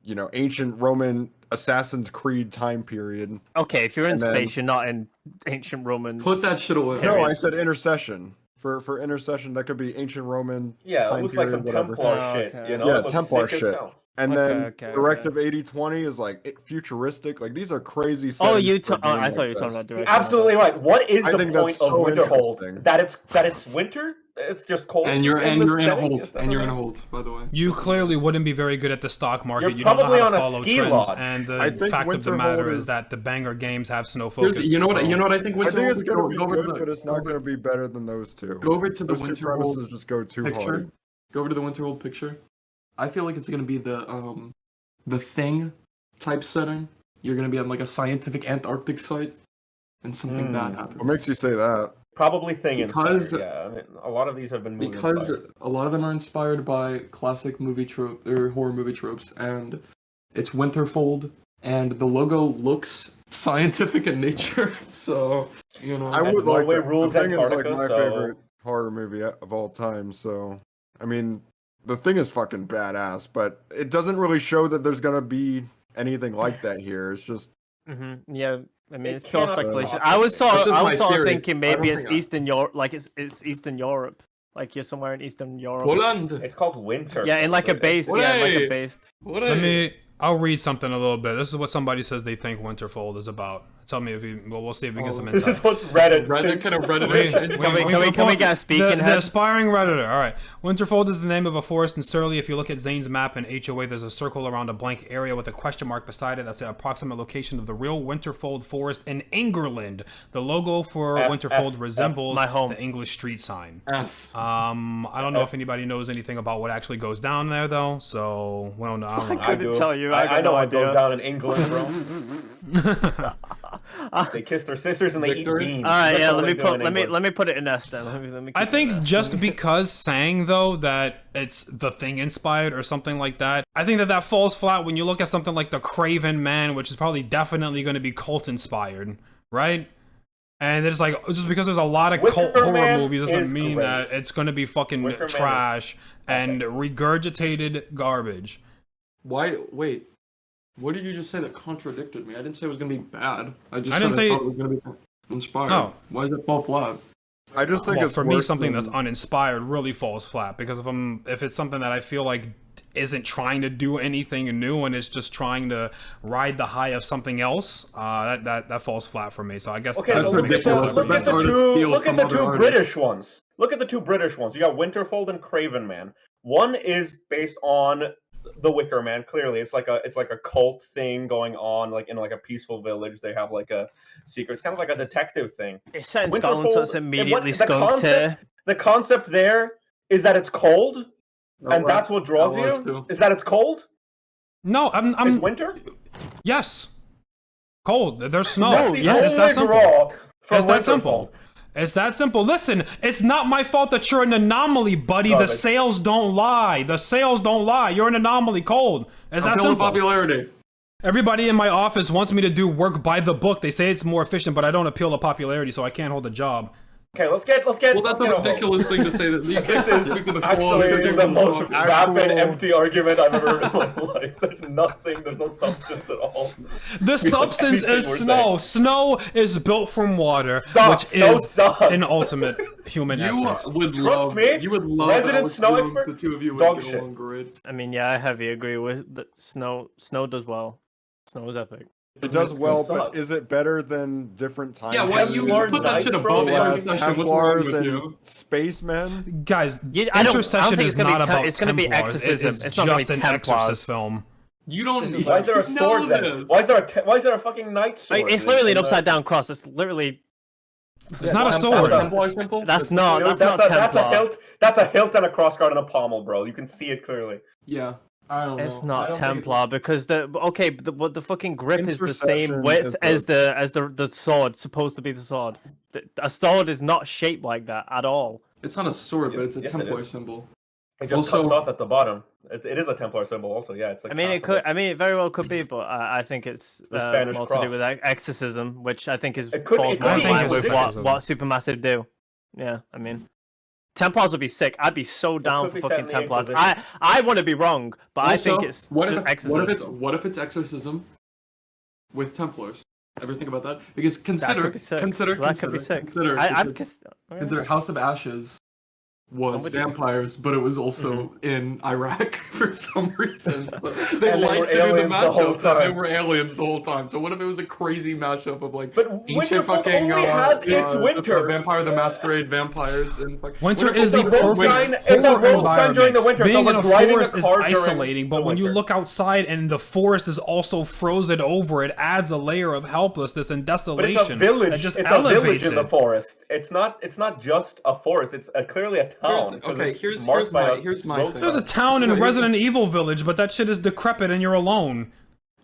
you know, ancient Roman Assassin's Creed time period. Okay, if you're in And then- space, you're not in ancient Roman. Put that shit away. No, Period. I said Intercession. For Intercession, that could be ancient Roman Yeah, it time looks like period, some whatever. Templar Oh, shit, okay. you know? Yeah, It looks Templar sick as shit. hell. And Okay, then okay, Directive 8020 is like futuristic. Like these are crazy. Oh, settings for a game I like thought you were talking this. about You're direction. absolutely right. What is I the think point that's of so Winterhold? interesting. That it's winter? It's just cold. And you're in in this a setting? hold. Is that And you're in a right? hold, by the way. You clearly wouldn't be very good at the stock market. You're You don't know probably how on to a follow ski trends. lodge. And I the think fact of the matter Winterhold is is- that the banger games have snow focus. You know what? so- You know what I think. I think it's Winterhold- gonna be go over good, to the- but it's not gonna be better than those two. Go over to the Those two Winterhold premises just go too picture. hard. Go over to the Winterhold picture. I feel like it's gonna be the thing type setting. You're gonna be on like a scientific Antarctic site, and something bad happens. What makes you say that? Probably thing Because- inspired, yeah. I mean, a lot of these have been movie Because inspired. a lot of them are inspired by classic movie trope or horror movie tropes, and it's Winterfold, and the logo looks scientific in nature. So you know, I would like Norway that. rules The Thing is like Antarctica, my so- favorite horror movie of all time. So, I mean, The Thing is fucking badass, but it doesn't really show that there's gonna be anything like that here. It's just Yeah, I mean It it's pure cannot speculation. possibly. I was That's just my sort of theory. thinking I maybe don't it's think I- Eastern Europe, like it's Eastern Europe, like you're somewhere in Eastern Europe. Poland. It's called winter. Yeah, in like a base. Yeah, in like a Olay! base. What I'll read something a little bit. This is what somebody says they think Winterfold is about. Tell me if you. Well, we'll see if we get some This insight. is what Reddit. Reddit thinks. kind of Reddit. Can we get a speaking the head? aspiring redditor. All right. Winterfold is the name of a forest in Surrey. If you look at Zane's map in HOA, there's a circle around a blank area with a question mark beside it. That's the approximate location of the real Winterfold forest in England. The logo for Winterfold resembles my home. the English street sign. Yes. I don't know if anybody knows anything about what actually goes down there though. So we don't know. I don't know. I couldn't do. tell you. I got I know no what goes idea. down in England, bro. They kiss their sisters and they Victory? eat beans. All right, That's yeah. all Let they me do put in let me England. let me put it in S then. Let me I keep it think in S. just because saying though that it's the Thing inspired or something like that, I think that falls flat when you look at something like the Craven Man, which is probably definitely going to be cult inspired, right? And it's like just because there's a lot of cult Wicker horror Man movies doesn't is mean great. that it's going to be fucking Wicker Man is- trash and regurgitated garbage. Why? Wait. What did you just say that contradicted me? I didn't say it was gonna be bad. I just I said didn't say- I thought it was gonna be inspired. Oh. Why does it fall flat? I just think Well, it's for me, worse something than- that's uninspired really falls flat because if it's something that I feel like isn't trying to do anything new and is just trying to ride the high of something else, that falls flat for me. So I guess Okay, that That's look would make at it ridiculous. flat the, for The look me. at best the artists two. steal Look at from the other two artists. British ones. Look at the two British ones. You got Winterfold and Craven Man. One is based on the Wicker Man. Clearly, it's like a cult thing going on, like in like a peaceful village. They have like a secret. It's kind of like a detective thing. It's set in Scotland, so it's Winterfold- immediately the skunked here. The concept there is that it's cold, and that's what draws That works you. too. Is that it's cold? No, It's I'm winter. yes, cold. There's snow. That's the Yes, it's that only simple. draw from It's that Winterfold. simple. It's that simple. Listen, it's not my fault that you're an anomaly, buddy. The Garbage. sales don't lie. The sales don't lie. You're an anomaly. Cold. It's that Appeal to simple. popularity. Everybody in my office wants me to do work by the book. They say it's more efficient, but I don't appeal to popularity, so I can't hold a job. Okay, let's get. Well, that's you a know, ridiculous thing to say. That you This can't is speak to the actually quality the of most the vapid, empty argument I've ever heard in my life. There's nothing. There's no substance at all. The substance anything is we're snow. saying. Snow is built from water, Sucks. which Snow is sucks. an ultimate human You essence. would Trust love. me, You would love. resident Alex snow Jones, expert, The two of you would dog get shit. along great. I mean, yeah, I heavily agree with that. Snow does well. Snow is epic. It does well, suck. but is it better than different time? Yeah, why you Templars put that nice, shit bro. above Yeah, Intercession? What's wrong Templars with and you? spacemen? Guys, I don't Intercession think is it's gonna be not te- about it's gonna be Templars. exorcism. It's It's not gonna be just an Templars. exorcist film. You don't. Why is there a sword know then? this. Why is there a fucking knight sword? Like, it's literally an in the- upside down cross. It's literally It's not a Templar sword. symbol? That's not Dude, that's not that's Templar. a hilt. That's a hilt and a crossguard and a pommel, bro. You can see it clearly. Yeah. I don't know. It's I not don't Templar because the fucking grip is the same Intercession width is as the sword supposed to be the sword. A sword is not shaped like that at all. It's not a sword, but it's a Yes, it Templar is. symbol. It just Also- cuts off at the bottom. It is a Templar symbol, also. Yeah, it's like. I mean, half it of could. I mean, it very well could be, but I think it's the Spanish more to cross. do with exorcism, which I think is It could- falls it more could in be line with exorcism. what Supermassive do. Yeah, I mean, Templars would be sick. I'd be so down could for be fucking set in the Templars. Inquisition. I want to be wrong, but I think it's what just if, exorcism. what if it's exorcism with Templars? Ever think about that? Because That consider, could be sick. consider, That could be consider, sick. consider, I'd consider, okay. consider House of Ashes was with you. vampires, but it was also in Iraq for some reason. So they And they were liked to do the aliens the whole mashup that they time. were aliens the whole time. So what if it was a crazy mashup of like But ancient Winterfell fucking only has its winter. Vampire the Masquerade vampires and Winter Winterfell- is the It's a road perfect sign- it's a horror road sign during the environment. winter, so Being we're in a driving a forest is car during isolating, but the when you winter. look outside and the forest is also frozen over, it adds a layer of helplessness and But it's desolation a village. that just It's a village elevates in the it. forest. It's not just a forest. It's clearly a town. 'cause okay, it's here's marked by a my road thing. There's a sign. town in No, here's- Resident Evil Village, but that shit is decrepit and you're alone.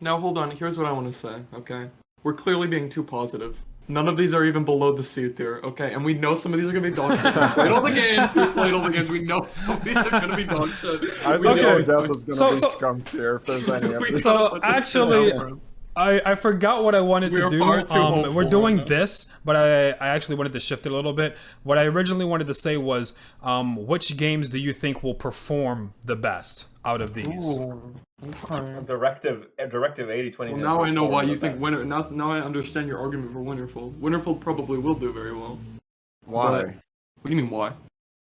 Now hold on, here's what I want to say, okay? We're clearly being too positive. None of these are even below the C tier, okay? And we know some of these are gonna be dog shit. We played all the games, we played all the games, we know some of these are gonna be dog shit. I We think know- Death is gonna So- be so- skunked here if there's any of We this. So, gotta put this actually- down, bro. I forgot what I wanted We to are do. far too hopeful We're doing right now. this, but I actually wanted to shift it a little bit. What I originally wanted to say was, which games do you think will perform the best out of these? Directive 80/20. Well, now I know why you think Winter. Now I understand your argument for Winterfell. Winterfell probably will do very well. Why? What do you mean why?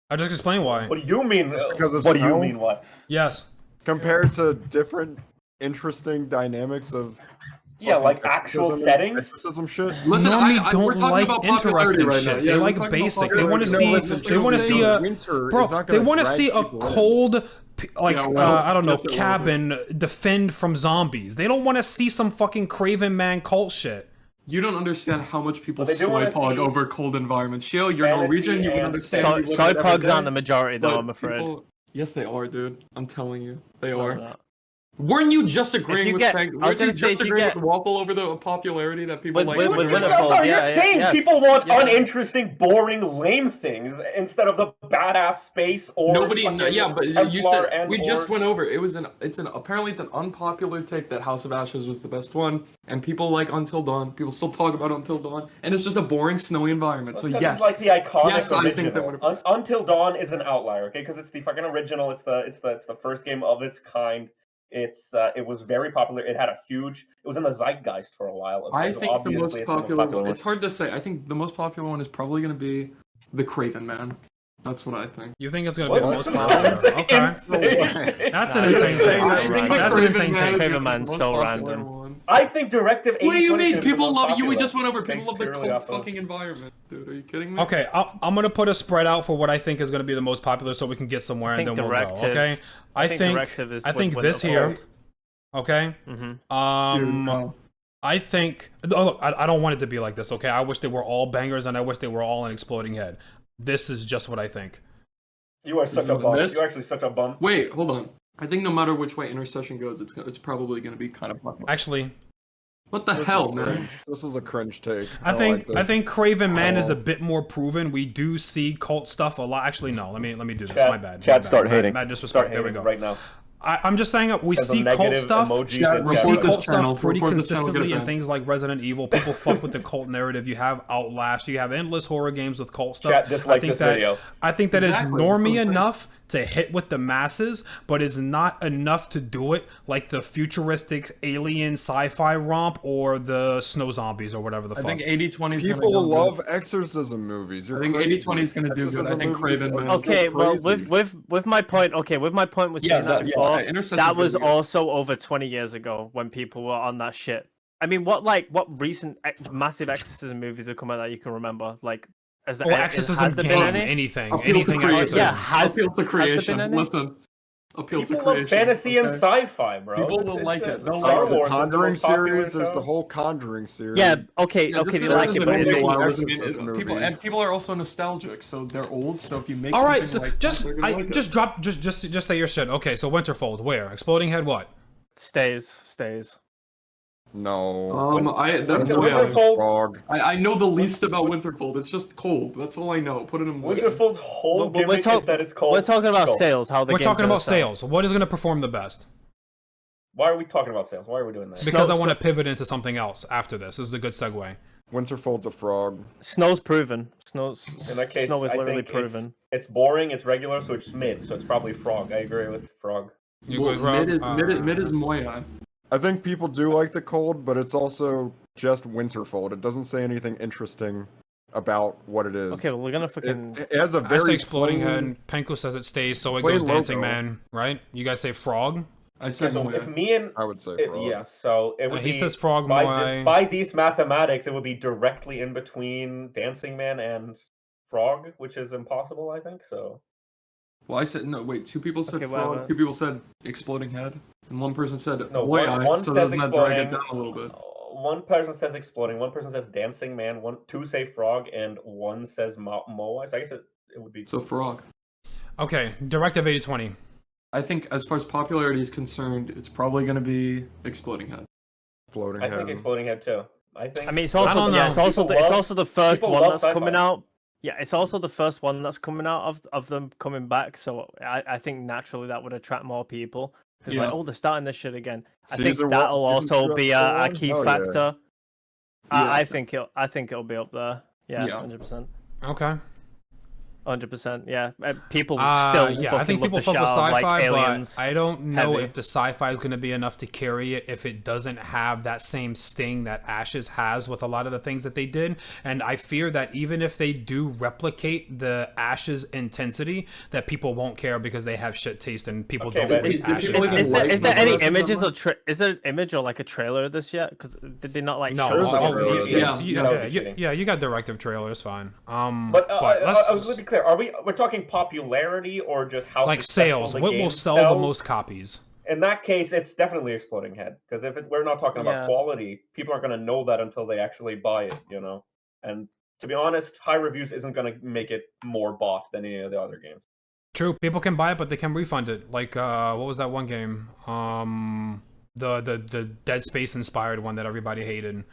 I'll just explain why. What do you mean? because of what do you snow? mean? What? Yes. Compared to different interesting dynamics of Yeah, fucking like actual exorcism- settings. exorcism shit. Listen, Normally we're don't talking like about popularity interesting right shit. now. They Yeah, we're like talking about basic. They want to popularity. see. No, They want to see a. winter Bro, is not they gonna want to drag see a people in. cold, like Yeah, well, I don't know, yes, it will. cabin defend from zombies. They don't want to see some fucking Craven Man cult shit. You don't understand how much people But they do soy wanna pog see over cold environments. Shale, you're fantasy Norwegian, you would and understand. fantasy. you would Soy have every pogs day. aren't the majority, though. But I'm afraid. people- Yes, they are, dude. I'm telling you, they No, are. they're not. Weren't you just agreeing you with get- Frank? I was Weren't you gonna say, just if you agreeing get- with Waffle over the popularity that people With- like? with when you're- Winterfell. Sorry, yeah, you're yeah, saying yes. people want Yeah. uninteresting, boring, lame things instead of the badass space or Nobody, fucking yeah, but you Templar said, and we or- just went over. Apparently it's an unpopular take that House of Ashes was the best one, and people like Until Dawn. People still talk about Until Dawn, and it's just a boring snowy environment. So Because yes, it's like the iconic Yes, I think original. that would've- Until Dawn is an outlier, okay? Because it's the fucking original. It's the first game of its kind. It was very popular. It was in the zeitgeist for a while. I So think the obviously most it's popular one. one. It's hard to say. I think the most popular one is probably going to be the Craven Man. That's what I think. You think it's gonna be the What? most popular? That's Okay. insane. That's an Nah, insane it's take. I think the That's an Craven insane Man take. is Craven the Man's most so popular random. one. I think Directive 80/20 What do you mean? is the People most love you. We popular. just went over. People Based love the purely cult off of- fucking environment, dude. Are you kidding me? Okay, I'm gonna put a spread out for what I think is gonna be the most popular, so we can get somewhere and think then we'll go. Directive- Okay, I think Directive is I think with this Winterfell. here. Okay. Mhm. Dude, no. I think. Oh, look, I don't want it to be like this. Okay, I wish they were all bangers, and I wish they were all an exploding head. This is just what I think. You are such a doing bum. this? You're actually such a bum. Wait, hold on. I think no matter which way Intercession goes, it's probably going to be kind of. Actually, What the hell, man? This is a cringe take. I don't think like this. I think Craven Man is Oh. a bit more proven. We do see cult stuff a lot. Actually, no. Let me do this. Chat- My bad. Chat, my start bad. hating. Mad disrespect. Start There we hating go. right now. I'm just saying we As a see cult negative stuff. emojis Chat, in We chat. see Report this cult channel. stuff pretty Report this channel, consistently get it in back. things like Resident Evil. People fuck with the cult narrative. You have Outlast. You have endless horror games with cult stuff. Chat, dislike I think this that video. I think that Exactly, is that's what I'm normie saying. enough to hit with the masses, but is not enough to do it like the futuristic alien sci-fi romp or the snow zombies or whatever the I fuck. think 80/20 is going to People go love good. exorcism movies. You're I think crazy. 80/20 is gonna do good. I Exorcism think movies Craven are Man. Okay, well, crazy. with my point, with my point was saying that before. Intercession's That was gonna be good. also over 20 years ago when people were on that shit. I mean, what recent massive exorcism movies have come out that you can remember? Like, or exorcism has there game, been any? anything, Appeal to anything creation. exorcism. Yeah, has- Appeal to there been creation. any? Listen, appeal to People love creation. fantasy and okay? sci-fi, bro. People It's- will it's like a- it. They'll Star like it. The Wars is Conjuring most popular series, there's show. the whole Conjuring series. Yeah, okay, Yeah, okay, this they is- like this it, is but gonna is be a it, while. Exorcist People movies. people are also nostalgic, so they're old. So if you make All right, something so like just that, they're gonna like it. just say your shit. Okay, so Winterfold, where? Exploding Head, what? stays. No. Winterfold- Frog. I know the least about Winterfold. It's just cold. That's all I know. Put it in water. Winterfold's whole We're gimmick is that it's called. We're talking about Skull. sales. How the We're game's talking gonna about sell. sales. What is going to perform the best? Why are we talking about sales? Why are we doing that? Because I Snow- want to pivot into something else after this. This is a good segue. Winterfold's a frog. Snow's proven. In that case, Snow is I literally think proven. It's boring, it's regular, so it's mid. So it's probably frog. I agree with frog. You Well, good, Rob? mid is Moya. I think people do like the cold, but it's also just Winterfold. It doesn't say anything interesting about what it is. Okay, well, we're gonna fucking. It has a I very say Exploding plain- Head. Penko says it stays, so it plain goes Dancing logo. Man, right? You guys say Frog? I said So Moya. if me and I would say frog. yeah, so it would He be says Frog by, Moai. by these mathematics, it would be directly in between Dancing Man and Frog, which is impossible, I think. So Well, I said no. Wait, two people said Okay, frog. whatever. Two people said exploding head, and one person said no, Moya. one So says doesn't that drag it exploding. down a little bit? One person says exploding. One person says Dancing Man. Two say Frog, and one says Moa. So I guess it would be. So frog. Okay, Directive 8020. I think as far as popularity is concerned, it's probably going to be exploding head. Exploding I Head. think exploding head too. I think. I mean, it's I also don't know. it's also People it's love- also the first people one love that's sci-fi. coming out. Yeah, it's also the first one that's coming out of them coming back. So I think naturally that would attract more people because Yeah. like, oh, they're starting this shit again. I think Season one- that'll season also two, be episode a one? key Hell yeah. factor. Yeah. I think it'll be up there. Yeah, Yeah. 100%. Okay. 100%. Yeah, people still yeah, fucking I think love people the fuck with shout of, sci-fi, like, but aliens. I don't know heavy. if the sci-fi is going to be enough to carry it if it doesn't have that same sting that Ashes has with a lot of the things that they did. And I fear that even if they do replicate the Ashes intensity, that people won't care because they have shit taste and people Okay, don't but like did Ashes. people even Is like there the any rest of images them? or is there an image or like a trailer of this yet? Because did they not like No, show There's us a oh, trailer. yeah, Yeah. yeah, you got directive trailers, fine. But let's be clear. We're talking popularity or just how like successful sales, the what game will sell sells? the most copies? In that case, it's definitely exploding head because we're not talking about Yeah. quality, people aren't going to know that until they actually buy it, you know. And to be honest, high reviews isn't going to make it more bought than any of the other games. True, people can buy it, but they can refund it. Like, what was that one game? The Dead Space inspired one that everybody hated.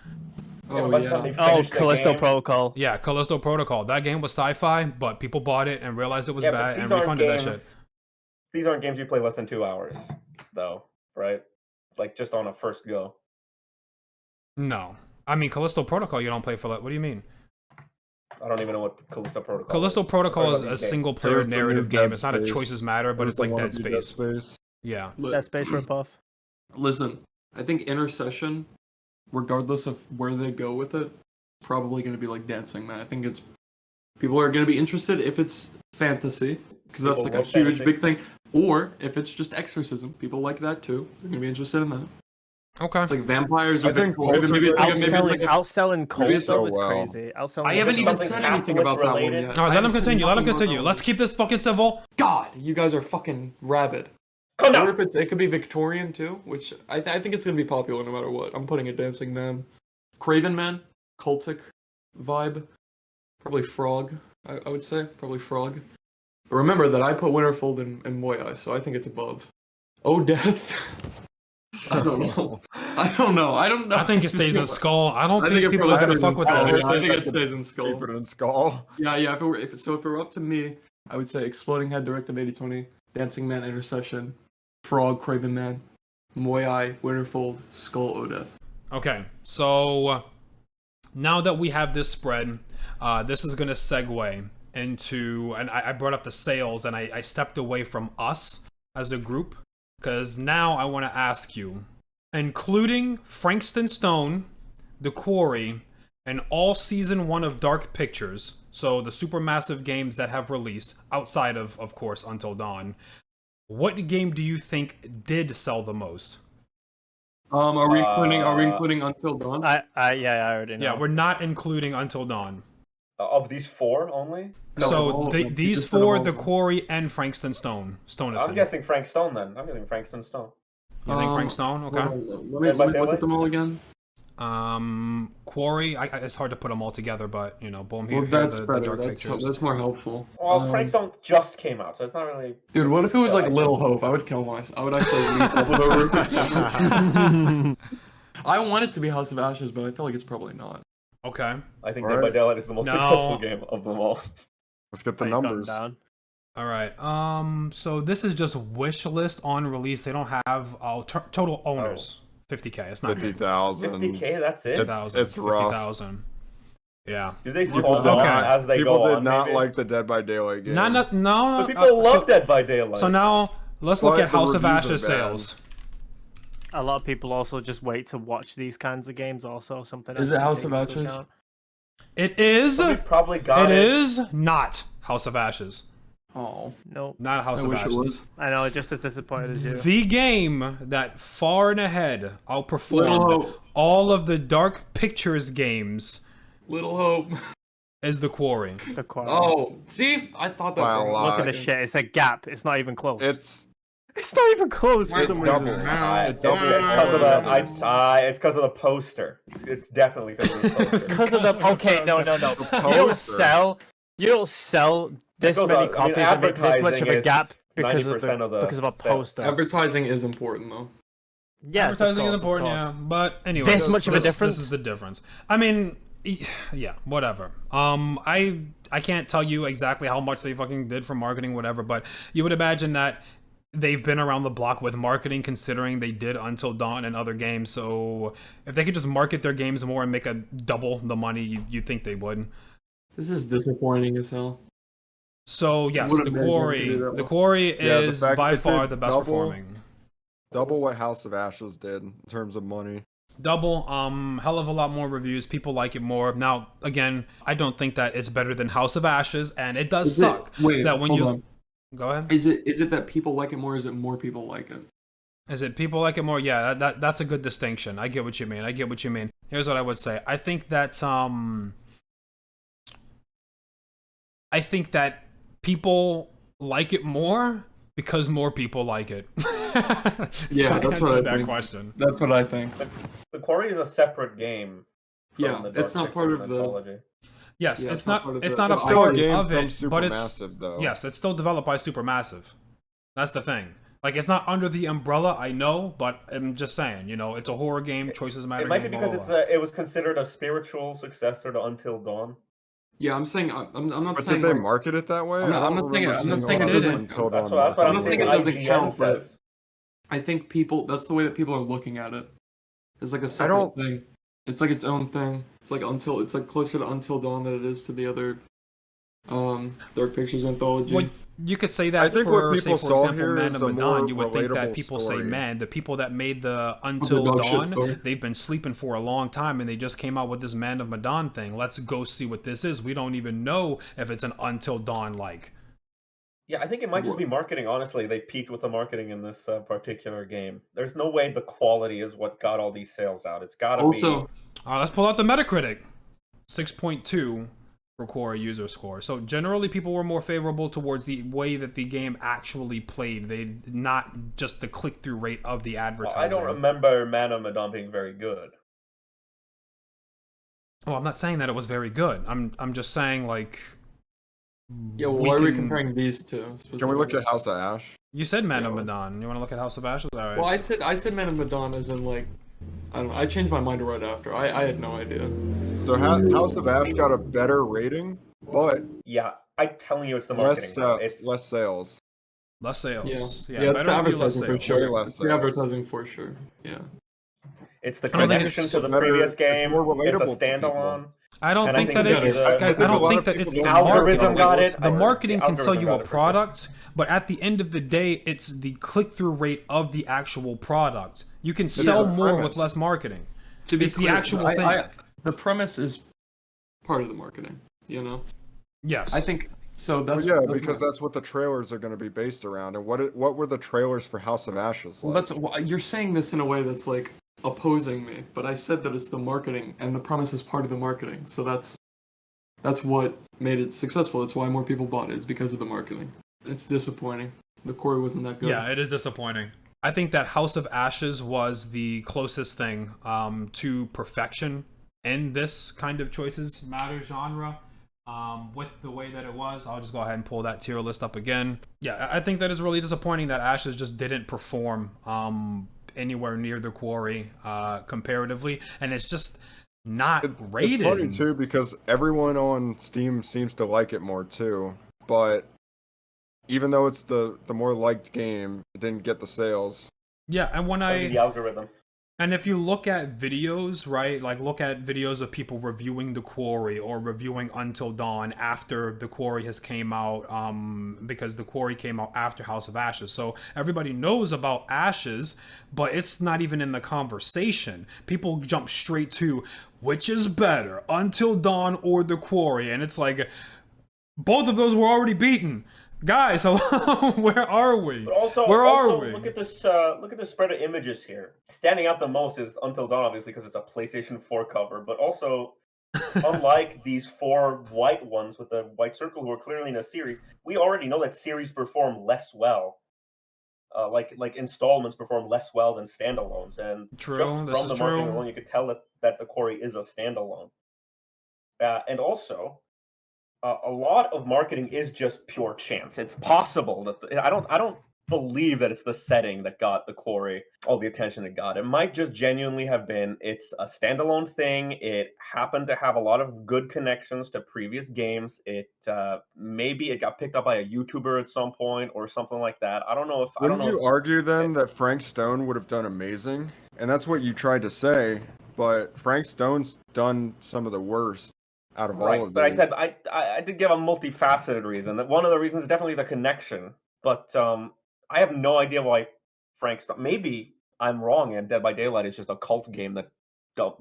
Oh but yeah. then they Oh, finished the Callisto game. Protocol. Yeah, Callisto Protocol. That game was sci-fi, but people bought it and realized it was Yeah, but bad these and aren't refunded that games- shit. These aren't games you play less than 2 hours, though, right? Like just on a first go. No, I mean Callisto Protocol. You don't play for that. What do you mean? I don't even know what Callisto Protocol. Callisto is. Protocol What is about a these games? single-player There's the new narrative Dead game. It's not a Space. choices matter, but There's it's like the one Dead to be Dead Space. Space. Yeah. That space ripoff. Listen, I think Intercession, regardless of where they go with it, probably going to be like Dancing Man. I think it's people are going to be interested if it's fantasy because that's People like a love huge fantasy. big thing, or if it's just exorcism. People like that too. They're going to be interested in that. Okay. It's like vampires. Or I think Victorian, maybe it's like a- maybe it's Outselling, like a- outselling cold Maybe though so is well. crazy. Outselling. I haven't even Something said anything about that one Catholic-related? yet. All right, I let him just said continue. Let him nothing about continue. that Let's one. keep this fucking civil. God, you guys are fucking rabid. Come Or on. if it could be Victorian too, which I think it's gonna be popular no matter what. I'm putting a Dancing Man, Craven Man, cultic vibe, probably Frog. I would say probably Frog. But remember that I put Winterfold in Moya, so I think it's above. Oh, Death. I don't know. I don't know. I think it stays in Skull. I don't I think think it people are probably gonna stays fuck in with Skull. this. I think it stays in Skull. Keep it in Skull. Yeah. If it were up to me, I would say Exploding Head, Directive 8020, Dancing Man, Intercession, Frog, Craven Man, Moai, Winterfold, Skull, Odeth. Okay, so now that we have this spread, this is going to segue into, and I brought up the sales, and I stepped away from us as a group, because now I want to ask you, including Frankston Stone, The Quarry, and all Season 1 of Dark Pictures, so the Supermassive games that have released, outside of course, Until Dawn, what game do you think did sell the most? Are we including Until Dawn? I already know. Yeah, we're not including Until Dawn. Of these 4 only? No, So all of them. these Just said of all 4, of the them. Quarry and Frankston Stone. I'm guessing Frank Stone then. I'm guessing Frankston Stone. You think Frank Stone? Hold Okay. on, let me look at them all again. Quarry. It's hard to put them all together, but boom. Well, Here are that's the better. dark That's pictures. more helpful. Well, Frank Stone just came out, so it's not really. Dude, what if it was Yeah, like I- Little Hope? I would kill myself. I would actually leap over the roof. I want it to be House of Ashes, but I feel like it's probably not. Okay. I think Alright. Dead by Daylight is the most No. successful game of them all. Let's get the Write it numbers. down. All right. So this is just wish list on release. They don't have total owners. 50K. It's not 50,000. 50K, that's it. 50,000. It's rough. 50,000. Yeah. Do they People fall did off not, as they people go did on? not maybe? like the Dead by Daylight game. No. But people love Dead by Daylight. So now let's look But at the House of reviews are Ashes bad. sales. A lot of people also just wait to watch these kinds of games. Also, something. Is else it to House take of into Ashes? account. It is. So we probably got It it. is not House of Ashes. Oh, Nope. Not House I of wish it Ashes. was. I know, just as disappointed as you. The game that far and ahead Little outperformed Hope. all of the Dark Pictures games Little Hope. is The Quarry. The Quarry. Oh, see, I thought that. By a for lot. Look at this shit. It's a gap. It's not even close. It's not even close for It some doubled. reason. It doubled. It's because of it's because of the poster. It's definitely because of the poster. Because of the okay, no. You don't poster. sell this goes many on. I mean, copies and make this much of advertising a is gap because of 90% of the because of a sale. poster. Advertising is important though. Yes, of Advertising is course, of important, course. yeah. But anyway, This much of a difference? This is the difference. I mean, yeah, whatever. I can't tell you exactly how much they fucking did for marketing, whatever. But you would imagine that they've been around the block with marketing, considering they did Until Dawn and other games. So if they could just market their games more and make a double the money, you'd think they would. This is disappointing as hell. So yes, wouldn't the imagine them to Quarry. do that The well. Quarry Yeah, the is fact by that far did the best double- performing. double what House of Ashes did in terms of money. Double, hell of a lot more reviews. People like it more. Now, again, I don't think that it's better than House of Ashes, and it does suck Wait, that when hold you on. go ahead. Is it that people like it more? Or is it more people like it? Is it people like it more? Yeah, that's a good distinction. I get what you mean. Here's what I would say. I think that people like it more because more people like it. Yeah, So that's what I that think. question. That's what I think. The Quarry is a separate game. From Yeah, the it's Dark not part Pictures of the- anthology. Yes, Yeah, it's it's not not. part of It's the- not a it's Still a part game of from it, but it's Supermassive, though. yes, it's still developed by Supermassive. That's the thing. Like, it's not under the umbrella, I know, but I'm just saying, it's a horror game. Choices matter. It might be blah, because blah, blah. it was considered a spiritual successor to Until Dawn. Yeah, I'm saying I'm not But saying did they like, market it that way? I'm not- I I'm don't not saying it- remember I'm not seeing saying a it lot of doesn't- Until That's Dawn what marketing. I'm not saying saying. it doesn't IGN count, but- says. I think people. That's the way that people are looking at it. It's like a separate don't- thing. It's like its own thing. It's like It's like closer to Until Dawn than it is to the other, Dark Pictures anthology. Well, you could say that I think for, what say, people for saw example, here Man is of a Medan, more you would think that relatable people say, story. man, the people that made the Until dog shit Dawn, story. they've been sleeping for a long time, and they just came out with this Man of Medan thing. Let's go see what this is. We don't even know if it's an Until Dawn like. Yeah, I think it might just be marketing. Honestly, they peaked with the marketing in this particular game. There's no way the quality is what got all these sales out. It's got to be. Also, Let's pull out the Metacritic. 6.2 for Quarry user score. So generally, people were more favorable towards the way that the game actually played. They not just the click-through rate of the advertising. I don't remember Man of Medan being very good. Well, I'm not saying that it was very good. I'm just saying, like, yeah. Well, why are we can- comparing these two? Can we look at House of Ash? You said Man of Yeah. Medan. You want to look at House of Ashes? All right. Well, I said Man of Medan as in like, I don't know. I changed my mind right after. I had no idea. So House of Ash got a better rating, but Yeah, I'm telling you, it's the marketing. It's less sales. Less sales. Yeah, Yeah, it's better the review, less advertising for sales. sure. Way less It's the sales. advertising for sure. Yeah. It's the I don't think connection it's to the better- previous it's game. more It's a relatable to people. standalone. I don't And I think think that it's. that Guys, the- I I think a don't lot think of that people it's don't the know. Algorithm marketing. got it. The marketing can sell algorithm you got a it for sure. product, but at the end of the day, it's the click-through rate of the actual product. You can sell the more with premise. less marketing. To be It's the clear, actual thing. The premise is part of the marketing. You know. Yes. I think so. Well, That's yeah, because that's what the trailers are going to be based around. And what were the trailers for House of Ashes Well, like? you're saying this in a way that's like opposing me, but I said that it's the marketing and the premise is part of the marketing. So that's That's what made it successful. That's why more people bought it. It's because of the marketing. It's disappointing. The Quarry wasn't that good. Yeah, it is disappointing. I think that House of Ashes was the closest thing to perfection in this kind of choices matter genre. With the way that it was, I'll just go ahead and pull that tier list up again. Yeah, I think that is really disappointing that Ashes just didn't perform anywhere near the Quarry comparatively, and it's just not rated. It's funny too because everyone on Steam seems to like it more too, but even though it's the more liked game, it didn't get the sales. Yeah, and when The algorithm. And if you look at videos, right, like look at videos of people reviewing The Quarry or reviewing Until Dawn after The Quarry has came out, because The Quarry came out after House of Ashes. So everybody knows about Ashes, but it's not even in the conversation. People jump straight to, which is better, Until Dawn or The Quarry? And it's like, both of those were already beaten. Guys, where are we? But also, where are we? Look at this. Look at the spread of images here. Standing out the most is Until Dawn, obviously, because it's a PlayStation 4 cover. But also, unlike these 4 white ones with the white circle who are clearly in a series, we already know that series perform less well. Like installments perform less well than standalones, and True, just this from is the marketing true. alone, you could tell that the Quarry is a standalone. And also, a lot of marketing is just pure chance. It's possible that I don't believe that it's the setting that got the Quarry all the attention it got. It might just genuinely have been it's a standalone thing. It happened to have a lot of good connections to previous games. It maybe it got picked up by a YouTuber at some point or something like that. I don't know if Wouldn't you argue then that Frank Stone would have done amazing? And that's what you tried to say, but Frank Stone's done some of the worst out of all of these. But I said I did give a multifaceted reason. That one of the reasons is definitely the connection. But I have no idea why Frank Stone. Maybe I'm wrong, and Dead by Daylight is just a cult game that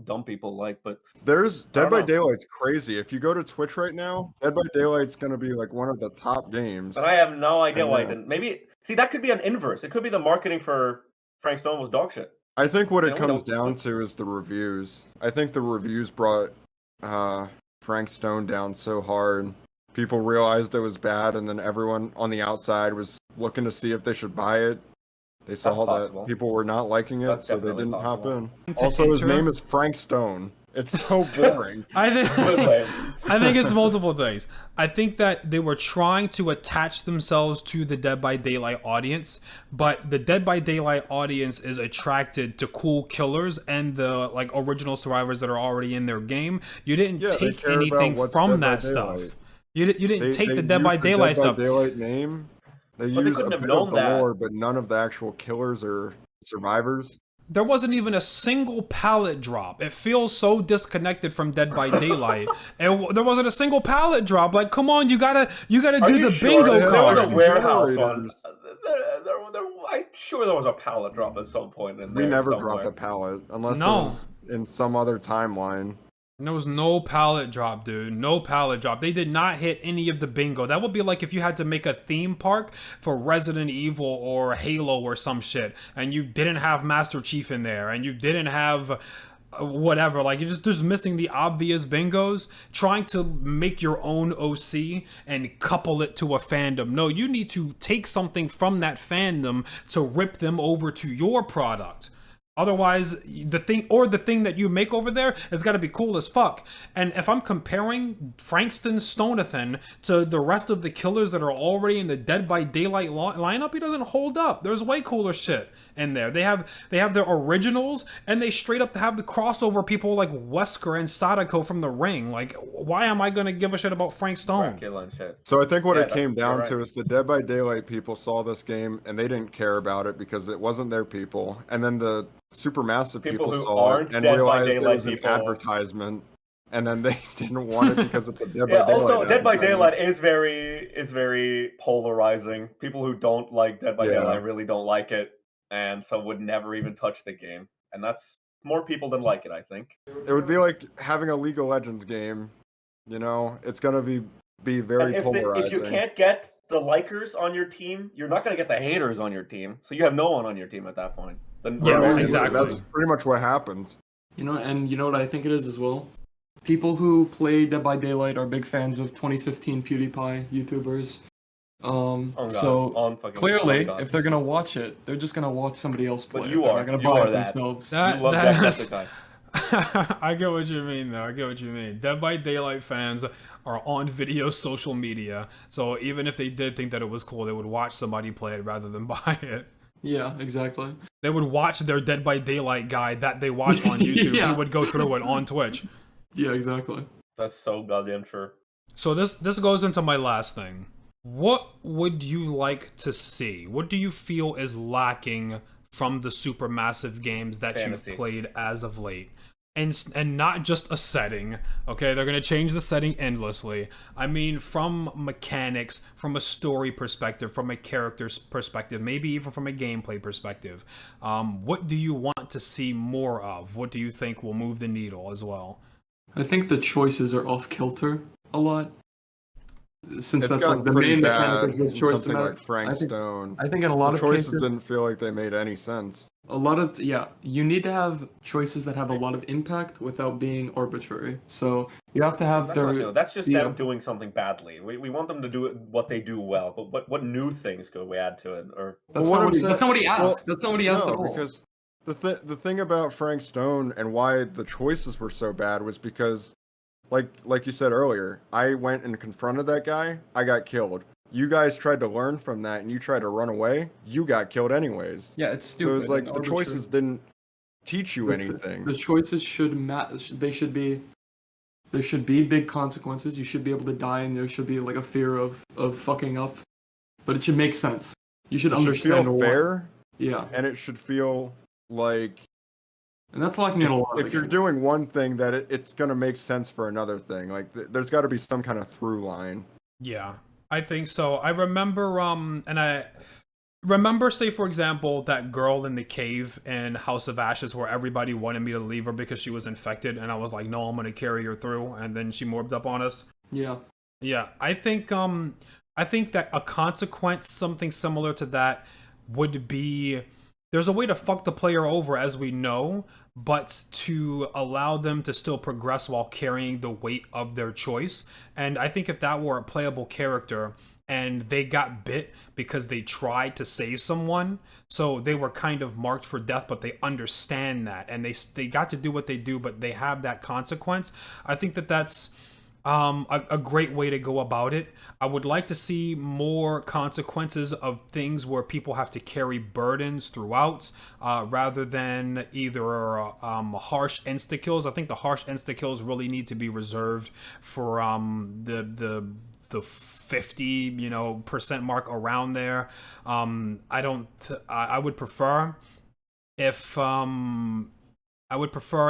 dumb people like. But There's Dead by Daylight's crazy. If you go to Twitch right now, Dead by Daylight's gonna be like one of the top games. But I have no idea why it know. didn't. Maybe see that could be an inverse. It could be the marketing for Frank Stone was dog shit. I think what You it know, we comes don't- down to is the reviews. I think the reviews brought Frank Stone down so hard. People realized it was bad, and then everyone on the outside was looking to see if they should buy it. They saw That's possible. that people were not liking it, That's so they definitely didn't hop possible. in. To Also, his enter- name is Frank Stone. It's so boring. I Good think plan. I think it's multiple things. I think that they were trying to attach themselves to the Dead by Daylight audience, but the Dead by Daylight audience is attracted to cool killers and the like original survivors that are already in their game. You didn't Yeah, they take care about anything what's from Dead by that stuff. Daylight. You didn't take the They Dead by used the Daylight Dead by stuff. Daylight name. They But they used a couldn't have bit known of the that. lore, but none of the actual killers or survivors. There wasn't even a single pallet drop. It feels so disconnected from Dead by Daylight. And there wasn't a single pallet drop. Like, come on, you gotta Are do you the sure? bingo There was card. a warehouse Generators. one. I'm sure there was a pallet drop at some point in there. We never somewhere. dropped a pallet unless No. it was in some other timeline. There was no pallet drop, dude. No pallet drop. They did not hit any of the bingo. That would be like if you had to make a theme park for Resident Evil or Halo or some shit, and you didn't have Master Chief in there, and you didn't have whatever. Like, you're just missing the obvious bingos. Trying to make your own OC and couple it to a fandom. No, you need to take something from that fandom to rip them over to your product. Otherwise, the thing that you make over there has got to be cool as fuck. And if I'm comparing Frankston Stone to the rest of the killers that are already in the Dead by Daylight lineup, he doesn't hold up. There's way cooler shit in there. They have their originals, and they straight up have the crossover people like Wesker and Sadako from The Ring. Like, why am I gonna give a shit about Frank Stone? Dracula and shit. So I think what Yeah, it came down you're to right. is the Dead by Daylight people saw this game and they didn't care about it because it wasn't their people. And then the Supermassive People people who saw aren't it and Dead by realized it Daylight was an people. advertisement. And then they didn't want it because it's a Dead Yeah. by Daylight. Also, Dead by advertisement. Daylight is very polarizing. People who don't like Dead by Yeah. Daylight really don't like it, and so would never even touch the game. And that's more people than like it, I think. It would be like having a League of Legends game. You know, it's gonna be very And polarizing. if you can't get the likers on your team, you're not going to get the haters on your team. So you have no one on your team at that point. Yeah, Right, exactly. That's pretty much what happens. You know, and you know what I think it is as well? People who play Dead by Daylight are big fans of 2015 PewDiePie YouTubers. Oh god. So On fucking, clearly, oh god. if they're gonna watch it, they're just gonna watch somebody else play But it. you They're are. not gonna You buy are it that. themselves. You love that's- Jacksepticeye. I get what you mean, though. I get what you mean. Dead by Daylight fans are on video social media, so even if they did think that it was cool, they would watch somebody play it rather than buy it. Yeah, exactly. They would watch their Dead by Daylight guy that they watch on YouTube. Yeah. He would go through it on Twitch. Yeah, exactly. That's so goddamn true. So this goes into my last thing. What would you like to see? What do you feel is lacking from the Supermassive games that Fantasy. you've played as of late? And not just a setting, okay? They're gonna change the setting endlessly. I mean, from mechanics, from a story perspective, from a character's perspective, maybe even from a gameplay perspective. What do you want to see more of? What do you think will move the needle as well? I think the choices are off kilter a lot. Since It's that's gotten like the pretty main bad mechanic of in the choice something meta. like Frankston. I think in a lot The of choices cases, didn't feel like they made any sense. a lot of you need to have choices that have a lot of impact without being arbitrary. So you have to have That's, not, their that's just yeah. them doing something badly. We want them to do what they do well, but what new things could we add to it? Or That's Well, not what what I'm that's not what he saying- asked. well, That's not what he asked No, at all. because the thing about Frank Stone and why the choices were so bad was because, like you said earlier, I went and confronted that guy. I got killed. You guys tried to learn from that, and you tried to run away. You got killed anyways. Yeah, it's So stupid. it was like and the arbitrary. choices didn't teach you But anything. The choices should match. They should be. There should be big consequences. You should be able to die, and there should be like a fear of fucking up. But it should make sense. You should It should understand feel why. fair, Yeah, and it should feel like and that's lacking in a lot. if of you're games. doing one thing, that it's gonna make sense for another thing. Like there's got to be some kind of through line. Yeah, I think so. I remember, and I remember, say for example, that girl in the cave in House of Ashes where everybody wanted me to leave her because she was infected, and I was like, no, I'm gonna carry her through, and then she morbed up on us. Yeah, Yeah, I think that a consequence, something similar to that, would be there's a way to fuck the player over, as we know, but to allow them to still progress while carrying the weight of their choice. And I think if that were a playable character and they got bit because they tried to save someone, so they were kind of marked for death, but they understand that and they got to do what they do, but they have that consequence. I think that that's a great way to go about it. I would like to see more consequences of things where people have to carry burdens throughout, rather than either harsh insta kills. I think the harsh insta kills really need to be reserved for the 50% mark around there. I would prefer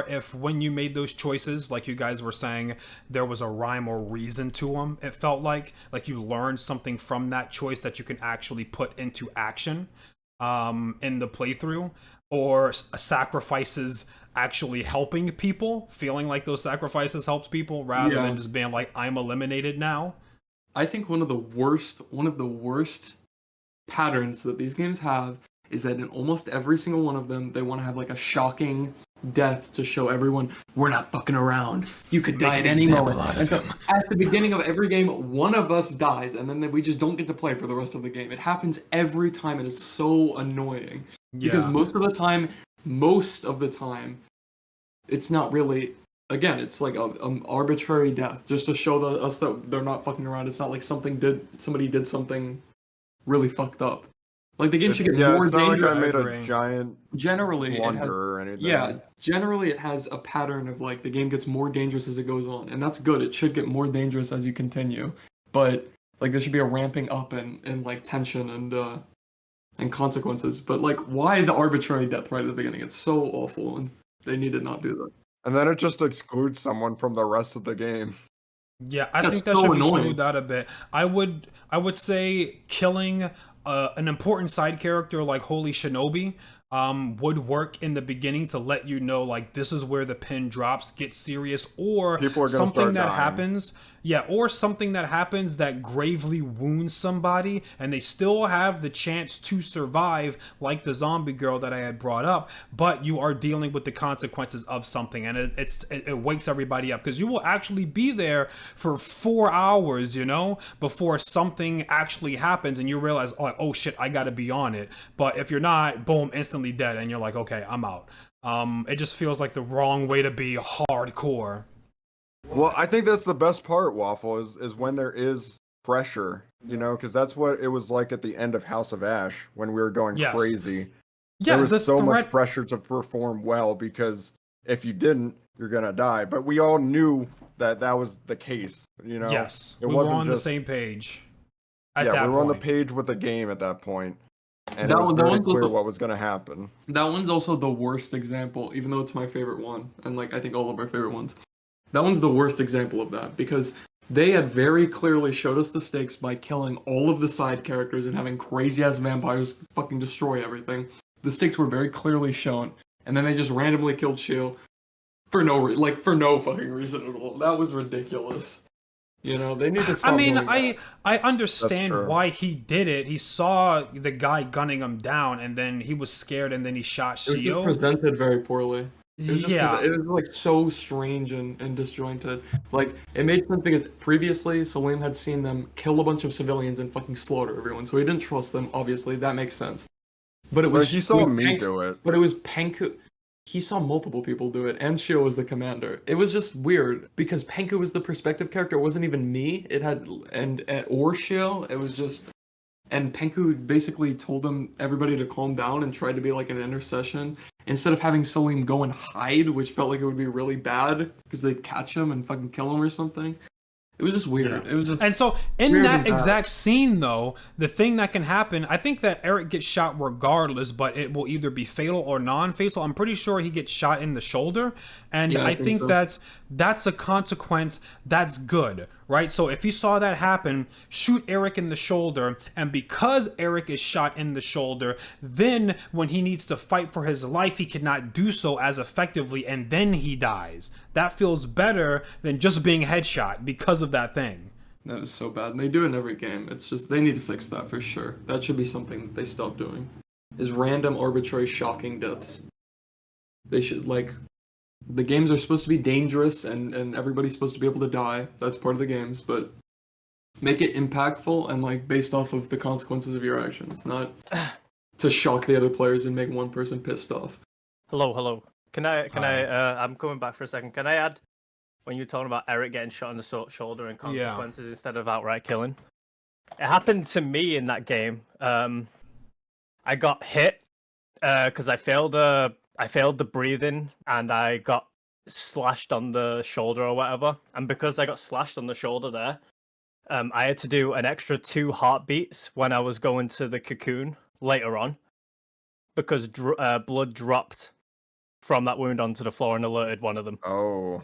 if when you made those choices, like you guys were saying, there was a rhyme or reason to them. It felt like you learned something from that choice that you can actually put into action in the playthrough, or sacrifices actually helping people, feeling like those sacrifices helps people rather Yeah. than just being like, I'm eliminated now. I think one of the worst patterns that these games have is that in almost every single one of them, they want to have like a shocking death to show everyone we're not fucking around. You could die at any moment. And so at the beginning of every game, one of us dies, and then we just don't get to play for the rest of the game. It happens every time, and it's so annoying because Yeah. most of the time, it's not really. Again, it's like an arbitrary death just to show us that they're not fucking around. It's not like somebody did something really fucked up. Like the game should get more it's not dangerous. like I made agree. a giant Generally, it blunder has, or anything. yeah, generally it has a pattern of like the game gets more dangerous as it goes on, and that's good. It should get more dangerous as you continue, but like there should be a ramping up in like tension and consequences. But like, why the arbitrary death right at the beginning? It's so awful, and they need to not do that. And then it just excludes someone from the rest of the game. Yeah, I That's think that so should be annoying. smoothed out a bit. I would say killing an important side character like Holy Shinobi would work in the beginning to let you know, like, this is where the pin drops, get serious, or People are gonna something start that dying. happens. Yeah, or something that happens that gravely wounds somebody, and they still have the chance to survive, like the zombie girl that I had brought up, but you are dealing with the consequences of something, and it wakes everybody up, because you will actually be there for 4 hours, you know, before something actually happens, and you realize, oh shit, I gotta be on it. But if you're not, boom, instantly dead, and you're like, okay, I'm out. It just feels like the wrong way to be hardcore. Well, I think that's the best part, Waffle, is when there is pressure, you know, because that's what it was like at the end of House of Ash when we were going Yes. crazy. Yeah, There was the so much threat. pressure to perform well because if you didn't, you're gonna die. But we all knew that that was the case, you know. Yes, it we were wasn't on just the same page. At yeah, that we were on the point. page with the game at that point, and That it was one- that very one's clear also- what was gonna happen. That one's also the worst example, even though it's my favorite one, and like I think all of our favorite ones. That one's the worst example of that because they had very clearly showed us the stakes by killing all of the side characters and having crazy ass vampires fucking destroy everything. The stakes were very clearly shown, and then they just randomly killed Shio for for no fucking reason at all. That was ridiculous. You know, they need to stop I mean, doing that. I understand true. why he did it. He saw the guy gunning him down, and then he was scared, and then he shot It was just Shio. presented very poorly. It was just Yeah. it was like so strange and disjointed. Like it made sense because previously Salim had seen them kill a bunch of civilians and fucking slaughter everyone, so he didn't trust them. Obviously, that makes sense. But it But was he it saw was me Pank- do it. But it was Penku. He saw multiple people do it, and Shio was the commander. It was just weird because Penku was the perspective character. It wasn't even me. It had or Shio. It was just. And Penku basically told everybody to calm down and tried to be like an intercession instead of having Salim go and hide, which felt like it would be really bad because they'd catch him and fucking kill him or something. It was just weird. Yeah. It was just And so, in weird that and bad. exact scene, though, the thing that can happen, I think that Eric gets shot regardless, but it will either be fatal or non-fatal. I'm pretty sure he gets shot in the shoulder, and Yeah, I I think think so. that's a consequence that's good, right? So if he saw that happen, shoot Eric in the shoulder, and because Eric is shot in the shoulder, then when he needs to fight for his life, he cannot do so as effectively, and then he dies. That feels better than just being headshot because of that thing. that was so bad. And they do it in every game. It's just they need to fix that for sure. That should be something that they stop doing. Is random, arbitrary, shocking deaths. They should like the games are supposed to be dangerous and everybody's supposed to be able to die. That's part of the games, but make it impactful and like based off of the consequences of your actions, not to shock the other players and make one person pissed off. Hello. Can I? I'm coming back for a second. Can I add when you're talking about Eric getting shot in the shoulder and consequences instead of outright killing? It happened to me in that game. I got hit because I failed the breathing and I got slashed on the shoulder or whatever. And because I got slashed on the shoulder there, I had to do an extra 2 heartbeats when I was going to the cocoon later on because blood dropped from that wound onto the floor and alerted one of them. Oh,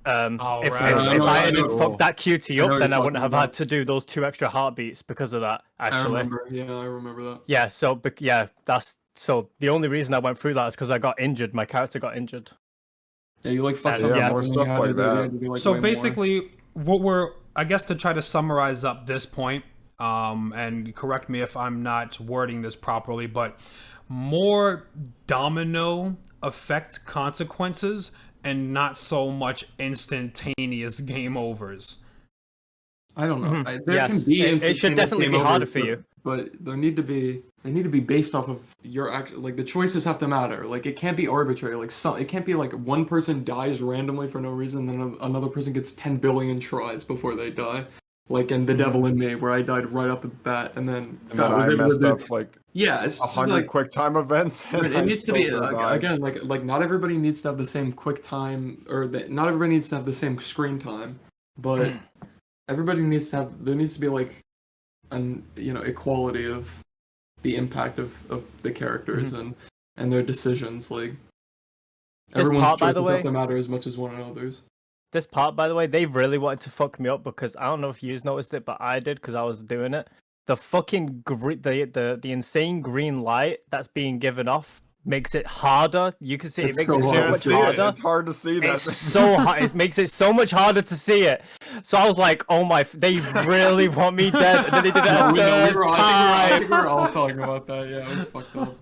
Right. If I know- I I hadn't know- fucked that QT I know up, what then you're I wouldn't talking have about. had to do those 2 extra heartbeats because of that. Actually, I remember that. yeah. So, so the only reason I went through that is because I got injured. My character got injured. Yeah, you like fuck Yeah, something yeah, up more and stuff you had like to do- that. you had to do, like, So way more. basically, what we're, I guess, to try to summarize up this point, and correct me if I'm not wording this properly, but more domino effect consequences and not so much instantaneous game overs. I don't know. Mhm. There Yes, can be it should instantaneous definitely game be harder overs, for you. but they need to be based off of your act. Like the choices have to matter. Like it can't be arbitrary. Like it can't be like one person dies randomly for no reason, then another person gets 10 billion tries before they die. Like in The Devil in Me, where I died right up at the bat, and then and then was I able to messed do- up like Yeah, it's just 100 like quick time events. And it I needs to still be survived. again like not everybody needs to have the same quick time not everybody needs to have the same screen time, but everybody needs to have there needs to be like an equality of the impact of the characters and their decisions. Like This everyone's part, by the choices have way- to matter as much as one another's. This part, by the way, they really wanted to fuck me up because I don't know if you noticed it, but I did because I was doing it. the fucking the insane green light that's being given off makes it harder. You can see it makes it so much harder. It's hard to see that. It's so hard. It makes it so much harder to see it. So I was like, "Oh my! They really want me dead." And then they did it a third I time. think we were all talking about that. Yeah, it was fucked up.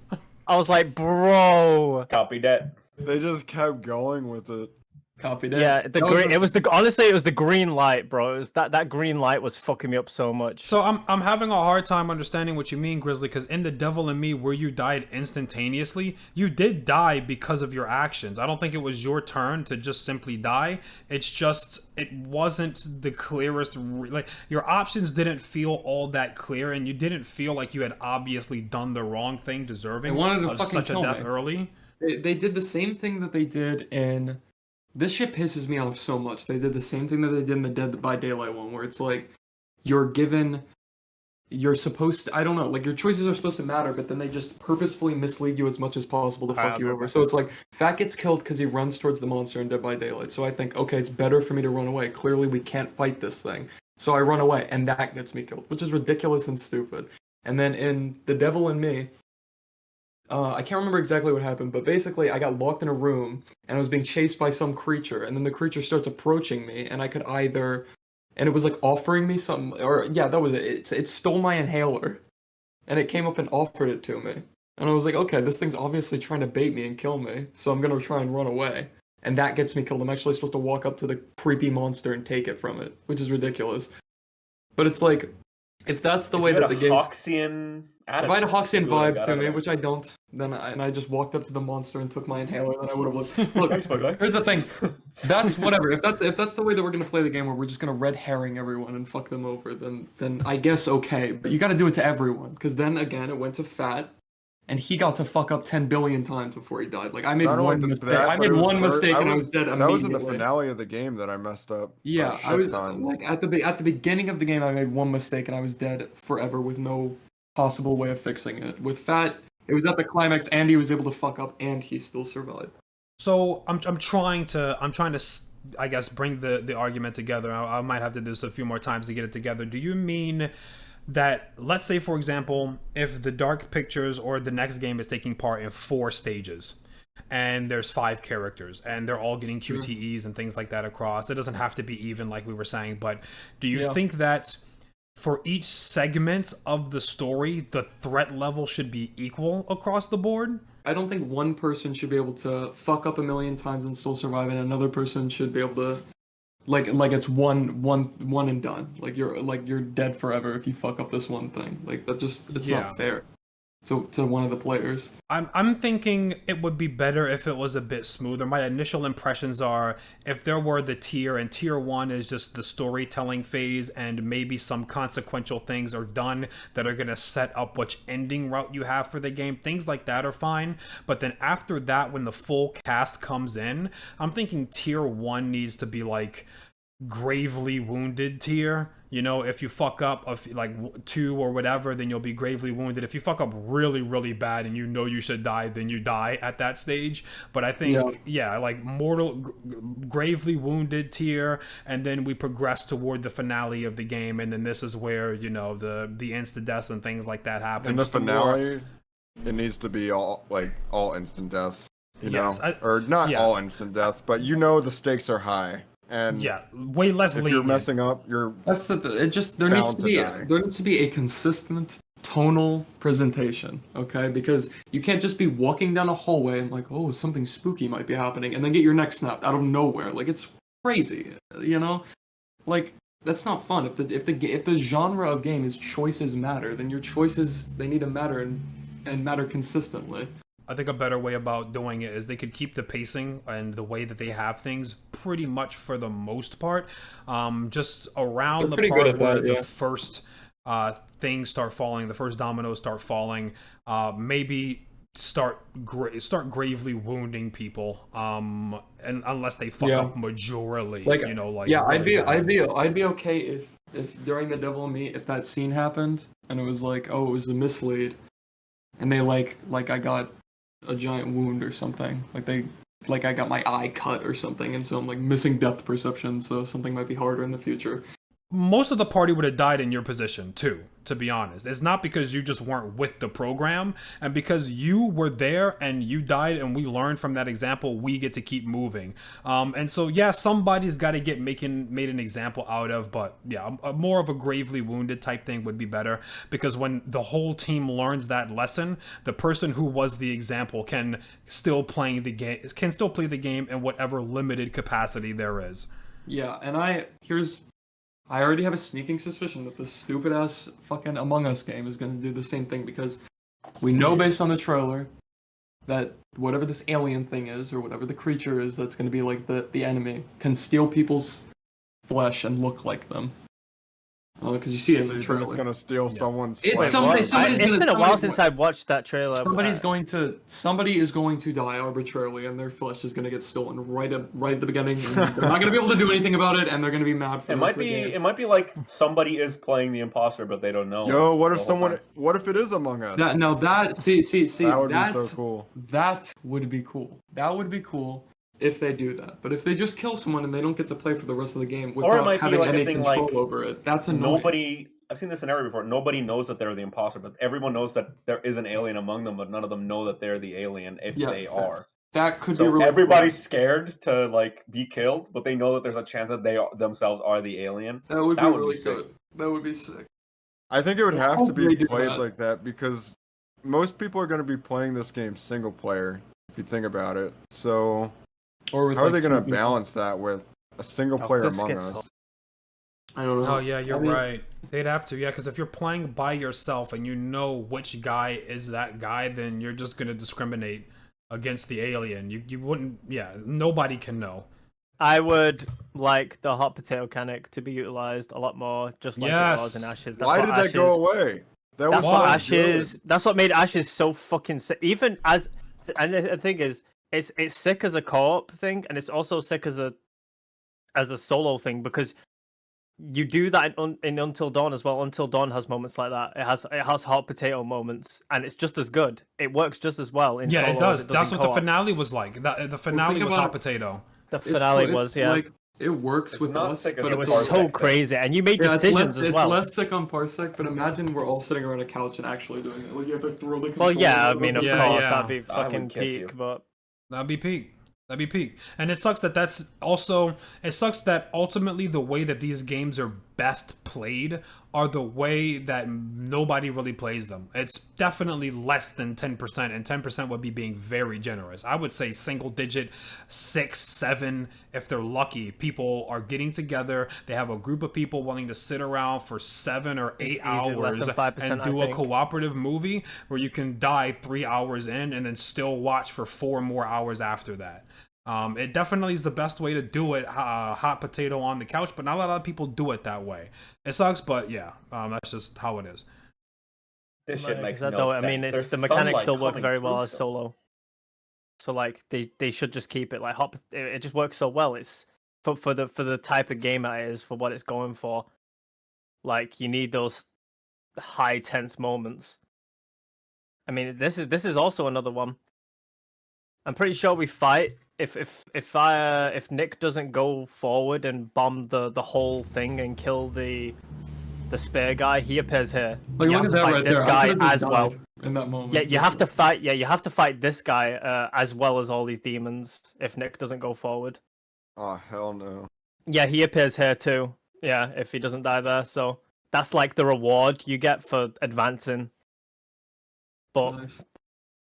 I was like, "Bro." Copy that. They just kept going with it. Copied it. Yeah, the That was green. a- It was the honestly, it was the green light, bro. It was that green light was fucking me up so much. So I'm having a hard time understanding what you mean, Grizzly, because in The Devil in Me, where you died instantaneously, you did die because of your actions. I don't think it was your turn to just simply die. It's just, it wasn't the clearest, like, your options didn't feel all that clear, and you didn't feel like you had obviously done the wrong thing, deserving They wanted to of fucking such a kill death me. early. They did the same thing that they did in. This shit pisses me off so much. They did the same thing that they did in the Dead by Daylight one, where it's like, you're supposed to, I don't know, like your choices are supposed to matter, but then they just purposefully mislead you as much as possible to fuck you over. So it's like, Fat gets killed because he runs towards the monster in Dead by Daylight. So I think, okay, it's better for me to run away. Clearly we can't fight this thing. So I run away, and that gets me killed, which is ridiculous and stupid. And then in The Devil in Me, I can't remember exactly what happened, but basically I got locked in a room and I was being chased by some creature, and then the creature starts approaching me, and I could either, and it was like offering me something, or yeah, that was it. It stole my inhaler, and it came up and offered it to me, and I was like, okay, this thing's obviously trying to bait me and kill me, so I'm gonna try and run away, and that gets me killed. I'm actually supposed to walk up to the creepy monster and take it from it, which is ridiculous. But it's like, if that's the way that the game's... Hoxian If I had a Hoxian attitude, like, vibe I to don't me, know. which I don't, then I just walked up to the monster and took my inhaler, then I would have looked. Look, Thanks, my guy. here's the thing. That's whatever. If that's the way that we're gonna play the game, where we're just gonna red herring everyone and fuck them over, then I guess okay. But you got to do it to everyone, because then again, it went to Fat, and he got to fuck up 10 billion times before he died. Like I made Not only one mistake. that, I but made it was one mistake and I was dead That was in the immediately. finale of the game that I messed up. Yeah, a I was shit ton. like at the beginning of the game, I made one mistake and I was dead forever with no possible way of fixing it. With Fat, it was at the climax, and he was able to fuck up, and he still survived. So I'm trying to I guess bring the argument together. I might have to do this a few more times to get it together. Do you mean that, let's say for example, if the Dark Pictures or the next game is taking part in 4 stages, and there's 5 characters, and they're all getting QTEs and things like that across, it doesn't have to be even like we were saying, but do you think that for each segment of the story, the threat level should be equal across the board? I don't think one person should be able to fuck up a million times and still survive, and another person should be able to, like it's one and done. Like you're dead forever if you fuck up this one thing. Like that just it's not fair to one of the players. I'm thinking it would be better if it was a bit smoother. My initial impressions are, if there were the tier, and tier 1 is just the storytelling phase, and maybe some consequential things are done that are going to set up which ending route you have for the game, things like that are fine. But then after that, when the full cast comes in, I'm thinking tier 1 needs to be like gravely wounded tier. You know, if you fuck up like 2 or whatever, then you'll be gravely wounded. If you fuck up really, really bad and you know you should die, then you die at that stage. But I think, like gravely wounded tier, and then we progress toward the finale of the game, and then this is where, you know, the instant deaths and things like that happen. In the Just a more- finale, it needs to be all instant deaths. You know, or not all instant deaths, but you know the stakes are high. And way less if lenient. you're messing up, That's it. Just there needs bound to be a consistent tonal presentation, okay? Because you can't just be walking down a hallway and like, oh, something spooky might be happening, and then get your neck snapped out of nowhere. Like it's crazy, you know? Like that's not fun. If the genre of game is choices matter, then your choices, they need to matter and matter consistently. I think a better way about doing it is they could keep the pacing and the way that they have things pretty much for the most part. Just around the part where the first things start falling, the first dominoes start falling, maybe start gravely wounding people, and unless they fuck up majorly, like, you know, like I'd be okay if during The Devil in Me, if that scene happened and it was like, oh, it was a mislead, and they like I got a giant wound or something, like I got my eye cut or something, and so I'm like missing depth perception, so something might be harder in the future. most of the party would have died in your position too, to be honest. It's not because you just weren't with the program, and because you were there and you died and we learned from that example, we get to keep moving. And so yeah, somebody's got to get made an example out of, but yeah, more of a gravely wounded type thing would be better, because when the whole team learns that lesson, the person who was the example can still play the game in whatever limited capacity there is. Yeah, and I already have a sneaking suspicion that this stupid ass fucking Among Us game is gonna do the same thing, because we know based on the trailer that whatever this alien thing is, or whatever the creature is that's gonna be like the enemy, can steal people's flesh and look like them. Because you see it in the It's trailer. gonna steal someone's. It's flesh. somebody's It's been a while somebody's since I watched that trailer. Somebody is going to die arbitrarily, and their flesh is going to get stolen right at the beginning. And they're not going to be able to do anything about it, and they're going to be mad for It the might rest of the be. game. It might be like somebody is playing the imposter, but they don't know. Yo, what if the whole someone? time. What if it is Among Us? See, that would be so cool. That would be cool. That would be cool if they do that. But if they just kill someone and they don't get to play for the rest of the game it without might be having like a any thing control like over it, that's annoying. Nobody. I've seen this scenario before. Nobody knows that they're the imposter, but everyone knows that there is an alien among them, but none of them know that they're the alien if they are. That could be So really everybody's cool. scared to like be killed, but they know that there's a chance that they themselves are the alien. That would be really sick. good. That would be sick. I think it would have to Hopefully be they do played that. like that, because most people are going to be playing this game single player, if you think about it. So Or with how are they like going two to people. balance that with a single player this Among gets Us? I don't know. Oh yeah, you're I mean, right. They'd have to, yeah, because if you're playing by yourself and you know which guy is that guy, then you're just gonna discriminate against the alien. You wouldn't, yeah. Nobody can know. I would like the hot potato mechanic to be utilized a lot more, just like it was in Yes. Ashes. Why did that go away? That That's was what so Ashes. That's what made Ashes so fucking sick. Even as, and the thing is, it's sick as a co-op thing, and it's also sick as a solo thing, because you do that in Until Dawn as well. Until Dawn has moments like that. It has hot potato moments, and it's just as good. It works just as well in Yeah, solo it as does. it That's in what the co-op. finale was like. The finale think was about hot it. potato. The finale was, yeah. Like, it works It's with not us, sick as but a It was it's Parsec so thing. crazy, and you made Yeah, decisions as well. It's less sick on Parsec, but imagine we're all sitting around a couch and actually doing it. Like, you have to throw the Well, controller yeah, I over mean, the of Yeah, course, yeah. that'd be I would fucking kiss you. peak, but That'd be peak. That'd be peak. And it sucks it sucks that ultimately the way that these games are best played are the way that nobody really plays them. It's definitely less than 10%, and 10% would be being very generous. I would say single digit, 6, 7, if they're lucky. People are getting together. They have a group of people willing to sit around for 7 or 8 It's easily less hours than 5%, and do I a think. cooperative movie where you can die 3 hours in and then still watch for 4 more hours after that. It definitely is the best way to do it, hot potato on the couch, but not a lot of people do it that way. It sucks, but yeah, that's just how it is. This shit makes Because no I sense. mean, it's There's the mechanic sunlight still works coming very well through as stuff. solo. So like they should just keep it like hot. It just works so well. It's for the type of game it is, for what it's going for. Like, you need those high tense moments. I mean, this is also another one. I'm pretty sure we fight if Nick doesn't go forward and bomb the whole thing and kill the spear guy, he appears here. Like, You look have at to that fight right this there. guy I could've just as well. died in that moment. Yeah, you have to fight. Yeah, you have to fight this guy as well as all these demons if Nick doesn't go forward. Oh hell no! Yeah, he appears here too. Yeah, if he doesn't die there, so that's like the reward you get for advancing. But Nice.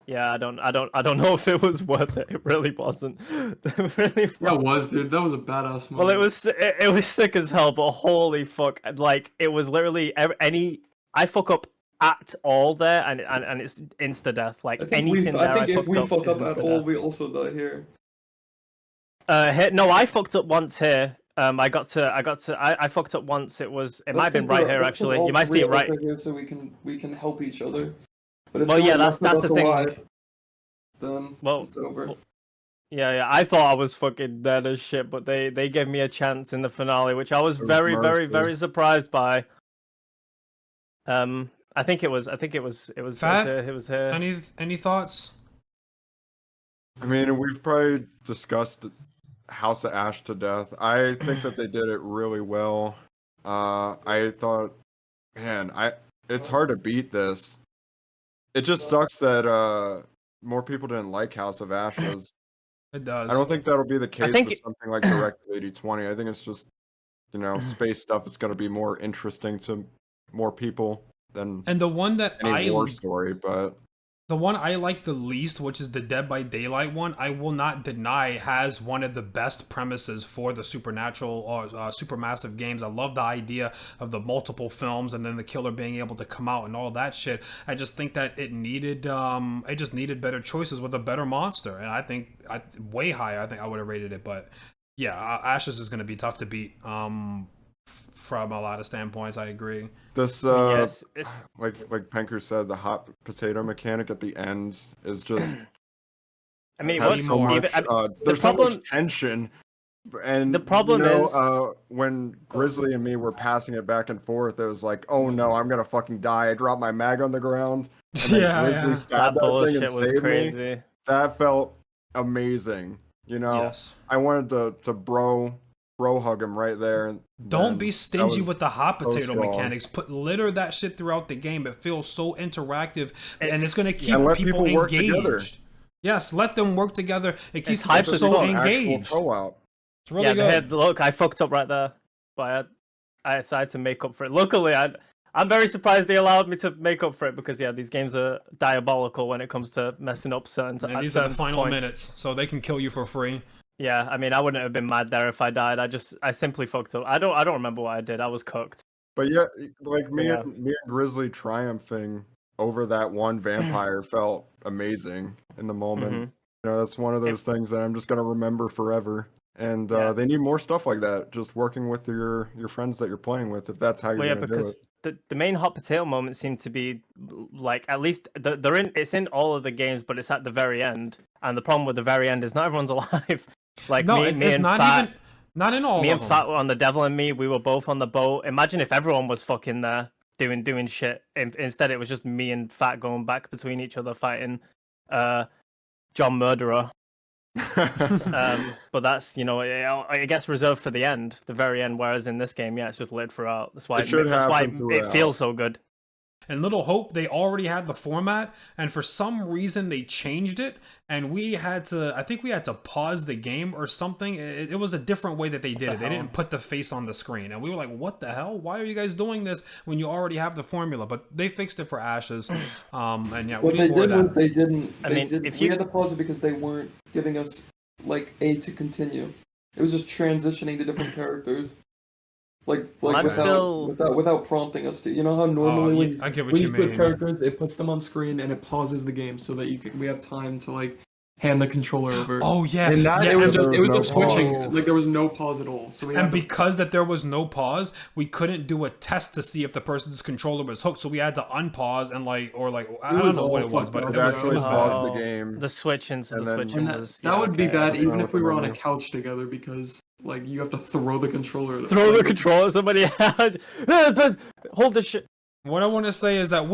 yeah, I don't know if it was worth it. It really wasn't. It really Yeah, wasn't. it was, dude. That was a badass moment. Well, it was sick as hell, but holy fuck! Like, it was literally I fuck up at all there, and it's insta death. Like, anything there, I if we fucked fuck up up is at insta all, death. we also die here. No, I fucked up once here. I fucked up once. It might have been right here actually. You might see it right. Here so we can help each other. But if Well, yeah, no one that's left the us thing. alive, then Well, it's over. well, Yeah, I thought I was fucking dead as shit, but they gave me a chance in the finale, which I was It was very, very, merciful. very surprised by. I think it was Fat? it was here. Any thoughts? I mean, we've probably discussed House of Ash to death. I think that they did it really well. I thought, man, it's hard to beat this. It just sucks that more people didn't like House of Ashes. It does. I don't think that'll be the case think with something like Directive 8020. I think it's just, space stuff is going to be more interesting to more people than And the one that any war story, but the one I like the least, which is the Dead by Daylight one, I will not deny has one of the best premises for the supernatural or supermassive games. I love the idea of the multiple films and then the killer being able to come out and all that shit. I just think that it just needed better choices with a better monster, and I think way higher. I think I would have rated it, but yeah, Ashes is going to be tough to beat. From a lot of standpoints, I agree. this Yes, like Penker said, the hot potato mechanic at the end is just I mean, has what's so much, there's so much tension. And the problem is when Grizzly and me were passing it back and forth, it was like, oh no, I'm gonna fucking die. I dropped my mag on the ground, and then Grizzly stabbed that that thing bullshit and was saved crazy. me. That felt amazing. Yes. I wanted to bro hug him right there. And don't be stingy with the hot so potato strong. mechanics. Litter that shit throughout the game. It feels so interactive, and it's gonna keep And let people people work engaged. together. Yes, let them work together. It keeps hype people as so fuck. engaged. Actual co-op. It's really yeah, good. look, I fucked up right there, but I decided to make up for it. Luckily, I'm very surprised they allowed me to make up for it because these games are diabolical when it comes to messing up certain. And these are the final points. minutes, so they can kill you for free. Yeah, I mean, I wouldn't have been mad there if I died. I simply fucked up. I don't remember what I did. I was cooked. But yeah, like me Yeah. and Grizzly triumphing over that one vampire felt amazing in the moment. Mhm. That's one of those things that I'm just gonna remember forever. And they need more stuff like that. Just working with your friends that you're playing with, if that's how you're gonna do it. because the main hot potato moments seem to be like, at least they're in. It's in all of the games, but it's at the very end. And the problem with the very end is not everyone's alive. Like No, me it's and not Fat, even not in all me of and them. Fat were on the Devil and Me. We were both on the boat. Imagine if everyone was fucking there doing shit. Instead, it was just me and Fat going back between each other fighting John Murderer. But that's it gets reserved for the end, the very end. Whereas in this game, it's just lit throughout. That's why it feels so good. In Little Hope, they already had the format, and for some reason they changed it, and I think we had to pause the game or something. It was a different way that they did it. They didn't put the face on the screen, and we were like, what the hell? Why are you guys doing this when you already have the formula? But they fixed it for Ashes, and yeah, What we they need more did of was that. they didn't. I mean, we had to pause it because they weren't giving us like A to continue. It was just transitioning to different characters. Like I'm without prompting us to. You know how normally I get what when you you split mean. characters, it puts them on screen and it pauses the game so that we have time to like hand the controller over. Oh yeah, And that yeah, it was and- just switching. pause. Like there was no pause at all. So we And had to, because that there was no pause, we couldn't do a test to see if the person's controller was hooked. So we had to unpause and I don't was know what all it was, fucked but up. it was, actually it was bad. paused the game. The switching to And the then- switching and was that would be okay. bad That's even not if we were on a what the couch together because like you have to throw the controller. Throw the controller at somebody. Hold the shit. What I want to say is that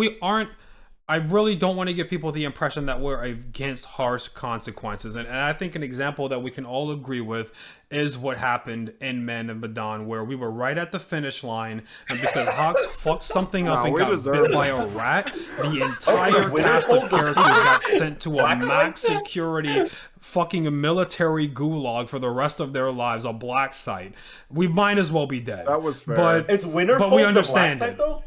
I really don't want to give people the impression that we're against harsh consequences. And I think an example that we can all agree with is what happened in Men of Medan, where we were right at the finish line, and because Hawks fucked something up Nah, and we got deserve bit by a rat, the entire cast of characters got sent to a max security fucking military gulag for the rest of their lives, a black site. We might as well be dead. That was fair. But It's winter. But we understand it it. though.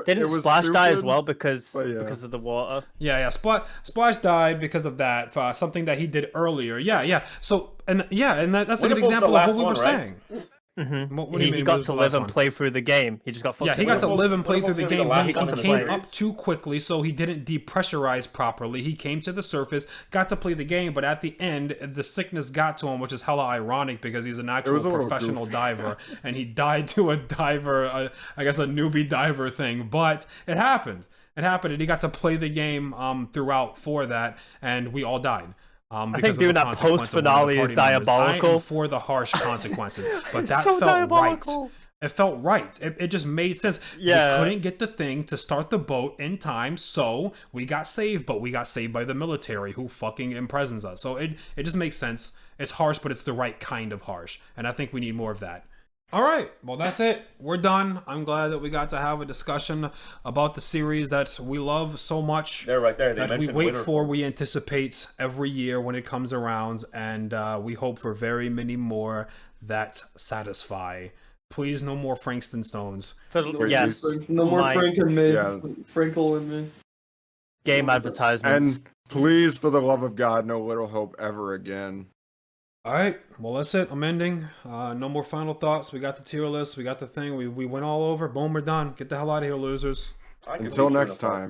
Didn't was Splash die as stupid, well because but yeah. because of the water? Yeah. Splash died because of that, for something that he did earlier. Yeah. So, and that's a good Winterfell's example the of what last we were one, right? saying. Mm-hmm. What do you He mean got was to the live last and one? play through the game. He just got fucked. Yeah, he up. got to live and play through Winterfell's the gonna be game. the last He one to came play. up too quickly, so he didn't depressurize properly. He came to the surface, got to play the game, but at the end, the sickness got to him, which is hella ironic because he's an actual was a little professional goofy. diver, and he died to a diver, I guess a newbie diver thing. But it happened. It happened, and he got to play the game throughout for that, and we all died. I think doing that post-finale is I am diabolical. for the harsh consequences, but that so felt diabolical. right. It felt right. It just made sense. Yeah. We couldn't get the thing to start the boat in time, so we got saved, but we got saved by the military who fucking imprisons us. So it just makes sense. It's harsh, but it's the right kind of harsh. And I think we need more of that. All right. Well, that's it. We're done. I'm glad that we got to have a discussion about the series that we love so much. They're right there. They That we mentioned wait Winterfell. for, we anticipate every year when it comes around, and we hope for very many more that satisfy. Please, no more Frankston Stones. Yes, No more my Frank and me. Yeah. Frankel and me. game advertisements. And please, for the love of God, no Little Hope ever again. All right. Well, that's it. I'm ending. No more final thoughts. We got the tier list. We got the thing. We went all over. Boom, we're done. Get the hell out of here, losers. I can Until beat you in a next fight. time.